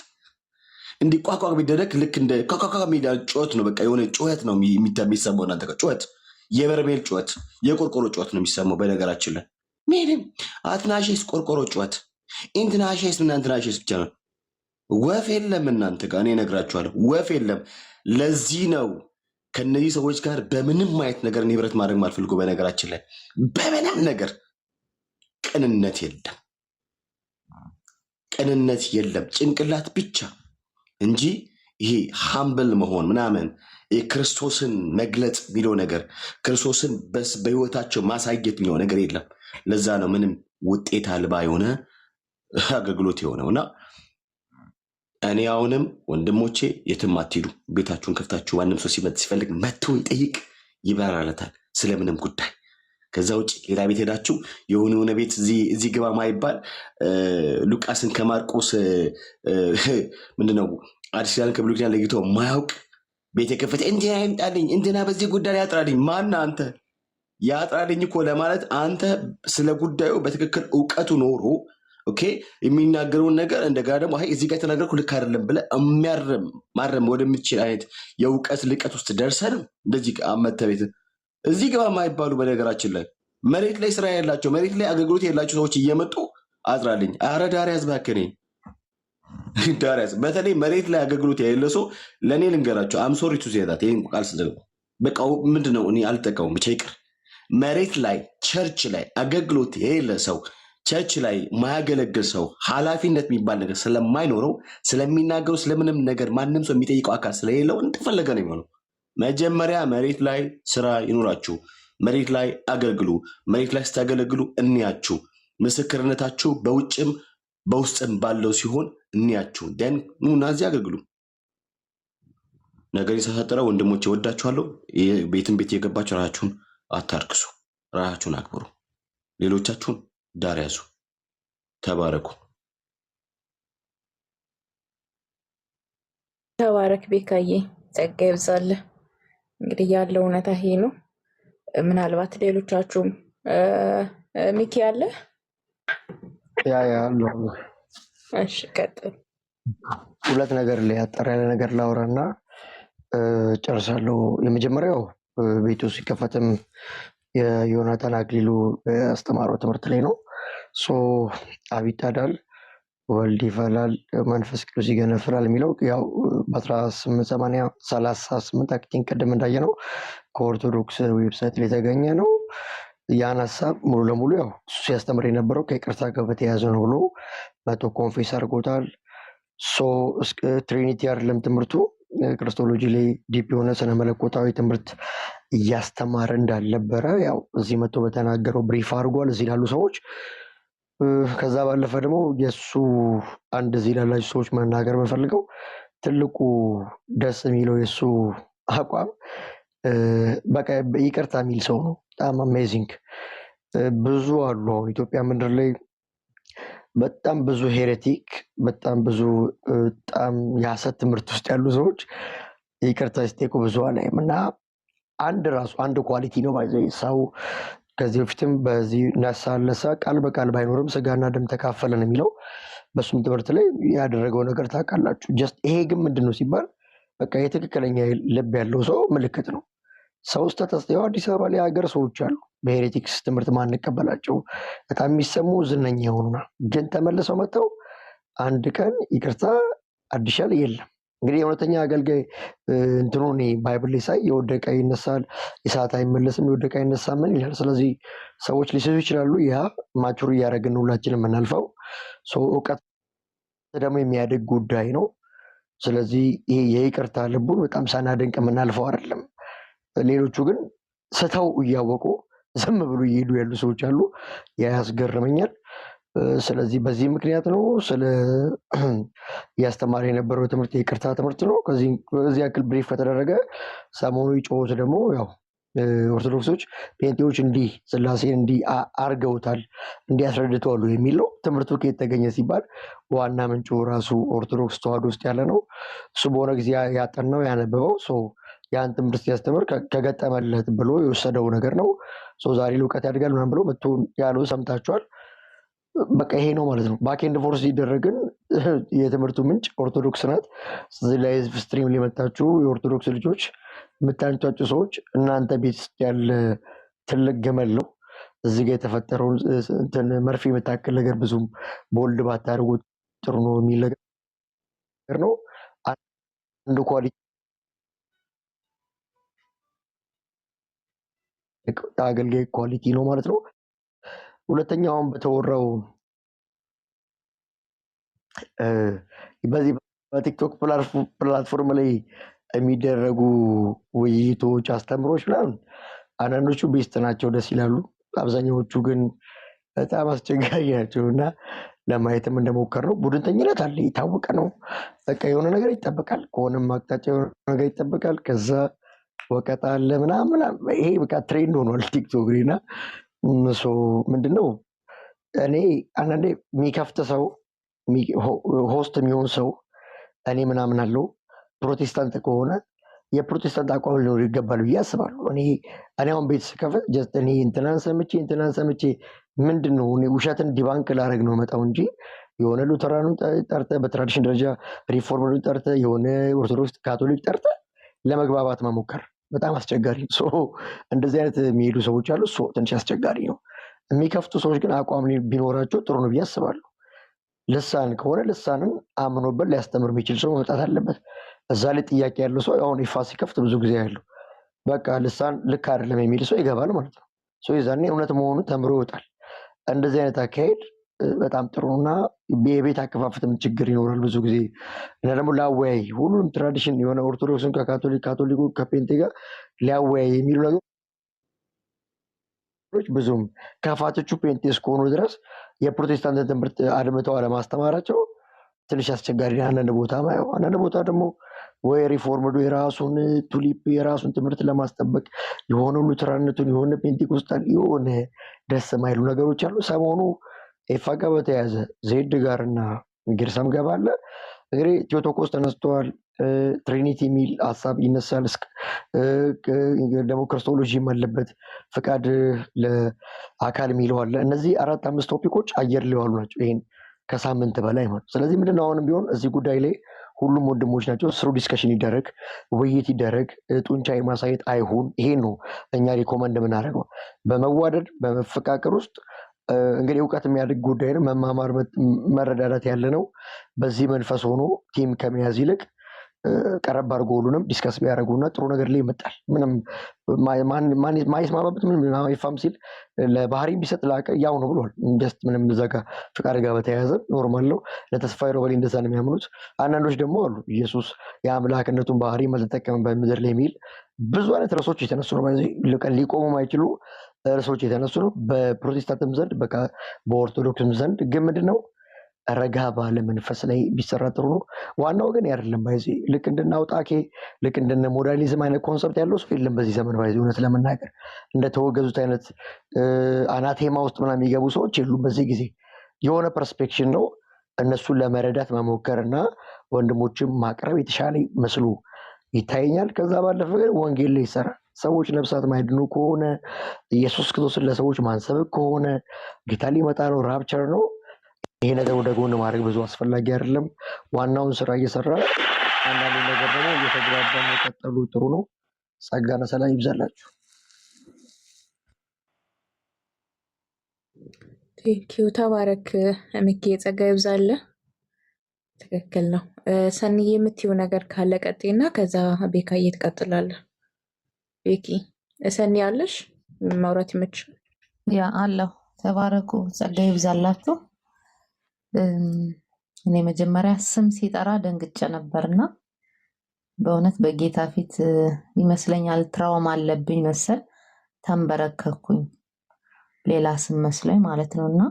እንዲቋቋም ቢደረግ ልክ እንደ ኳኳኳ ሜዳ ጩኸት ነው። በቃ የሆነ ጩኸት ነው የሚሰማው እናንተ ጋር ጩኸት፣ የበርሜል ጩኸት፣ የቆርቆሮ ጩኸት ነው የሚሰማው። በነገራችን ላይ ምንም አትናሼስ ቆርቆሮ ጩኸት ኢንትናሼስ ምናንትናሼስ ብቻ ነው። ወፍ የለም እናንተ ጋር። እኔ እነግራችኋለሁ ወፍ የለም። ለዚህ ነው ከነዚህ ሰዎች ጋር በምንም ማየት ነገር ህብረት ማድረግ ማልፈልጎ። በነገራችን ላይ በምንም ነገር ቅንነት የለም፣ ጭንቅላት ብቻ እንጂ ይሄ ሃምብል መሆን ምናምን የክርስቶስን መግለጽ የሚለው ነገር ክርስቶስን በህይወታቸው ማሳየት የሚለው ነገር የለም። ለዛ ነው ምንም ውጤት አልባ የሆነ አገልግሎት የሆነውና እኔ አሁንም ወንድሞቼ የትም አትሄዱ። ቤታችሁን ከፍታችሁ ማንም ሰው ሲፈልግ መጥቶ ይጠይቅ፣ ይበራለታል ስለምንም ጉዳይ። ከዛ ውጭ ሌላ ቤት ሄዳችሁ የሆነ ቤት እዚህ ግባ ማይባል ሉቃስን ከማርቆስ ምንድነው አዲስ ኪዳን ከብሉይ ኪዳን ለይቶ ማያውቅ ቤት የከፈተ እንትና ይምጣልኝ እንትና በዚህ ጉዳይ ያጥራልኝ። ማን አንተ? ያጥራልኝ እኮ ለማለት አንተ ስለ ጉዳዩ በትክክል እውቀቱ ኖሮ ኦኬ የሚናገረውን ነገር እንደገና ደግሞ አይ እዚህ ጋር የተናገርኩ ልክ አይደለም ብለህ ማረም ወደምትችል አይነት የእውቀት ልቀት ውስጥ ደርሰን እንደዚህ አመተ ቤት እዚህ ግባ ማይባሉ በነገራችን ላይ መሬት ላይ ስራ ያላቸው መሬት ላይ አገልግሎት ያላቸው ሰዎች እየመጡ አጥራልኝ። አረ ዳሪያስ ባከኔ ዳሪያስ በተለይ መሬት ላይ አገልግሎት ያለ ሰው ለኔ ልንገራቸው አም ሶሪ ቱ ሴ ዳት ይሄን ቃል ስለው በቃ ምንድነው እኔ አልጠቀሙም ብቻ ይቅር። መሬት ላይ ቸርች ላይ አገልግሎት ያለ ሰው ቸርች ላይ ማያገለግል ሰው ኃላፊነት የሚባል ነገር ስለማይኖረው ስለሚናገሩ ስለምንም ነገር ማንም ሰው የሚጠይቀው አካል ስለሌለው እንደፈለገ ነው የሚሆነው። መጀመሪያ መሬት ላይ ስራ ይኖራችሁ፣ መሬት ላይ አገልግሉ። መሬት ላይ ስታገለግሉ እንያችሁ፣ ምስክርነታችሁ በውጭም በውስጥም ባለው ሲሆን እንያችሁ። ደን ኑና እዚህ አገልግሉ። ነገር የተሳሰጠረ ወንድሞቼ ወዳችኋለሁ። ቤትን ቤት የገባችሁ ራሳችሁን አታርክሱ፣ ራሳችሁን አክብሩ፣ ሌሎቻችሁን ዳር ያዙ። ተባረኩ። ተባረክ ቤካዬ፣ ጸጋ ይብዛልህ። እንግዲህ ያለው እውነታ ይሄ ነው። ምናልባት ሌሎቻችሁም ሚኪ አለ አለው። እሺ ቀጥል። ሁለት ነገር ላይ አጠር ያለ ነገር ላውራና ጨርሳለሁ። የመጀመሪያው ቤቱ ሲከፈትም የዮናታን አክሊሉ ያስተማረው ትምህርት ላይ ነው። አብ ይጣዳል፣ ወልድ ይፈላል፣ መንፈስ ቅዱስ ይገነፍላል የሚለው ያው በ1838 አክቲንግ ቀደም እንዳየ ነው ከኦርቶዶክስ ዌብሳይት ላይ የተገኘ ነው። ያን ሀሳብ ሙሉ ለሙሉ ያው እሱ ሲያስተምር የነበረው ከይቅርታ ጋር በተያያዘ ነው ብሎ መቶ ኮንፌስ አድርጎታል። ትሪኒቲ አይደለም ትምህርቱ ክርስቶሎጂ ላይ ዲፕ የሆነ ስነ መለኮታዊ ትምህርት እያስተማረ እንዳልነበረ ያው እዚህ መጥቶ በተናገረው ብሪፍ አድርጓል እዚህ ላሉ ሰዎች። ከዛ ባለፈ ደግሞ የእሱ አንድ እዚህ ላላችሁ ሰዎች መናገር የምፈልገው ትልቁ ደስ የሚለው የእሱ አቋም በቃ ይቅርታ የሚል ሰው ነው። በጣም አሜዚንግ። ብዙ አሉ አሁን ኢትዮጵያ ምድር ላይ በጣም ብዙ ሄሬቲክ፣ በጣም ብዙ በጣም የሐሰት ትምህርት ውስጥ ያሉ ሰዎች ይቅርታ ሲጠይቁ ብዙ አላይም። እና አንድ ኳሊቲ ነው ሰው ከዚህ በፊትም በዚህ ነሳ ቃል በቃል ባይኖርም ስጋና ደም ተካፈለን የሚለው በሱም ትምህርት ላይ ያደረገው ነገር ታውቃላችሁ። ጀስት ይሄ ግን ምንድን ነው ሲባል በቃ የትክክለኛ ልብ ያለው ሰው ምልክት ነው። ሰው ውስጥ ተስተው አዲስ አበባ ላይ ሀገር ሰዎች አሉ በሄሬቲክስ ትምህርት ማንቀበላቸው በጣም የሚሰሙ ዝነኛ የሆኑና ግን ተመልሰው መጥተው አንድ ቀን ይቅርታ አዲሻል የለም። እንግዲህ የእውነተኛ አገልጋይ እንትኑ እኔ ባይብል ላይ ሳይ የወደቀ ይነሳል፣ የሰዓት አይመለስም፣ የወደቀ ይነሳል ምን ይላል። ስለዚህ ሰዎች ሊስቱ ይችላሉ። ያ ማቹር እያደረግን ሁላችን የምናልፈው እውቀት ደግሞ የሚያድግ ጉዳይ ነው። ስለዚህ ይሄ የይቅርታ ልቡን በጣም ሳናደንቅ የምናልፈው አይደለም። ሌሎቹ ግን ስተው እያወቁ ዝም ብሎ እየሄዱ ያሉ ሰዎች አሉ። ያ ያስገርመኛል። ስለዚህ በዚህ ምክንያት ነው ስለ እያስተማረ የነበረው ትምህርት የይቅርታ ትምህርት ነው። ከዚህ ያክል ብሪፍ ከተደረገ ሰሞኑ ጮት ደግሞ ያው ኦርቶዶክሶች ጴንጤዎች እንዲህ ስላሴን እንዲህ አርገውታል እንዲህ አስረድተዋሉ የሚል ነው። ትምህርቱ ከየት ተገኘ ሲባል ዋና ምንጩ ራሱ ኦርቶዶክስ ተዋሕዶ ውስጥ ያለ ነው። እሱ በሆነ ጊዜ ያጠናው ያነበበው ያን ትምህርት ሲያስተምር ከገጠመለት ብሎ የወሰደው ነገር ነው። ዛሬ እውቀት ያድጋል ምናምን ብሎ መጥቶ ያለው ሰምታችኋል። በቃ ይሄ ነው ማለት ነው። ባክኤንድ ፎርስ ሲደረግን የትምህርቱ ምንጭ ኦርቶዶክስ ናት። ላይ ስትሪም ሊመጣችሁ የኦርቶዶክስ ልጆች የምታንጫጩ ሰዎች እናንተ ቤት ውስጥ ያለ ትልቅ ገመል ነው። እዚህ ጋር የተፈጠረውን እንትን መርፌ የምታክል ነገር ብዙም ቦልድ ባታደርጉ ጥሩ ነው የሚል ነገር ነው። አንድ ኳሊቲ አገልጋይ ኳሊቲ ነው ማለት ነው። ሁለተኛውን በተወራው በዚህ በቲክቶክ ፕላትፎርም ላይ የሚደረጉ ውይይቶች፣ አስተምሮች ምናምን አንዳንዶቹ ቤስት ናቸው፣ ደስ ይላሉ። አብዛኛዎቹ ግን በጣም አስቸጋሪ ናቸው እና ለማየትም እንደሞከር ነው። ቡድንተኝነት አለ፣ የታወቀ ነው። በቃ የሆነ ነገር ይጠበቃል፣ ከሆነም አቅጣጫ የሆነ ነገር ይጠበቃል። ከዛ ወቀጣ አለ ምናምን። ይሄ በቃ ትሬንድ ሆኗል ቲክቶክ ላይ እና ምንድነው እኔ አንዳንዴ የሚከፍት ሰው ሆስት የሚሆን ሰው እኔ ምናምን አለው ፕሮቴስታንት ከሆነ የፕሮቴስታንት አቋም ሊኖር ይገባል ብዬ አስባለሁ። እኔ አሁን ቤት ስከፍት ጀስት እኔ እንትናን ሰምቼ ምንድን ነው ውሸትን ዲባንክ ላደርግ ነው መጣው እንጂ የሆነ ሉተራኑ ጠርተ በትራዲሽን ደረጃ ሪፎርመሩ ጠርተ የሆነ ኦርቶዶክስ ካቶሊክ ጠርተ ለመግባባት መሞከር በጣም አስቸጋሪ ነው። እንደዚህ አይነት የሚሄዱ ሰዎች አሉ። ትንሽ አስቸጋሪ ነው። የሚከፍቱ ሰዎች ግን አቋም ቢኖራቸው ጥሩ ነው ብዬ አስባለሁ። ልሳን ከሆነ ልሳንን አምኖበት ሊያስተምር የሚችል ሰው መምጣት አለበት። እዛ ላይ ጥያቄ ያለው ሰው አሁን ይፋ ሲከፍት ብዙ ጊዜ ያለው በቃ ልሳን ልክ አይደለም የሚል ሰው ይገባል ማለት ነው። የዛኔ እውነት መሆኑ ተምሮ ይወጣል። እንደዚህ አይነት አካሄድ በጣም ጥሩና የቤት አከፋፈትም ችግር ይኖራል ብዙ ጊዜ እና ደግሞ ላወያይ ሁሉም ትራዲሽን የሆነ ኦርቶዶክስን ካቶሊኩ ከፔንቴ ጋር ሊያወያይ የሚሉ ነገሮች ብዙም ከፋቶቹ ፔንቴ እስከሆኑ ድረስ የፕሮቴስታንት ትምህርት አድምተው አለማስተማራቸው ትንሽ አስቸጋሪ። አንዳንድ ቦታ ደግሞ ወይ ሪፎርምዱ የራሱን ቱሊፕ የራሱን ትምህርት ለማስጠበቅ የሆነ ሉተራነቱን የሆነ ፔንቴኮስታል የሆነ ደስ የማይሉ ነገሮች አሉ። ሰሞኑ ኤፋ ጋር በተያያዘ ዜድ ጋር እና ጌርሳም ጋር ባለ እንግዲህ ቴዎቶኮስ ተነስተዋል። ትሪኒቲ የሚል ሀሳብ ይነሳል። ደግሞ ክርስቶሎጂም አለበት፣ ፍቃድ ለአካል የሚለው አለ። እነዚህ 4-5 ቶፒኮች አየር ላይ ዋሉ ናቸው። ይሄን ከሳምንት በላይ ማለት። ስለዚህ ምንድነው አሁንም ቢሆን እዚህ ጉዳይ ላይ ሁሉም ወንድሞች ናቸው። ስሩ ዲስከሽን ይደረግ፣ ውይይት ይደረግ። ጡንቻ የማሳየት አይሁን። ይሄን ነው እኛ ሪኮመንድ የምናደርገው። በመዋደድ በመፈቃቀር ውስጥ እንግዲህ እውቀት የሚያድግ ጉዳይ ነው። መማማር መረዳዳት ያለ ነው። በዚህ መንፈስ ሆኖ ቲም ከመያዝ ይልቅ ቀረብ አድርጎ ሁሉንም ዲስከስ ቢያደርጉና ጥሩ ነገር ላይ ይመጣል። ምንም ማይስማማበት ምንም ማይፋም ሲል ለባህሪ ቢሰጥ ያው ነው ብሏል። ጀስት ምንም እዛ ጋር ፍቃድ ጋር በተያያዘ ኖርማል ነው። ለተስፋዬ ሮበሌ እንደዛ ነው የሚያምኑት። አንዳንዶች ደግሞ አሉ ኢየሱስ የአምላክነቱን ባህሪ አልተጠቀምም በምድር ላይ የሚል ብዙ አይነት ርዕሶች የተነሱ ነው። ሊቆሙ ማይችሉ ርዕሶች የተነሱ ነው። በፕሮቴስታንትም ዘንድ በኦርቶዶክስም ዘንድ ግን ምንድነው ረጋ ባለ መንፈስ ላይ ቢሰራ ጥሩ ነው። ዋናው ግን አይደለም ባይዚ ልክ እንደናውጣኬ ልክ እንደነ ሞዳሊዝም አይነት ኮንሰፕት ያለው ሰው የለም በዚህ ዘመን ባይዚ እውነት ለመናገር እንደተወገዙት አይነት አናቴማ ውስጥ ምናምን የሚገቡ ሰዎች የሉም በዚህ ጊዜ። የሆነ ፐርስፔክሽን ነው እነሱን ለመረዳት መሞከርና ወንድሞችን ማቅረብ የተሻለ መስሎ ይታየኛል። ከዛ ባለፈ ግን ወንጌል ላይ ይሰራል። ሰዎች ነፍሳት ማይድኑ ከሆነ ኢየሱስ ክርስቶስን ለሰዎች ማንሰብክ ከሆነ ጌታ ሊመጣ ነው፣ ራፕቸር ነው፣ ይሄ ነገር ወደ ጎን ማድረግ ብዙ አስፈላጊ አይደለም። ዋናውን ስራ እየሰራ አንዳንዱ ነገር ደግሞ እየተግባባ መቀጠሉ ጥሩ ነው። ጸጋና ሰላም ይብዛላችሁ። ቴንኪው ተባረክ ሚኪ፣ ጸጋ ይብዛለ። ትክክል ነው። ሰንዬ የምትይው ነገር ካለ ቀጤና ከዛ ቤካዬ ትቀጥላለህ። ቤኪ ሰኒ አለሽ ማውራት ይመችል? ያ አለሁ። ተባረኩ፣ ጸጋ ይብዛላችሁ። እኔ መጀመሪያ ስም ሲጠራ ደንግጬ ነበርና በእውነት በጌታ ፊት ይመስለኛል ትራውማ አለብኝ መሰል ተንበረከኩኝ። ሌላ ስም መስሎኝ ማለት ነውና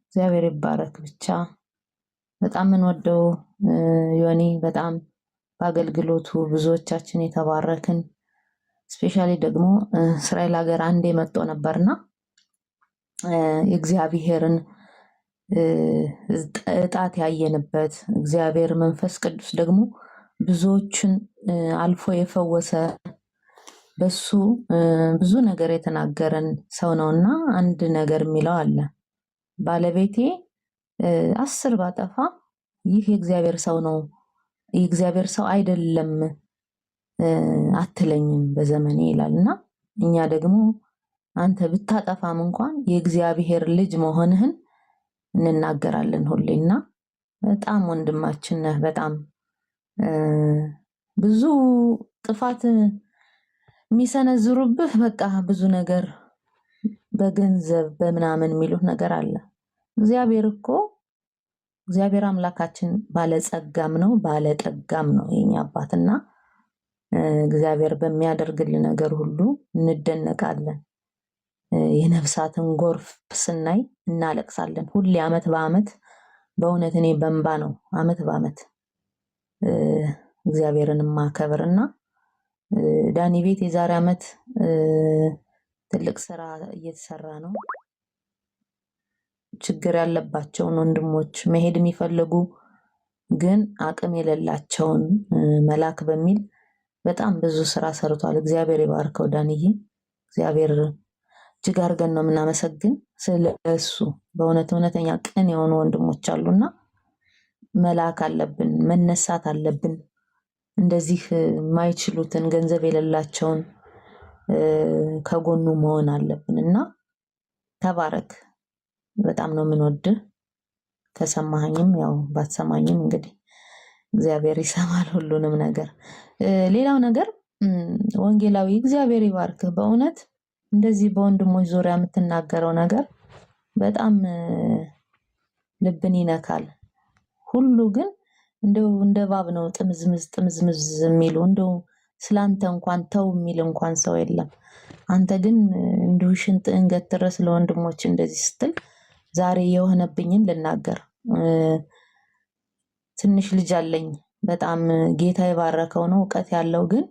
እግዚአብሔር ይባረክ። ብቻ በጣም እንወደው ዮኒ፣ በጣም በአገልግሎቱ ብዙዎቻችን የተባረክን። ስፔሻሊ ደግሞ እስራኤል ሀገር አንዴ መጥቶ ነበርና የእግዚአብሔርን እጣት ያየንበት እግዚአብሔር መንፈስ ቅዱስ ደግሞ ብዙዎችን አልፎ የፈወሰ በሱ ብዙ ነገር የተናገረን ሰው ነውና አንድ ነገር የሚለው አለ። ባለቤቴ 10 ባጠፋ ይህ የእግዚአብሔር ሰው ነው የእግዚአብሔር ሰው አይደለም አትለኝም በዘመኔ ይላልና እኛ ደግሞ አንተ ብታጠፋም እንኳን የእግዚአብሔር ልጅ መሆንህን እንናገራለን ሁሌና በጣም ወንድማችን ነህ። በጣም ብዙ ጥፋት የሚሰነዝሩብህ በቃ ብዙ ነገር በገንዘብ በምናምን የሚሉት ነገር አለ። እግዚአብሔር አምላካችን ባለጸጋም ነው ባለጠጋም ነው የኛ አባትና እግዚአብሔር በሚያደርግልን ነገር ሁሉ እንደነቃለን። የነፍሳትን ጎርፍ ስናይ እናለቅሳለን። ሁሌ አመት በአመት በእውነት እኔ በእንባ ነው አመት በአመት እግዚአብሔርን ማከብርና ዳኒ ቤት የዛሬ አመት ትልቅ ስራ እየተሰራ ነው። ችግር ያለባቸውን ወንድሞች መሄድ የሚፈልጉ ግን አቅም የሌላቸውን መላክ በሚል በጣም ብዙ ስራ ሰርቷል። እግዚአብሔር ይባርከው ዳንዬ። እግዚአብሔር እጅግ አድርገን ነው የምናመሰግን ስለሱ። በእውነት እውነተኛ ቅን የሆኑ ወንድሞች አሉና መላክ አለብን፣ መነሳት አለብን። እንደዚህ ማይችሉትን ገንዘብ የሌላቸውን ከጎኑ መሆን አለብን እና ተባረክ። በጣም ነው የምንወድህ። ከሰማኸኝም ያው ባትሰማኝም እንግዲህ እግዚአብሔር ይሰማል ሁሉንም ነገር። ሌላው ነገር ወንጌላዊ እግዚአብሔር ይባርክህ። በእውነት እንደዚህ በወንድሞች ዙሪያ የምትናገረው ነገር በጣም ልብን ይነካል። ሁሉ ግን እንደው እንደ እባብ ነው ጥምዝምዝ የሚሉ እንደው ስላንተ እንኳን ተው የሚል እንኳን ሰው የለም። አንተ ግን እንዲሁ ሽንጥህን ገትረህ ስለ ወንድሞች እንደዚህ ስትል ዛሬ የሆነብኝን ልናገር። ትንሽ ልጅ አለኝ፣ በጣም ጌታ የባረከው ነው፣ እውቀት ያለው ግን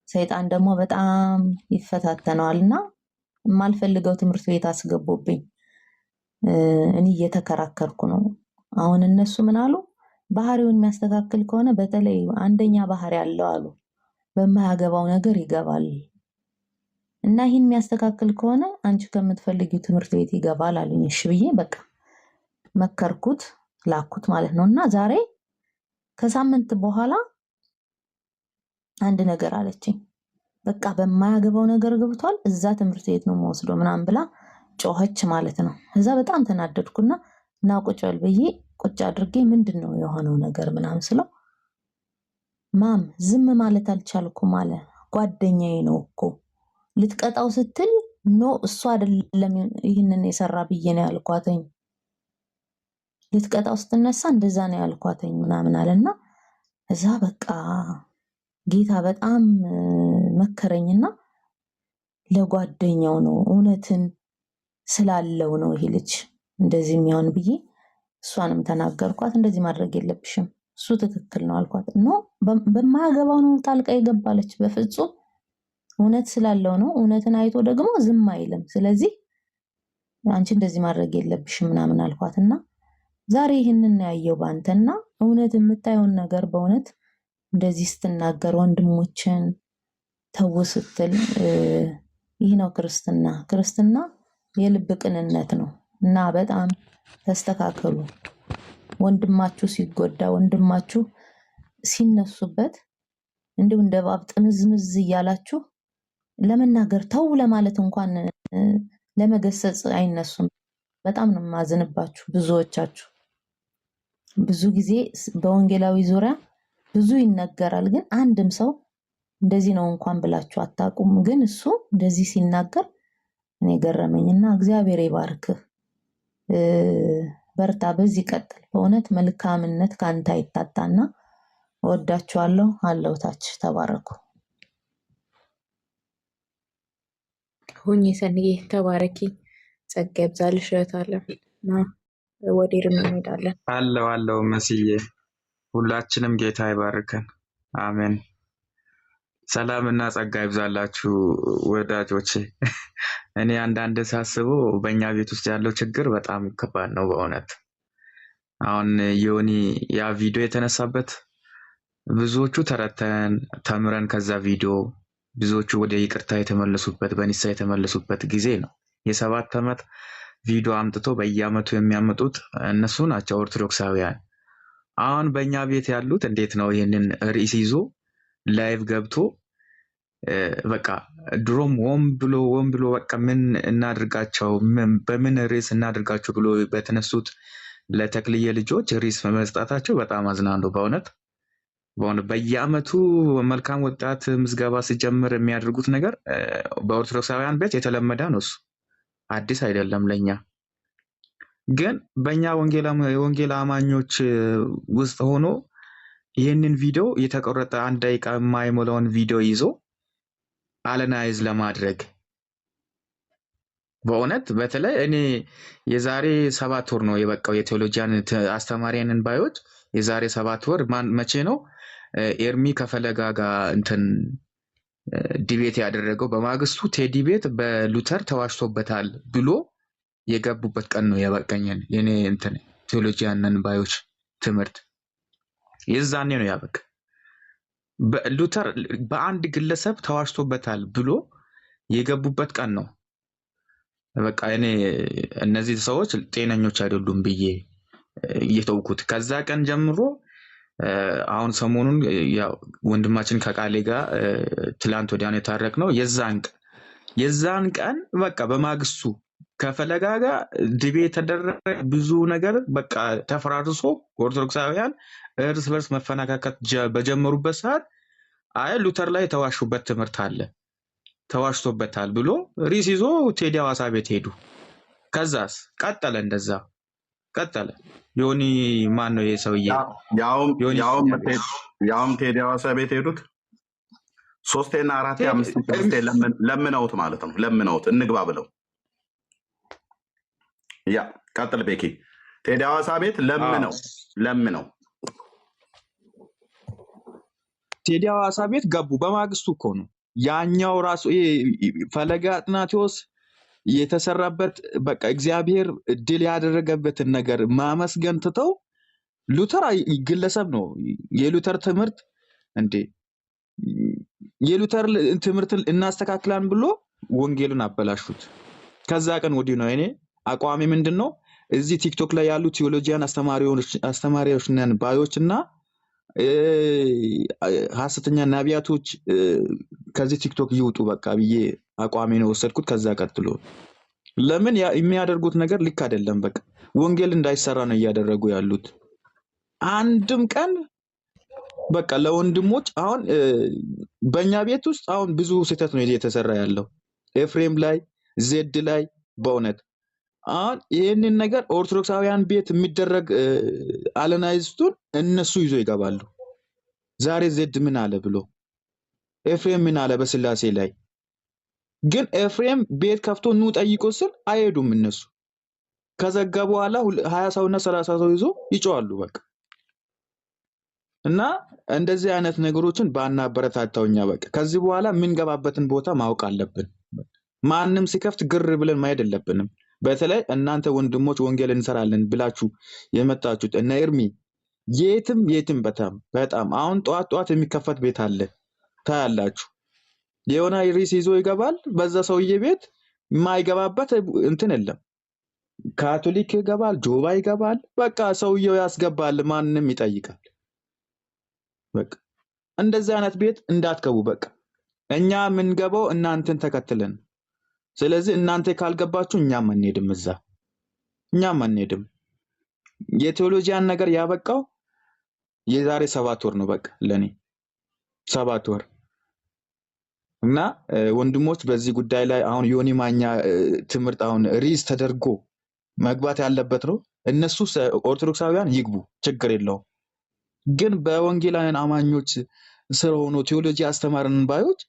ሰይጣን ደግሞ በጣም ይፈታተነዋልና የማልፈልገው ትምህርት ቤት አስገቡብኝ። እኔ እየተከራከርኩ ነው። አሁን እነሱ ምን አሉ? ባህሪውን የሚያስተካክል ከሆነ በተለይ አንደኛ ባህሪ ያለው አሉ በማያገባው ነገር ይገባል እና ይህን የሚያስተካክል ከሆነ አንቺ ከምትፈልጊው ትምህርት ቤት ይገባል አሉኝ። እሺ ብዬ በቃ መከርኩት፣ ላኩት ማለት ነው። እና ዛሬ ከሳምንት በኋላ አንድ ነገር አለችኝ። በቃ በማያገባው ነገር ገብቷል፣ እዛ ትምህርት ቤት ነው የምወስደው ምናምን ብላ ጮኸች ማለት ነው። እዛ በጣም ተናደድኩና እና ቁጭ በል ብዬ ቁጭ አድርጌ ምንድነው የሆነው ነገር ምናምን ስለው ማም ዝም ማለት አልቻልኩም አለ። ጓደኛዬ ነው እኮ ልትቀጣው ስትል ኖ እሱ አይደለም ይህንን የሰራ ብዬ ነው ያልኳተኝ። ልትቀጣው ስትነሳ እንደዛ ነው ያልኳተኝ ምናምን አለና እዛ በቃ ጌታ በጣም መከረኝና ለጓደኛው ነው እውነትን ስላለው ነው ይሄ ልጅ እንደዚህ የሚሆን ብዬ እሷንም ተናገርኳት። እንደዚህ ማድረግ የለብሽም እሱ ትክክል ነው አልኳት። ኖ በማያገባው ነው ጣልቃ የገባለች። በፍጹም እውነት ስላለው ነው። እውነትን አይቶ ደግሞ ዝም አይልም። ስለዚህ አንቺ እንደዚህ ማድረግ የለብሽም ምናምን አልኳትና ዛሬ ይህንን ያየው ባንተና እውነት የምታየውን ነገር በእውነት እንደዚህ ስትናገር ወንድሞችን ተው ስትል ይህ ነው ክርስትና። ክርስትና የልብ ቅንነት ነው እና በጣም ተስተካከሉ። ወንድማችሁ ሲጎዳ ወንድማችሁ ሲነሱበት እንዲሁ እንደ እባብ ጥምዝምዝ እያላችሁ ለመናገር ተው ለማለት እንኳን ለመገሰጽ አይነሱም። በጣም ነው የማዝንባችሁ ብዙዎቻችሁ። ብዙ ጊዜ በወንጌላዊ ዙሪያ ብዙ ይነገራል፣ ግን አንድም ሰው እንደዚህ ነው እንኳን ብላችሁ አታውቁም። ግን እሱ እንደዚህ ሲናገር እኔ ገረመኝና እግዚአብሔር ይባርክህ፣ በርታ፣ በዚህ ቀጥል። በእውነት መልካምነት ካንተ አይታጣና ወዳችኋለሁ። አለው ታች ተባረኩ። ሁኚ ሰንዬ ተባረኪ፣ ጸጋ ይብዛልሽ። እህታለን ወደ ርም እንሄዳለን። አለው መስዬ፣ ሁላችንም ጌታ ይባርከን። አሜን። ሰላምና ጸጋ ይብዛላችሁ ወዳጆቼ። እኔ አንዳንድ ሳስበው በእኛ ቤት ውስጥ ያለው ችግር በጣም ከባድ ነው በእውነት። አሁን ዮኒ ያ ቪዲዮ የተነሳበት ብዙዎቹ ተረተን ተምረን ከዛ ቪዲዮ ብዙዎቹ ወደ ይቅርታ የተመለሱበት በንስሐ የተመለሱበት ጊዜ ነው። የ7 ዓመት ቪዲዮ አምጥቶ በየዓመቱ የሚያመጡት እነሱ ናቸው ኦርቶዶክሳውያን። አሁን በእኛ ቤት ያሉት እንዴት ነው ይህንን ርዕስ ይዞ ላይቭ ገብቶ በቃ ድሮም ወም ብሎ በቃ ምን እናድርጋቸው በምን ርዕስ እናድርጋቸው ብሎ በተነሱት ለተክልየ ልጆች ርዕስ መስጣታቸው በጣም አዝናለሁ በእውነት። በየዓመቱ መልካም ወጣት ምዝገባ ሲጀምር የሚያደርጉት ነገር በኦርቶዶክሳውያን ቤት የተለመደ ነው። እሱ አዲስ አይደለም ለኛ። ግን በእኛ የወንጌል አማኞች ውስጥ ሆኖ ይህንን ቪዲዮ የተቆረጠ 1 ደቂቃ የማይሞላውን ቪዲዮ ይዞ አለናይዝ ለማድረግ በእውነት በተለይ እኔ የዛሬ 7 ወር ነው የበቃው የቴዎሎጂያን አስተማሪያንን ባዮች የዛሬ 7 ወር መቼ ነው ኤርሚ ከፈለጋ ጋር እንትን ዲቤት ያደረገው በማግስቱ ቴዲ ቤት በሉተር ተዋሽቶበታል ብሎ የገቡበት ቀን ነው ያበቀኝን የኔ እንትን ቴዎሎጂያንን ባዮች ትምህርት የዛኔ ነው ያበቃ። በሉተር በአንድ ግለሰብ ተዋሽቶበታል ብሎ የገቡበት ቀን ነው በቃ። እኔ እነዚህ ሰዎች ጤነኞች አይደሉም ብዬ እየተውኩት ከዛ ቀን ጀምሮ አሁን ሰሞኑን ያው ወንድማችን ከቃሌ ጋር ትላንት ወዲያን የታረቅ ነው የዛን ቀን በቃ በማግስቱ ከፈለጋ ጋር ዲቤት ተደረገ። ብዙ ነገር በቃ ተፈራርሶ ኦርቶዶክሳውያን እርስ በርስ መፈናካከት በጀመሩበት ሰዓት አይ ሉተር ላይ የተዋሹበት ትምህርት አለ ተዋሽቶበታል ብሎ ርዕስ ይዞ ቴዲ ሐዋሳ ቤት ሄዱ። ከዛስ ቀጠለ እንደዛ ቀጠለ። ዮኒ ማን ነው የሰውዬ? ያውም ቴዲ ሐዋሳ ቤት ሄዱት 3 እና 4 5 ለምነውት ማለት ነው። ለምነውት እንግባ ብለው ያ ቀጥል ቤኪ። ቴዲ ሐዋሳ ቤት ለምነው ቴዲ ሐዋሳ ቤት ገቡ። በማግስቱ እኮ ነው ያኛው ራሱ ፈለገ አጥናቴዎስ የተሰራበት በቃ እግዚአብሔር ድል ያደረገበትን ነገር ማመስገን ትተው ሉተር ግለሰብ ነው የሉተር ትምህርት እንዴ የሉተር ትምህርትን እናስተካክላን ብሎ ወንጌልን አበላሹት። ከዛ ቀን ወዲህ ነው እኔ አቋሚ ምንድነው እዚህ ቲክቶክ ላይ ያሉ ቴዎሎጂያን አስተማሪዎች ነን ባዮችና ሐሰተኛ ነቢያቶች ከዚህ ቲክቶክ ይውጡ በቃ ብዬ አቋሚ ነው ወሰድኩት። ከዛ ቀጥሎ ለምን የሚያደርጉት ነገር ልክ አይደለም። በቃ ወንጌል እንዳይሰራ ነው እያደረጉ ያሉት። አንድም ቀን በቃ ለወንድሞች አሁን በእኛ ቤት ውስጥ አሁን ብዙ ስህተት ነው እየተሰራ ያለው ኤፍሬም ላይ ዜድ ላይ በእውነት አሁን ይህንን ነገር ኦርቶዶክሳውያን ቤት የሚደረግ አለናይዝቱን እነሱ ይዞ ይገባሉ። ዛሬ ዜድ ምን አለ ብሎ ኤፍሬም ምን አለ በስላሴ ላይ ግን ኤፍሬም ቤት ከፍቶ ኑ ጠይቆ ስል አይሄዱም። እነሱ ከዘጋ በኋላ 20 ሰውና 30 ሰው ይዞ ይጮዋሉ በቃ እና እንደዚህ አይነት ነገሮችን ባናበረታታውኛ በቃ ከዚህ በኋላ የምንገባበትን ቦታ ማወቅ አለብን። ማንም ሲከፍት ግር ብለን ማየት የለብንም። በተለይ እናንተ ወንድሞች ወንጌል እንሰራለን ብላችሁ የመጣችሁት እነ ኤርሚ የትም በጣም አሁን ጧት የሚከፈት ቤት አለ ታያላችሁ። የሆነ ሪስ ይዞ ይገባል። በዛ ሰውዬ ቤት የማይገባበት እንትን የለም። ካቶሊክ ይገባል፣ ጆባ ይገባል። በቃ ሰውየው ያስገባል፣ ማንንም ይጠይቃል። በቃ እንደዚህ አይነት ቤት እንዳትገቡ። በቃ እኛ የምንገባው እናንተን ተከትለን። ስለዚህ እናንተ ካልገባችሁ እኛም አንሄድም፣ እኛም አንሄድም። የቴዎሎጂያን ነገር ያበቃው የዛሬ 7 ወር ነው። በቃ ለኔ 7 ወር እና ወንድሞች በዚህ ጉዳይ ላይ አሁን ዮኒ ማኛ ትምህርት አሁን ሪዝ ተደርጎ መግባት ያለበት ነው። እነሱ ኦርቶዶክሳውያን ይግቡ፣ ችግር የለውም። ግን በወንጌላውያን አማኞች ስር ሆኖ ቴዎሎጂ አስተማርን ባዮች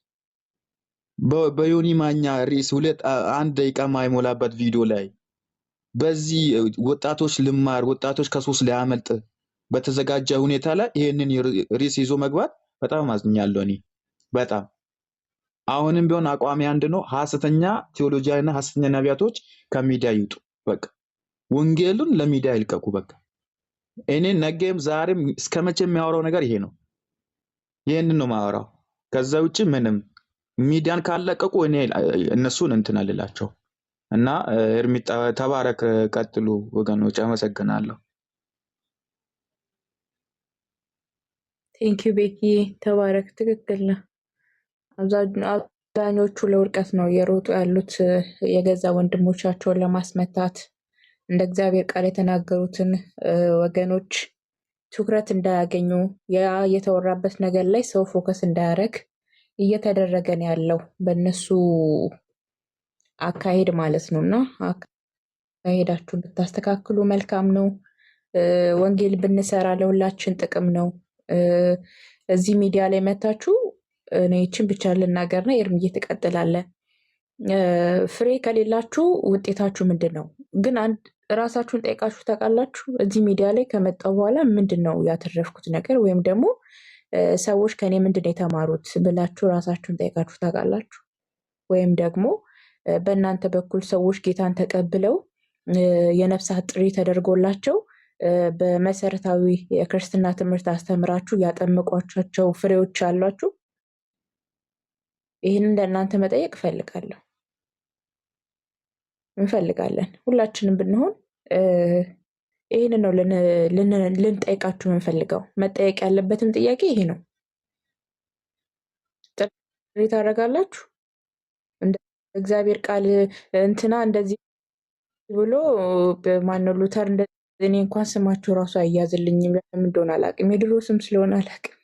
በዮኒ ማኛ ሪስ 1 ደቂቃ ማይሞላበት ቪዲዮ ላይ በዚህ ወጣቶች ልማር ወጣቶች ከሱስ ሊያመልጥ በተዘጋጀ ሁኔታ ላይ ይሄንን ሪስ ይዞ መግባት በጣም አዝኛለሁ እኔ በጣም። አሁንም ቢሆን አቋሚ አንድ ነው። ሐሰተኛ ቴዎሎጂያና ሐሰተኛ ነቢያቶች ከሚዲያ ይውጡ። በቃ ወንጌሉን ለሚዲያ ይልቀቁ። በቃ እኔ ነገም ዛሬም እስከመቼ የሚያወራው ነገር ይሄ ነው። ይሄንን ነው ማወራው። ከዛ ውጪ ምንም ሚዲያን ካለቀቁ እኔ እነሱን እንትን አልላቸው እና ኤርሚ ተባረክ፣ ቀጥሉ ወገኖች፣ አመሰግናለሁ። ቴንኪዩ ቤኪ፣ ተባረክ። ትክክል ነው። አብዛኞቹ ለውድቀት ነው የሮጡ ያሉት የገዛ ወንድሞቻቸውን ለማስመታት እንደ እግዚአብሔር ቃል የተናገሩትን ወገኖች ትኩረት እንዳያገኙ ያ የተወራበት ነገር ላይ ሰው ፎከስ እንዳያደርግ እየተደረገ ነው ያለው በእነሱ አካሄድ ማለት ነው። እና አካሄዳችሁን ብታስተካክሉ መልካም ነው። ወንጌል ብንሰራ ለሁላችን ጥቅም ነው። እዚህ ሚዲያ ላይ መታችሁ እኔ ይችን ብቻ ልናገርና ኤርምዬ ትቀጥላለህ። ፍሬ ከሌላችሁ ውጤታችሁ ምንድን ነው? ግን አንድ ራሳችሁን ጠይቃችሁ ታውቃላችሁ? እዚህ ሚዲያ ላይ ከመጣሁ በኋላ ምንድን ነው ያተረፍኩት ነገር ወይም ደግሞ ሰዎች ከኔ ምንድን ነው የተማሩት ብላችሁ ራሳችሁን ጠይቃችሁ ታውቃላችሁ? ወይም ደግሞ በእናንተ በኩል ሰዎች ጌታን ተቀብለው የነፍሳት ጥሪ ተደርጎላቸው በመሰረታዊ የክርስትና ትምህርት አስተምራችሁ ያጠመቋቸው ፍሬዎች አሏችሁ? ይህንን ለእናንተ መጠየቅ እፈልጋለሁ። እንፈልጋለን ሁላችንም ብንሆን ይህንን ነው ልንጠይቃችሁ የምንፈልገው። መጠየቅ ያለበትም ጥያቄ ይሄ ነው። ጥሪ ታደርጋላችሁ እንደ እግዚአብሔር ቃል እንትና እንደዚህ ብሎ ማነው ሉተር እኔ እንኳን ስማቸው ራሱ አያዝልኝም። ለምን እንደሆነ አላውቅም። የድሮ ስም ስለሆነ አላውቅም።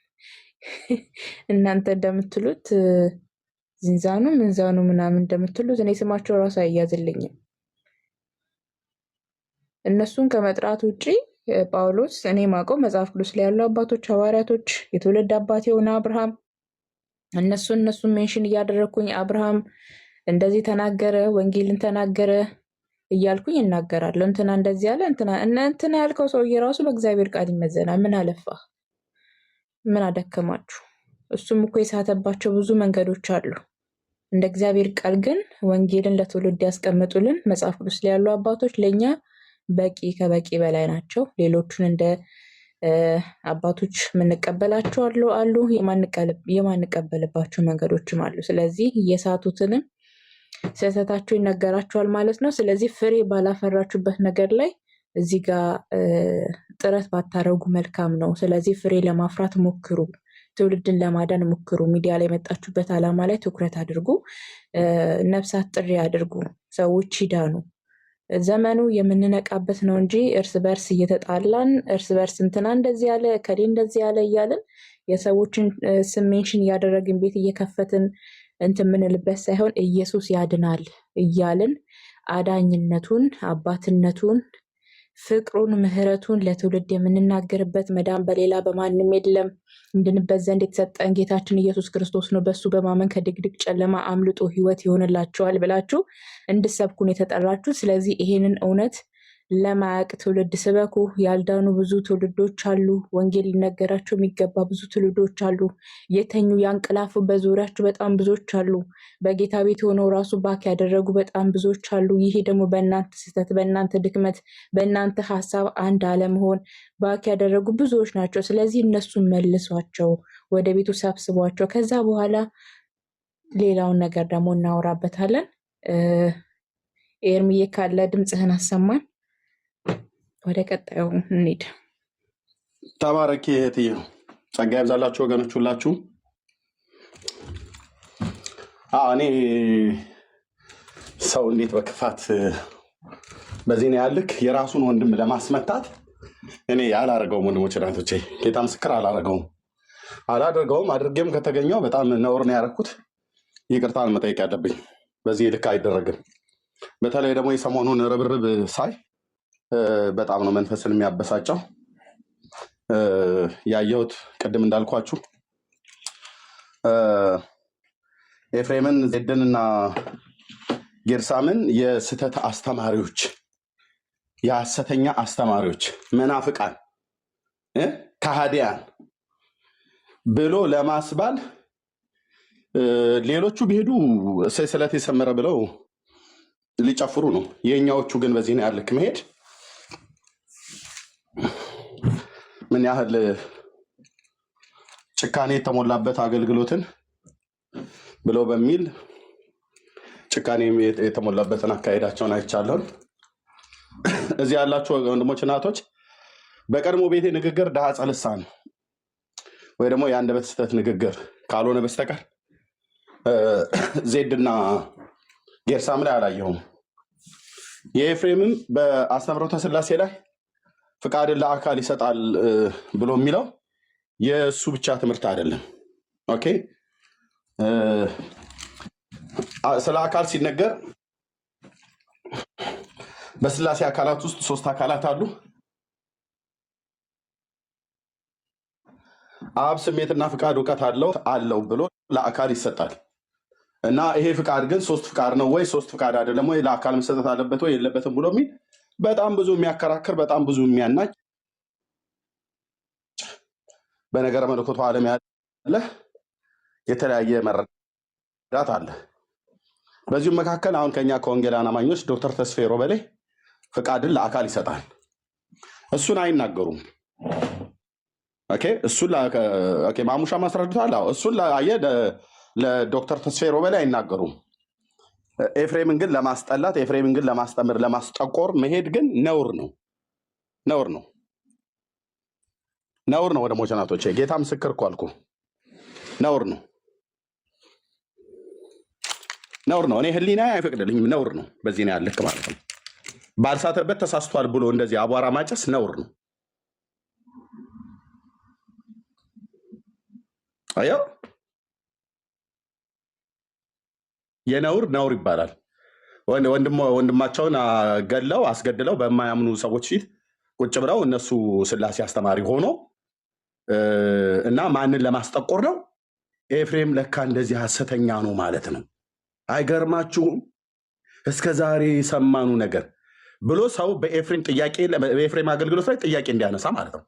እናንተ እንደምትሉት ዝንዛኑ ምንዛኑ ምናምን እንደምትሉት እኔ ስማቸው ራሱ አያዝልኝም። እነሱን ከመጥራት ውጪ ጳውሎስ እኔ ማውቀው መጽሐፍ ቅዱስ ላይ ያሉ አባቶች ሐዋርያቶች የትውልድ አባት የሆነ አብርሃም እነሱን ሜንሽን እያደረግኩኝ አብርሃም እንደዚህ ተናገረ፣ ወንጌልን ተናገረ እያልኩኝ እናገራለሁ። እንትና እንደዚህ ያለ እንትና ያልከው ሰውዬ ራሱ በእግዚአብሔር ቃል ይመዘናል። ምን አለፋ፣ ምን አደከማችሁ? እሱም እኮ የሳተባቸው ብዙ መንገዶች አሉ። እንደ እግዚአብሔር ቃል ግን ወንጌልን ለትውልድ ያስቀምጡልን መጽሐፍ ቅዱስ ላይ ያሉ አባቶች ለእኛ በቂ ከበቂ በላይ ናቸው። ሌሎቹን እንደ አባቶች የምንቀበላቸው አሉ፣ የማንቀበልባቸው መንገዶችም አሉ። ስለዚህ የሳቱትንም ስህተታቸው ይነገራቸዋል ማለት ነው። ስለዚህ ፍሬ ባላፈራችሁበት ነገር ላይ እዚህ ጋር ጥረት ባታረጉ መልካም ነው። ስለዚህ ፍሬ ለማፍራት ሞክሩ፣ ትውልድን ለማዳን ሞክሩ። ሚዲያ ላይ የመጣችሁበት ዓላማ ላይ ትኩረት አድርጉ፣ ነፍሳት ጥሪ አድርጉ፣ ሰዎች ይዳኑ። ዘመኑ የምንነቃበት ነው እንጂ እርስ በርስ እየተጣላን እርስ በርስ እንትና እንደዚህ ያለ ከሌ እንደዚህ ያለ እያልን የሰዎችን ስም ሜንሽን እያደረግን ቤት እየከፈትን እንትን የምንልበት ሳይሆን ኢየሱስ ያድናል እያልን አዳኝነቱን፣ አባትነቱን፣ ፍቅሩን፣ ምሕረቱን ለትውልድ የምንናገርበት መዳን በሌላ በማንም የለም እንድንበት ዘንድ የተሰጠን ጌታችን ኢየሱስ ክርስቶስ ነው። በሱ በማመን ከድቅድቅ ጨለማ አምልጦ ሕይወት ይሆንላችኋል ብላችሁ እንድሰብኩን የተጠራችሁ። ስለዚህ ይሄንን እውነት ለማያቅ ትውልድ ስበኩ። ያልዳኑ ብዙ ትውልዶች አሉ። ወንጌል ሊነገራቸው የሚገባ ብዙ ትውልዶች አሉ። የተኙ ያንቀላፉ በዙሪያችሁ በጣም ብዙዎች አሉ። በጌታ ቤት ሆነው ራሱ ባክ ያደረጉ በጣም ብዙዎች አሉ። ይሄ ደግሞ በእናንተ ስህተት፣ በእናንተ ድክመት፣ በእናንተ ሀሳብ አንድ አለመሆን ባክ ያደረጉ ብዙዎች ናቸው። ስለዚህ እነሱን መልሷቸው፣ ወደ ቤቱ ሰብስቧቸው። ከዛ በኋላ ሌላውን ነገር ደግሞ እናወራበታለን። ኤርሚዬ ካለ ድምፅህን አሰማን። ወደ ቀጣዩ እንሂድ። ተባረኪ እህትዬ፣ ጸጋ ይብዛላችሁ ወገኖች ሁላችሁ። እኔ ሰው እንዴት በክፋት በዚህ ነው ያልክ የራሱን ወንድም ለማስመታት እኔ ያላረገውም ወንድሞች እናቶቼ፣ ጌታ ምስክር አላደርገውም። አድርጌም ከተገኘው በጣም ነውር ነው ያደረኩት። ይቅርታን መጠየቅ ያለብኝ በዚህ ልክ አይደረግም። በተለይ ደግሞ የሰሞኑን ርብርብ ሳይ በጣም ነው መንፈስን የሚያበሳጨው። ያየሁት ቅድም እንዳልኳችሁ ኤፍሬምን፣ ዜድንና ጌርሳምን የስህተት አስተማሪዎች፣ የሐሰተኛ አስተማሪዎች፣ መናፍቃን፣ ከሃዲያን ብሎ ለማስባል ሌሎቹ ቢሄዱ ስለት የሰመረ ብለው ሊጨፍሩ ነው። የኛዎቹ ግን በዚህ ነው ያልክ መሄድ ምን ያህል ጭካኔ የተሞላበት አገልግሎትን ብለው በሚል ጭካኔ የተሞላበትን አካሄዳቸውን አይቻለሁ። እዚህ ያላችሁ ወንድሞች እናቶች፣ በቀድሞ ቤቴ ንግግር ድሃ ጸልሳን ወይ ደግሞ የአንደበት ስህተት ንግግር ካልሆነ በስተቀር ዜድና ጌርሳም ላይ አላየሁም። የኤፍሬምም በአስተምህሮተ ሥላሴ ላይ ፍቃድን ለአካል ይሰጣል ብሎ የሚለው የእሱ ብቻ ትምህርት አይደለም። ኦኬ፣ ስለ አካል ሲነገር በሥላሴ አካላት ውስጥ 3 አካላት አሉ። አብ ስሜትና ፍቃድ እውቀት አለው ብሎ ለአካል ይሰጣል እና ይሄ ፍቃድ ግን 3 ፍቃድ ነው ወይ 3 ፍቃድ አይደለም ወይ ለአካል መሰጠት አለበት ወይ የለበትም ብሎ የሚል በጣም ብዙ የሚያከራክር በጣም ብዙ የሚያናጭ በነገረ መለኮቱ ዓለም ያለ የተለያየ መረዳት አለ። በዚሁም መካከል አሁን ከኛ ከወንጌላውያን አማኞች ዶክተር ተስፋዬ ሮበሌ ፍቃድን ለአካል ይሰጣል። እሱን አይናገሩም። ኦኬ፣ እሱን ማሙሻ ማስረድቷል። እሱን ለዶክተር ተስፋዬ ሮበሌ አይናገሩም። ኤፍሬምን ግን ለማስጠላት፣ ኤፍሬምን ግን ለማስጠምር፣ ለማስጠቆር መሄድ ግን ነውር ነው። ነውር ነው። ነውር ነው። ወደ ሞቸናቶቼ ጌታ ምስክር እኮ አልኩ። ነውር ነው። ነውር ነው። እኔ ህሊና አይፈቅድልኝም። ነውር ነው። በዚህ ነው ያልክ ማለት ነው። ባልሳተበት ተሳስቷል ብሎ እንደዚህ አቧራ ማጨስ ነውር ነው። አየው፣ የነውር ነውር ይባላል። ወንድማቸውን ገለው አስገድለው በማያምኑ ሰዎች ፊት ቁጭ ብለው እነሱ ሥላሴ አስተማሪ ሆኖ እና ማንን ለማስጠቆር ነው? ኤፍሬም ለካ እንደዚህ ሐሰተኛ ነው ማለት ነው። አይገርማችሁም? እስከ ዛሬ የሰማኑ ነገር ብሎ ሰው በኤፍሬም አገልግሎት ላይ ጥያቄ እንዲያነሳ ማለት ነው።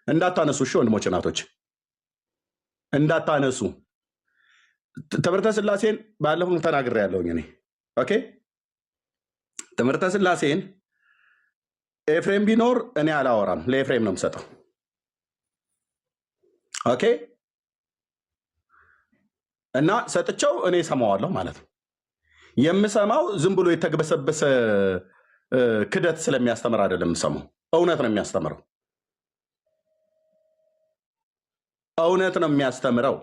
እንዳታነሱ፣ እሺ ወንድሞች እናቶች፣ እንዳታነሱ። ትምህርተ ሥላሴን ባለፈው ተናግሬያለሁኝ እኔ። ኦኬ፣ ትምህርተ ሥላሴን ኤፍሬም ቢኖር እኔ አላወራም፣ ለኤፍሬም ነው የምሰጠው። ኦኬ፣ እና ሰጥቼው እኔ ሰማዋለሁ ማለት ነው። የምሰማው ዝም ብሎ የተግበሰበሰ ክደት ስለሚያስተምር አይደለም የምሰማው፣ እውነት ነው የሚያስተምረው። እውነት ነው የሚያስተምረው።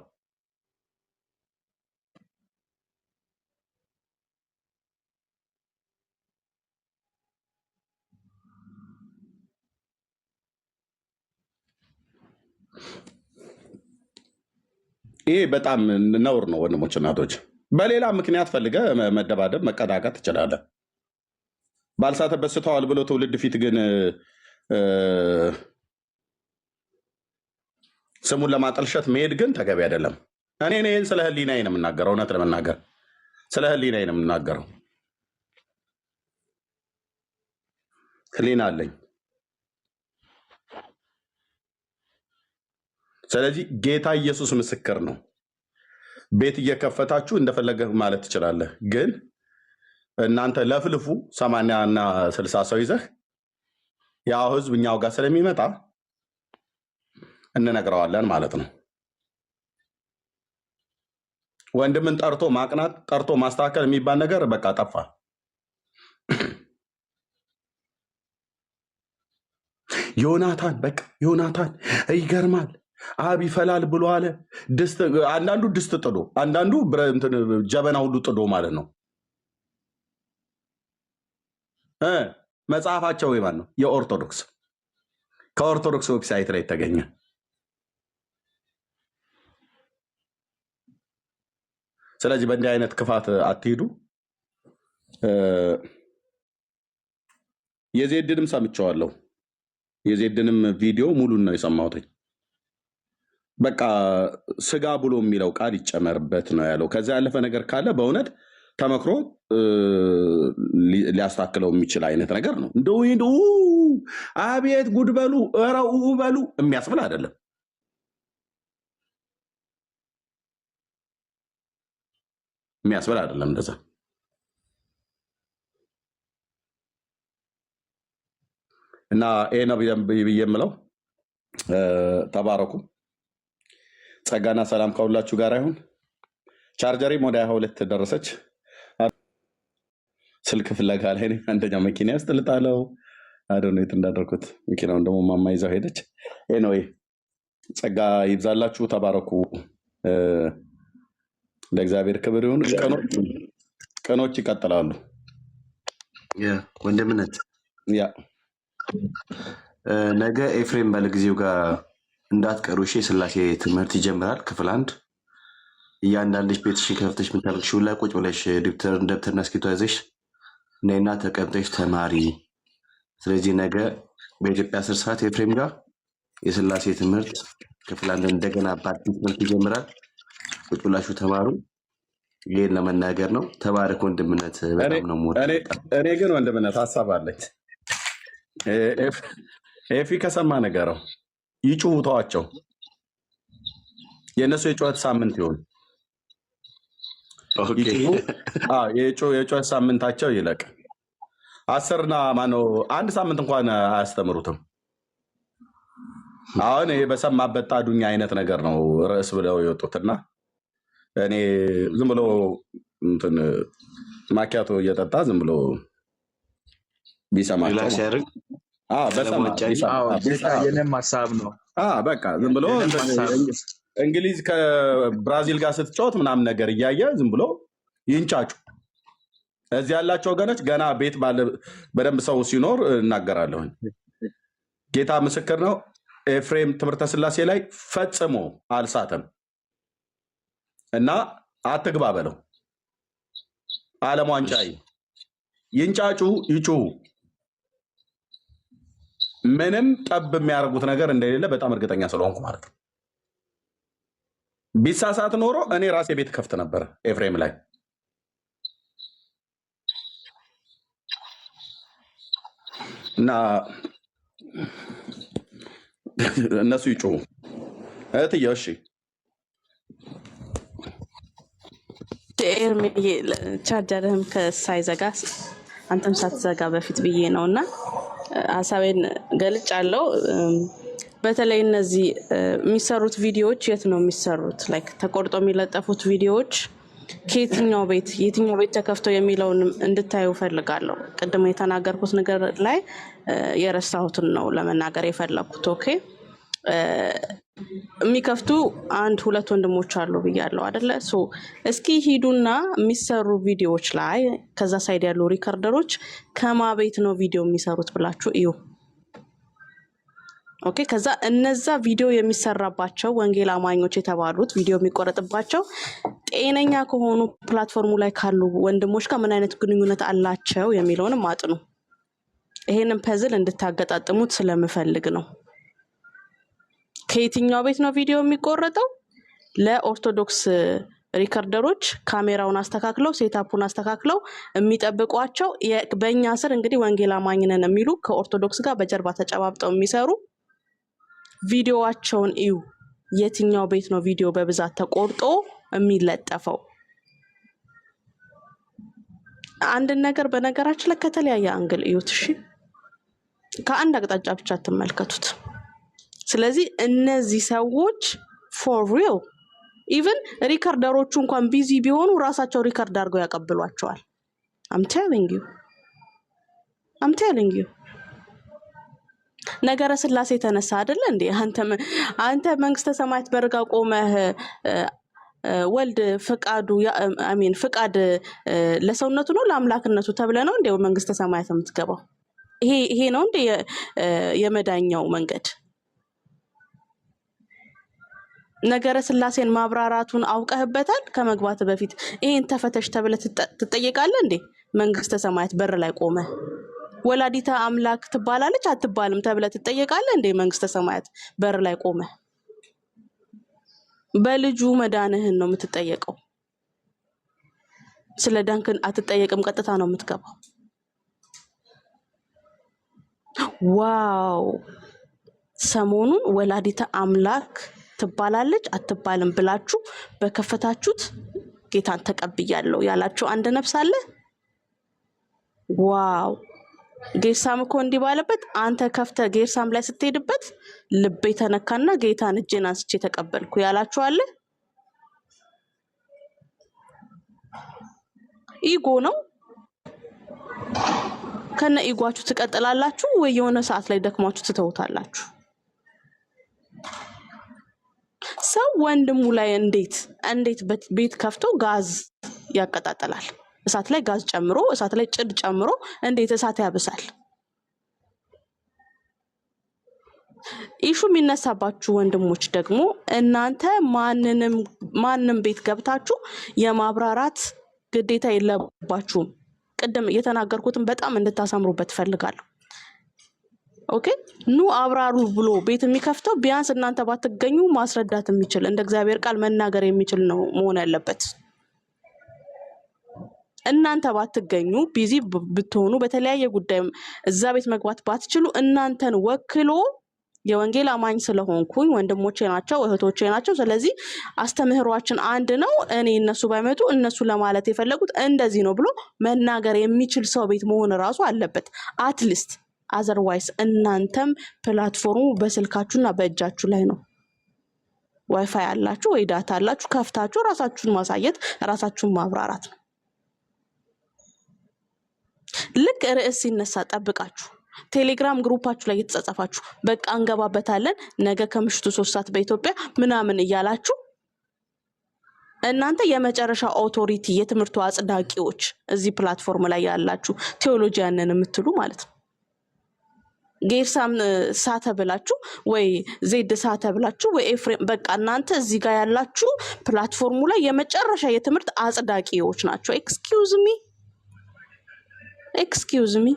ይሄ በጣም ነውር ነው ወንድሞች እናቶች። በሌላ ምክንያት ፈልገ መደባደብ መቀዳቀጥ ትችላለህ። ባልሳተበት ስተዋል ብሎ ትውልድ ፊት ግን ስሙን ለማጠልሸት መሄድ ግን ተገቢ አይደለም። እኔ ይህን ስለ ህሊናዬ ነው የምናገረው። እውነት ለመናገር ስለ ህሊናዬ ነው የምናገረው። ህሊና አለኝ። ስለዚህ ጌታ ኢየሱስ ምስክር ነው። ቤት እየከፈታችሁ እንደፈለገ ማለት ትችላለህ። ግን እናንተ ለፍልፉ 80 እና 60 ሰው ይዘህ ያው ህዝብ እኛው ጋር ስለሚመጣ እንነግረዋለን ማለት ነው። ወንድምን ጠርቶ ማቅናት፣ ጠርቶ ማስተካከል የሚባል ነገር በቃ ጠፋ። ዮናታን በቃ ዮናታን ይገርማል። አብ ይፈላል ብሎ አለ። አንዳንዱ ድስት ጥዶ፣ አንዳንዱ ጀበና ሁሉ ጥዶ ማለት ነው። መጽሐፋቸው የማን ነው? የኦርቶዶክስ። ከኦርቶዶክስ ዌብሳይት ላይ ተገኘ። ስለዚህ በእንዲህ አይነት ክፋት አትሄዱ። የዜድንም ሰምቼዋለሁ። የዜድንም ቪዲዮ ሙሉን ነው የሰማሁት። በቃ ስጋ ብሎ የሚለው ቃል ይጨመርበት ነው ያለው። ከዛ ያለፈ ነገር ካለ በእውነት ተመክሮ ሊያስተካክለው የሚችል አይነት ነገር ነው። እንደ አቤት ጉድ በሉ ረው በሉ የሚያስብል አይደለም። የሚያስብል አይደለም እንደዛ። እና ይሄ ነው ብዬ የምለው። ተባረኩ። ጸጋና ሰላም ከሁላችሁ ጋር ይሁን። ቻርጀሬም ወደ 22 ደረሰች። ስልክ ፍለጋ ላይ ነኝ። አንደኛ መኪና ውስጥ ልጣለው አደነ የት እንዳደረኩት። መኪናውን ደግሞ ማማ ይዛው ሄደች። ኤኒዌይ ጸጋ ይብዛላችሁ። ተባረኩ። ለእግዚአብሔር ክብር ይሁን። ቀኖች ይቀጥላሉ። ወንድምነት ያ ነገ ኤፍሬም ባለጊዜው ጋር እንዳትቀሩ እሺ። የስላሴ ትምህርት ይጀምራል። ክፍል 1 እያንዳንድሽ ቤትሽን ከፍተሽ የምታደርግሽው ላይ ቁጭ ብለሽ ደብተርና እስክሪብቶ ያዘሽ ነይና ተቀምጠሽ ተማሪ። ስለዚህ ነገ በኢትዮጵያ 10 ሰዓት ኤፍሬም ጋር የስላሴ ትምህርት ክፍል 1 እንደገና በአዲስ መልክ ይጀምራል። ቁጭ ብላችሁ ተማሩ። ይሄን ለመናገር ነው። ተባረክ ወንድምነት። በጣም ነው ሞት። እኔ ግን ወንድምነት ሀሳብ አለች። ኤፊ ከሰማ ነገረው ይጩሁ፣ ተዋቸው። የእነሱ የጩኸት ሳምንት ይሆን የጩኸት ሳምንታቸው ይለቅ። 10ና ማነው 1 ሳምንት እንኳን አያስተምሩትም። አሁን በሰማበት ጣዱኛ አይነት ነገር ነው ርዕስ ብለው የወጡትና እኔ ዝም ብሎ ማኪያቶ እየጠጣ ዝም ብሎ ቢሰማቸው የኔም ሀሳብ ነው። በቃ ዝም ብሎ እንግሊዝ ከብራዚል ጋር ስትጫወት ምናምን ነገር እያየ ዝም ብሎ ይንጫጩ። እዚህ ያላቸው ወገኖች ገና ቤት በደንብ ሰው ሲኖር እናገራለሁኝ። ጌታ ምስክር ነው። ኤፍሬም ትምህርተ ስላሴ ላይ ፈጽሞ አልሳተም እና አትግባ በለው። ዓለም ዋንጫ ይንጫጩ፣ ይጩሁ። ምንም ጠብ የሚያደርጉት ነገር እንደሌለ በጣም እርግጠኛ ስለሆንኩ ማለት ነው። ቢሳሳት ኖሮ እኔ ራሴ ቤት ከፍት ነበር ኤፍሬም ላይ። እና እነሱ ይጩሁ። እህትዬው እሺ ቻርጀርህም ሳይዘጋ አንተም ሳትዘጋ በፊት ብዬ ነው እና ሀሳቤን ገልጫለሁ። በተለይ እነዚህ የሚሰሩት ቪዲዮዎች የት ነው የሚሰሩት? ላይክ ተቆርጦ የሚለጠፉት ቪዲዮዎች ከየትኛው ቤት ተከፍተው የሚለውን እንድታዩ ፈልጋለሁ። ቅድም የተናገርኩት ነገር ላይ የረሳሁትን ነው ለመናገር የፈለኩት። ኦኬ የሚከፍቱ 1-2 ወንድሞች አሉ ብያለሁ አይደለ? እስኪ ሂዱና የሚሰሩ ቪዲዮዎች ላይ ከዛ ሳይድ ያሉ ሪከርደሮች ከማ ቤት ነው ቪዲዮ የሚሰሩት ብላችሁ እዩ። ኦኬ ከዛ እነዛ ቪዲዮ የሚሰራባቸው ወንጌል አማኞች የተባሉት ቪዲዮ የሚቆረጥባቸው ጤነኛ ከሆኑ ፕላትፎርሙ ላይ ካሉ ወንድሞች ጋር ምን አይነት ግንኙነት አላቸው የሚለውንም አጥኑ። ይሄንን ፐዝል እንድታገጣጥሙት ስለምፈልግ ነው። ከየትኛው ቤት ነው ቪዲዮ የሚቆረጠው? ለኦርቶዶክስ ሪከርደሮች ካሜራውን አስተካክለው ሴታፑን አስተካክለው የሚጠብቋቸው በእኛ ስር እንግዲህ ወንጌል አማኝ ነን የሚሉ ከኦርቶዶክስ ጋር በጀርባ ተጨባብጠው የሚሰሩ ቪዲዮዋቸውን እዩ። የትኛው ቤት ነው ቪዲዮ በብዛት ተቆርጦ የሚለጠፈው? አንድ ነገር በነገራችን ላይ ከተለያየ አንግል እዩት። እሺ ከአንድ አቅጣጫ ብቻ ተመልከቱት። ስለዚህ እነዚህ ሰዎች ፎር ሪል ኢቭን ሪከርደሮቹ እንኳን ቢዚ ቢሆኑ ራሳቸው ሪከርድ አድርገው ያቀብሏቸዋል። I'm telling you ነገረ ስላሴ ተነሳ አይደለ እንዴ? አንተ መንግስተ ሰማያት በርጋ ቆመህ ወልድ ፍቃዱ አሜን ፍቃድ ለሰውነቱ ነው ለአምላክነቱ ተብለ ነው እንዴ መንግስተ ሰማያት የምትገባው? ይሄ ነው እንዴ የመዳኛው መንገድ? ነገረ ስላሴን ማብራራቱን አውቀህበታል? ከመግባት በፊት ይሄን ተፈተሽ ተብለ ትጠየቃለህ እንዴ? መንግስተ ሰማያት በር ላይ ቆመህ ወላዲታ አምላክ ትባላለች አትባልም ተብለ ትጠየቃለህ እንዴ? መንግስተ ሰማያት በር ላይ ቆመህ በልጁ መዳንህን ነው የምትጠየቀው። ስለ ዳንክን አትጠየቅም፣ ቀጥታ ነው የምትገባው። ዋው ሰሞኑን ወላዲታ አምላክ ትባላለች አትባልም ብላችሁ በከፈታችሁት ጌታን ተቀብያለሁ ያላችሁ አንድ ነፍስ አለ። ዋው ጌርሳም እኮ እንዲህ ባለበት አንተ ከፍተ ጌርሳም ላይ ስትሄድበት ልቤ ተነካና ጌታን እጄን አንስቼ ተቀበልኩ ያላችሁ አለ። ኢጎ ነው። ከነ ኢጓችሁ ትቀጥላላችሁ ወይ የሆነ ሰዓት ላይ ደክማችሁ ትተውታላችሁ? ሰው ወንድሙ ላይ እንዴት ቤት ከፍቶ ጋዝ ያቀጣጥላል? እሳት ላይ ጋዝ ጨምሮ እሳት ላይ ጭድ ጨምሮ እንዴት እሳት ያብሳል? ኢሹ የሚነሳባችሁ ወንድሞች ደግሞ እናንተ ማንንም ቤት ገብታችሁ የማብራራት ግዴታ የለባችሁም። ቅድም የተናገርኩትን በጣም እንድታሳምሩበት ፈልጋለሁ። ኦኬ ኑ አብራሩ ብሎ ቤት የሚከፍተው ቢያንስ እናንተ ባትገኙ ማስረዳት የሚችል እንደ እግዚአብሔር ቃል መናገር የሚችል ነው መሆን ያለበት። እናንተ ባትገኙ ቢዚ ብትሆኑ በተለያየ ጉዳይ እዛ ቤት መግባት ባትችሉ እናንተን ወክሎ የወንጌል አማኝ ስለሆንኩኝ ወንድሞቼ ናቸው እህቶቼ ናቸው ስለዚህ አስተምህሯችን አንድ ነው እኔ እነሱ ባይመጡ እነሱ ለማለት የፈለጉት እንደዚህ ነው ብሎ መናገር የሚችል ሰው ቤት መሆን ራሱ አለበት አትሊስት። አዘርዋይስ እናንተም ፕላትፎርሙ በስልካችሁና በእጃችሁ ላይ ነው። ዋይፋይ አላችሁ ወይ ዳታ አላችሁ ከፍታችሁ ራሳችሁን ማሳየት ራሳችሁን ማብራራት ነው። ልክ ርዕስ ሲነሳ ጠብቃችሁ ቴሌግራም ግሩፓችሁ ላይ የተጻጻፋችሁ በቃ እንገባበታለን ነገ ከምሽቱ 3 ሰዓት በኢትዮጵያ ምናምን እያላችሁ እናንተ የመጨረሻ ኦቶሪቲ የትምህርቱ አጽዳቂዎች እዚህ ፕላትፎርም ላይ ያላችሁ ቴዎሎጂያንን የምትሉ ማለት ነው። ጌርሳም ሳተ ብላችሁ ወይ ዜድ ሳተ ብላችሁ ወይ ኤፍሬም በቃ እናንተ እዚህ ጋር ያላችሁ ፕላትፎርሙ ላይ የመጨረሻ የትምህርት አጽዳቂዎች ናቸው። ኤክስኪውዝ ሚ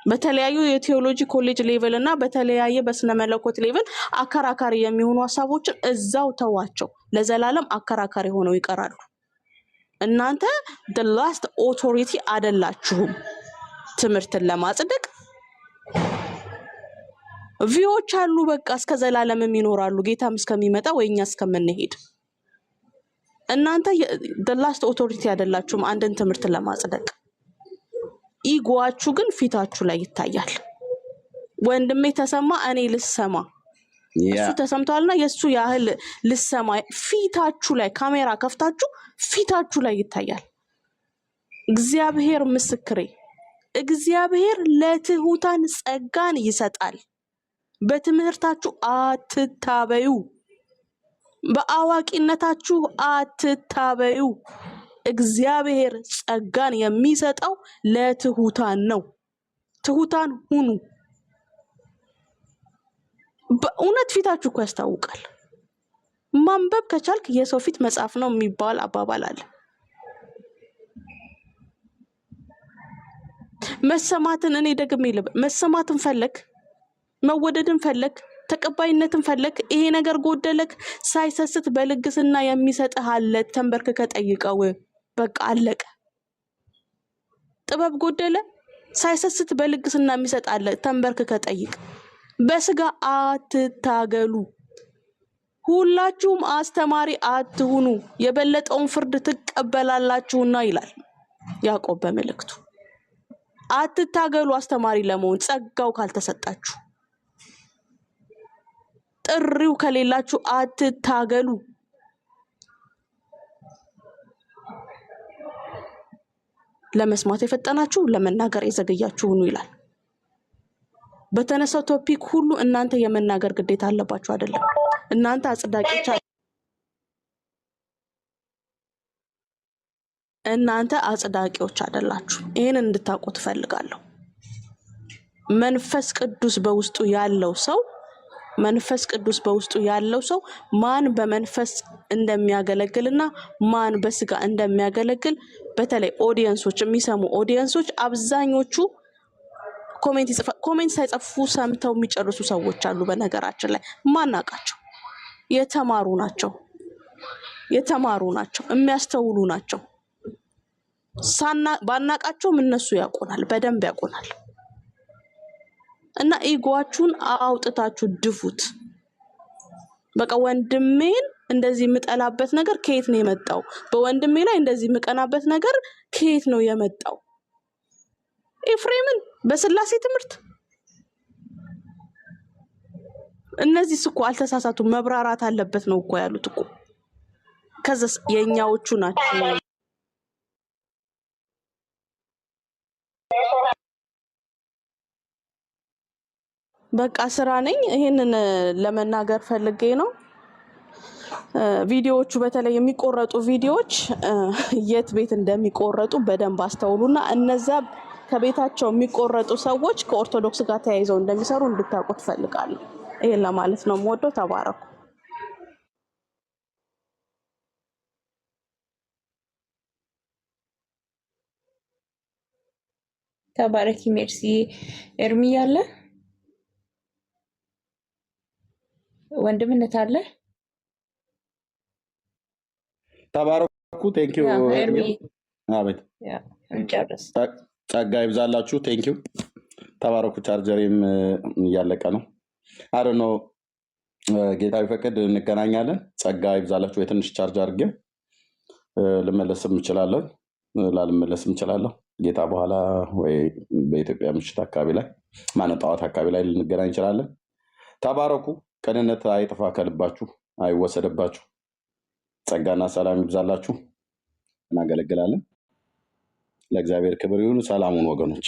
በተለያዩ የቴዎሎጂ ኮሌጅ ሌቭል እና በተለያየ በስነ መለኮት ሌቭል አከራካሪ የሚሆኑ ሐሳቦችን እዛው ተዋቸው ለዘላለም አከራካሪ ሆነው ይቀራሉ። እናንተ the last authority አይደላችሁም ትምህርትን ለማጽደቅ። ቪዎች አሉ በቃ እስከ ዘላለምም ይኖራሉ ጌታም እስከሚመጣ ወይኛ እስከምንሄድ። እናንተ the last authority አይደላችሁም አንድን ትምህርት ለማጽደቅ። ኢጓችሁ ግን ፊታችሁ ላይ ይታያል። ወንድሜ ተሰማ እኔ ልሰማ እሱ ተሰምቷልና የሱ ያህል ልሰማ ፊታችሁ ላይ ካሜራ ከፍታችሁ ፊታችሁ ላይ ይታያል። እግዚአብሔር ምስክሬ እግዚአብሔር ለትሁታን ጸጋን ይሰጣል። በትምህርታችሁ አትታበዩ፣ በአዋቂነታችሁ አትታበዩ። እግዚአብሔር ጸጋን የሚሰጠው ለትሁታን ነው። ትሁታን ሁኑ። በእውነት ፊታችሁ እኮ ያስታውቃል። ማንበብ ከቻልክ የሰው ፊት መጽሐፍ ነው የሚባል አባባል አለ። መሰማትን እኔ ደግሜ መሰማትን ፈለክ፣ መወደድን ፈለክ፣ ተቀባይነትን ፈለክ፣ ይሄ ነገር ጎደለክ፣ ሳይሰስት በልግስና የሚሰጥህ አለ። ተንበርክከ ጠይቀው። በቃ አለቀ። ጥበብ ጎደለ፣ ሳይሰስት በልግስና የሚሰጥ አለ። ተንበርክከ ጠይቅ። በስጋ አትታገሉ። ሁላችሁም አስተማሪ አትሁኑ፣ የበለጠውን ፍርድ ትቀበላላችሁና ይላል ያዕቆብ በመልእክቱ። አትታገሉ አስተማሪ ለመሆን ጸጋው ካልተሰጣችሁ፣ ጥሪው ከሌላችሁ አትታገሉ። ለመስማት የፈጠናችሁ ለመናገር የዘገያችሁ ሁኑ ይላል። በተነሳው ቶፒክ ሁሉ እናንተ የመናገር ግዴታ አለባችሁ አይደለም። እናንተ አጽዳቂዎች አይደላችሁ። ይሄን እንድታውቁ ትፈልጋለሁ። መንፈስ ቅዱስ በውስጡ ያለው ሰው ማን በመንፈስ እንደሚያገለግልና ማን በስጋ እንደሚያገለግል በተለይ ኦዲየንሶች የሚሰሙ ኦዲየንሶች አብዛኞቹ ኮሜንት ሳይጽፉ ሰምተው የሚጨርሱ ሰዎች አሉ። በነገራችን ላይ ማናቃቸው የተማሩ ናቸው፣ የሚያስተውሉ ናቸው። ባናቃቸውም እነሱ ያውቁናል፣ በደንብ ያውቁናል። እና ኢጎአችሁን አውጥታችሁ ድፉት። በቃ ወንድሜን እንደዚህ የምጠላበት ነገር ከየት ነው የመጣው? በወንድሜ ላይ እንደዚህ የምቀናበት ነገር ከየት ነው የመጣው? ኤፍሬምን በስላሴ ትምህርት እነዚህ እኮ አልተሳሳቱ፣ መብራራት አለበት ነው እኮ ያሉት እኮ። ከዛስ የኛዎቹ ናቸው በቃ ስራ ነኝ። ይሄንን ለመናገር ፈልጌ ነው። ቪዲዮዎቹ በተለይ የሚቆረጡ ቪዲዮዎች የት ቤት እንደሚቆረጡ በደንብ አስተውሉና እነዛ ከቤታቸው የሚቆረጡ ሰዎች ከኦርቶዶክስ ጋር ተያይዘው እንደሚሰሩ እንድታውቁ ትፈልጋለሁ። ይሄን ለማለት ነው የምወደው። ተባረኩ። ተባረኪ። ሜርሲ። ኤርሚ ያለ ወንድምነት አለ። ተባረኩ። ቴንኪው። አቤት። እንጨርስ። ጸጋ ይብዛላችሁ። ቴንኪው። ተባረኩ። ቻርጀሬም እያለቀ ነው። አረ ነው ጌታ ቢፈቅድ እንገናኛለን። ጸጋ ይብዛላችሁ። የትንሽ ቻርጅ አድርጌ ልመለስም እችላለሁ፣ ላልመለስም እችላለሁ። ጌታ በኋላ ወይ በኢትዮጵያ ምሽት አካባቢ ላይ ጠዋት አካባቢ ላይ ልንገናኝ እንችላለን። ተባረኩ። ቅንነት አይጥፋ ከልባችሁ፣ አይወሰድባችሁ። ጸጋና ሰላም ይብዛላችሁ። እናገለግላለን። ለእግዚአብሔር ክብር ይሁን። ሰላሙን ወገኖች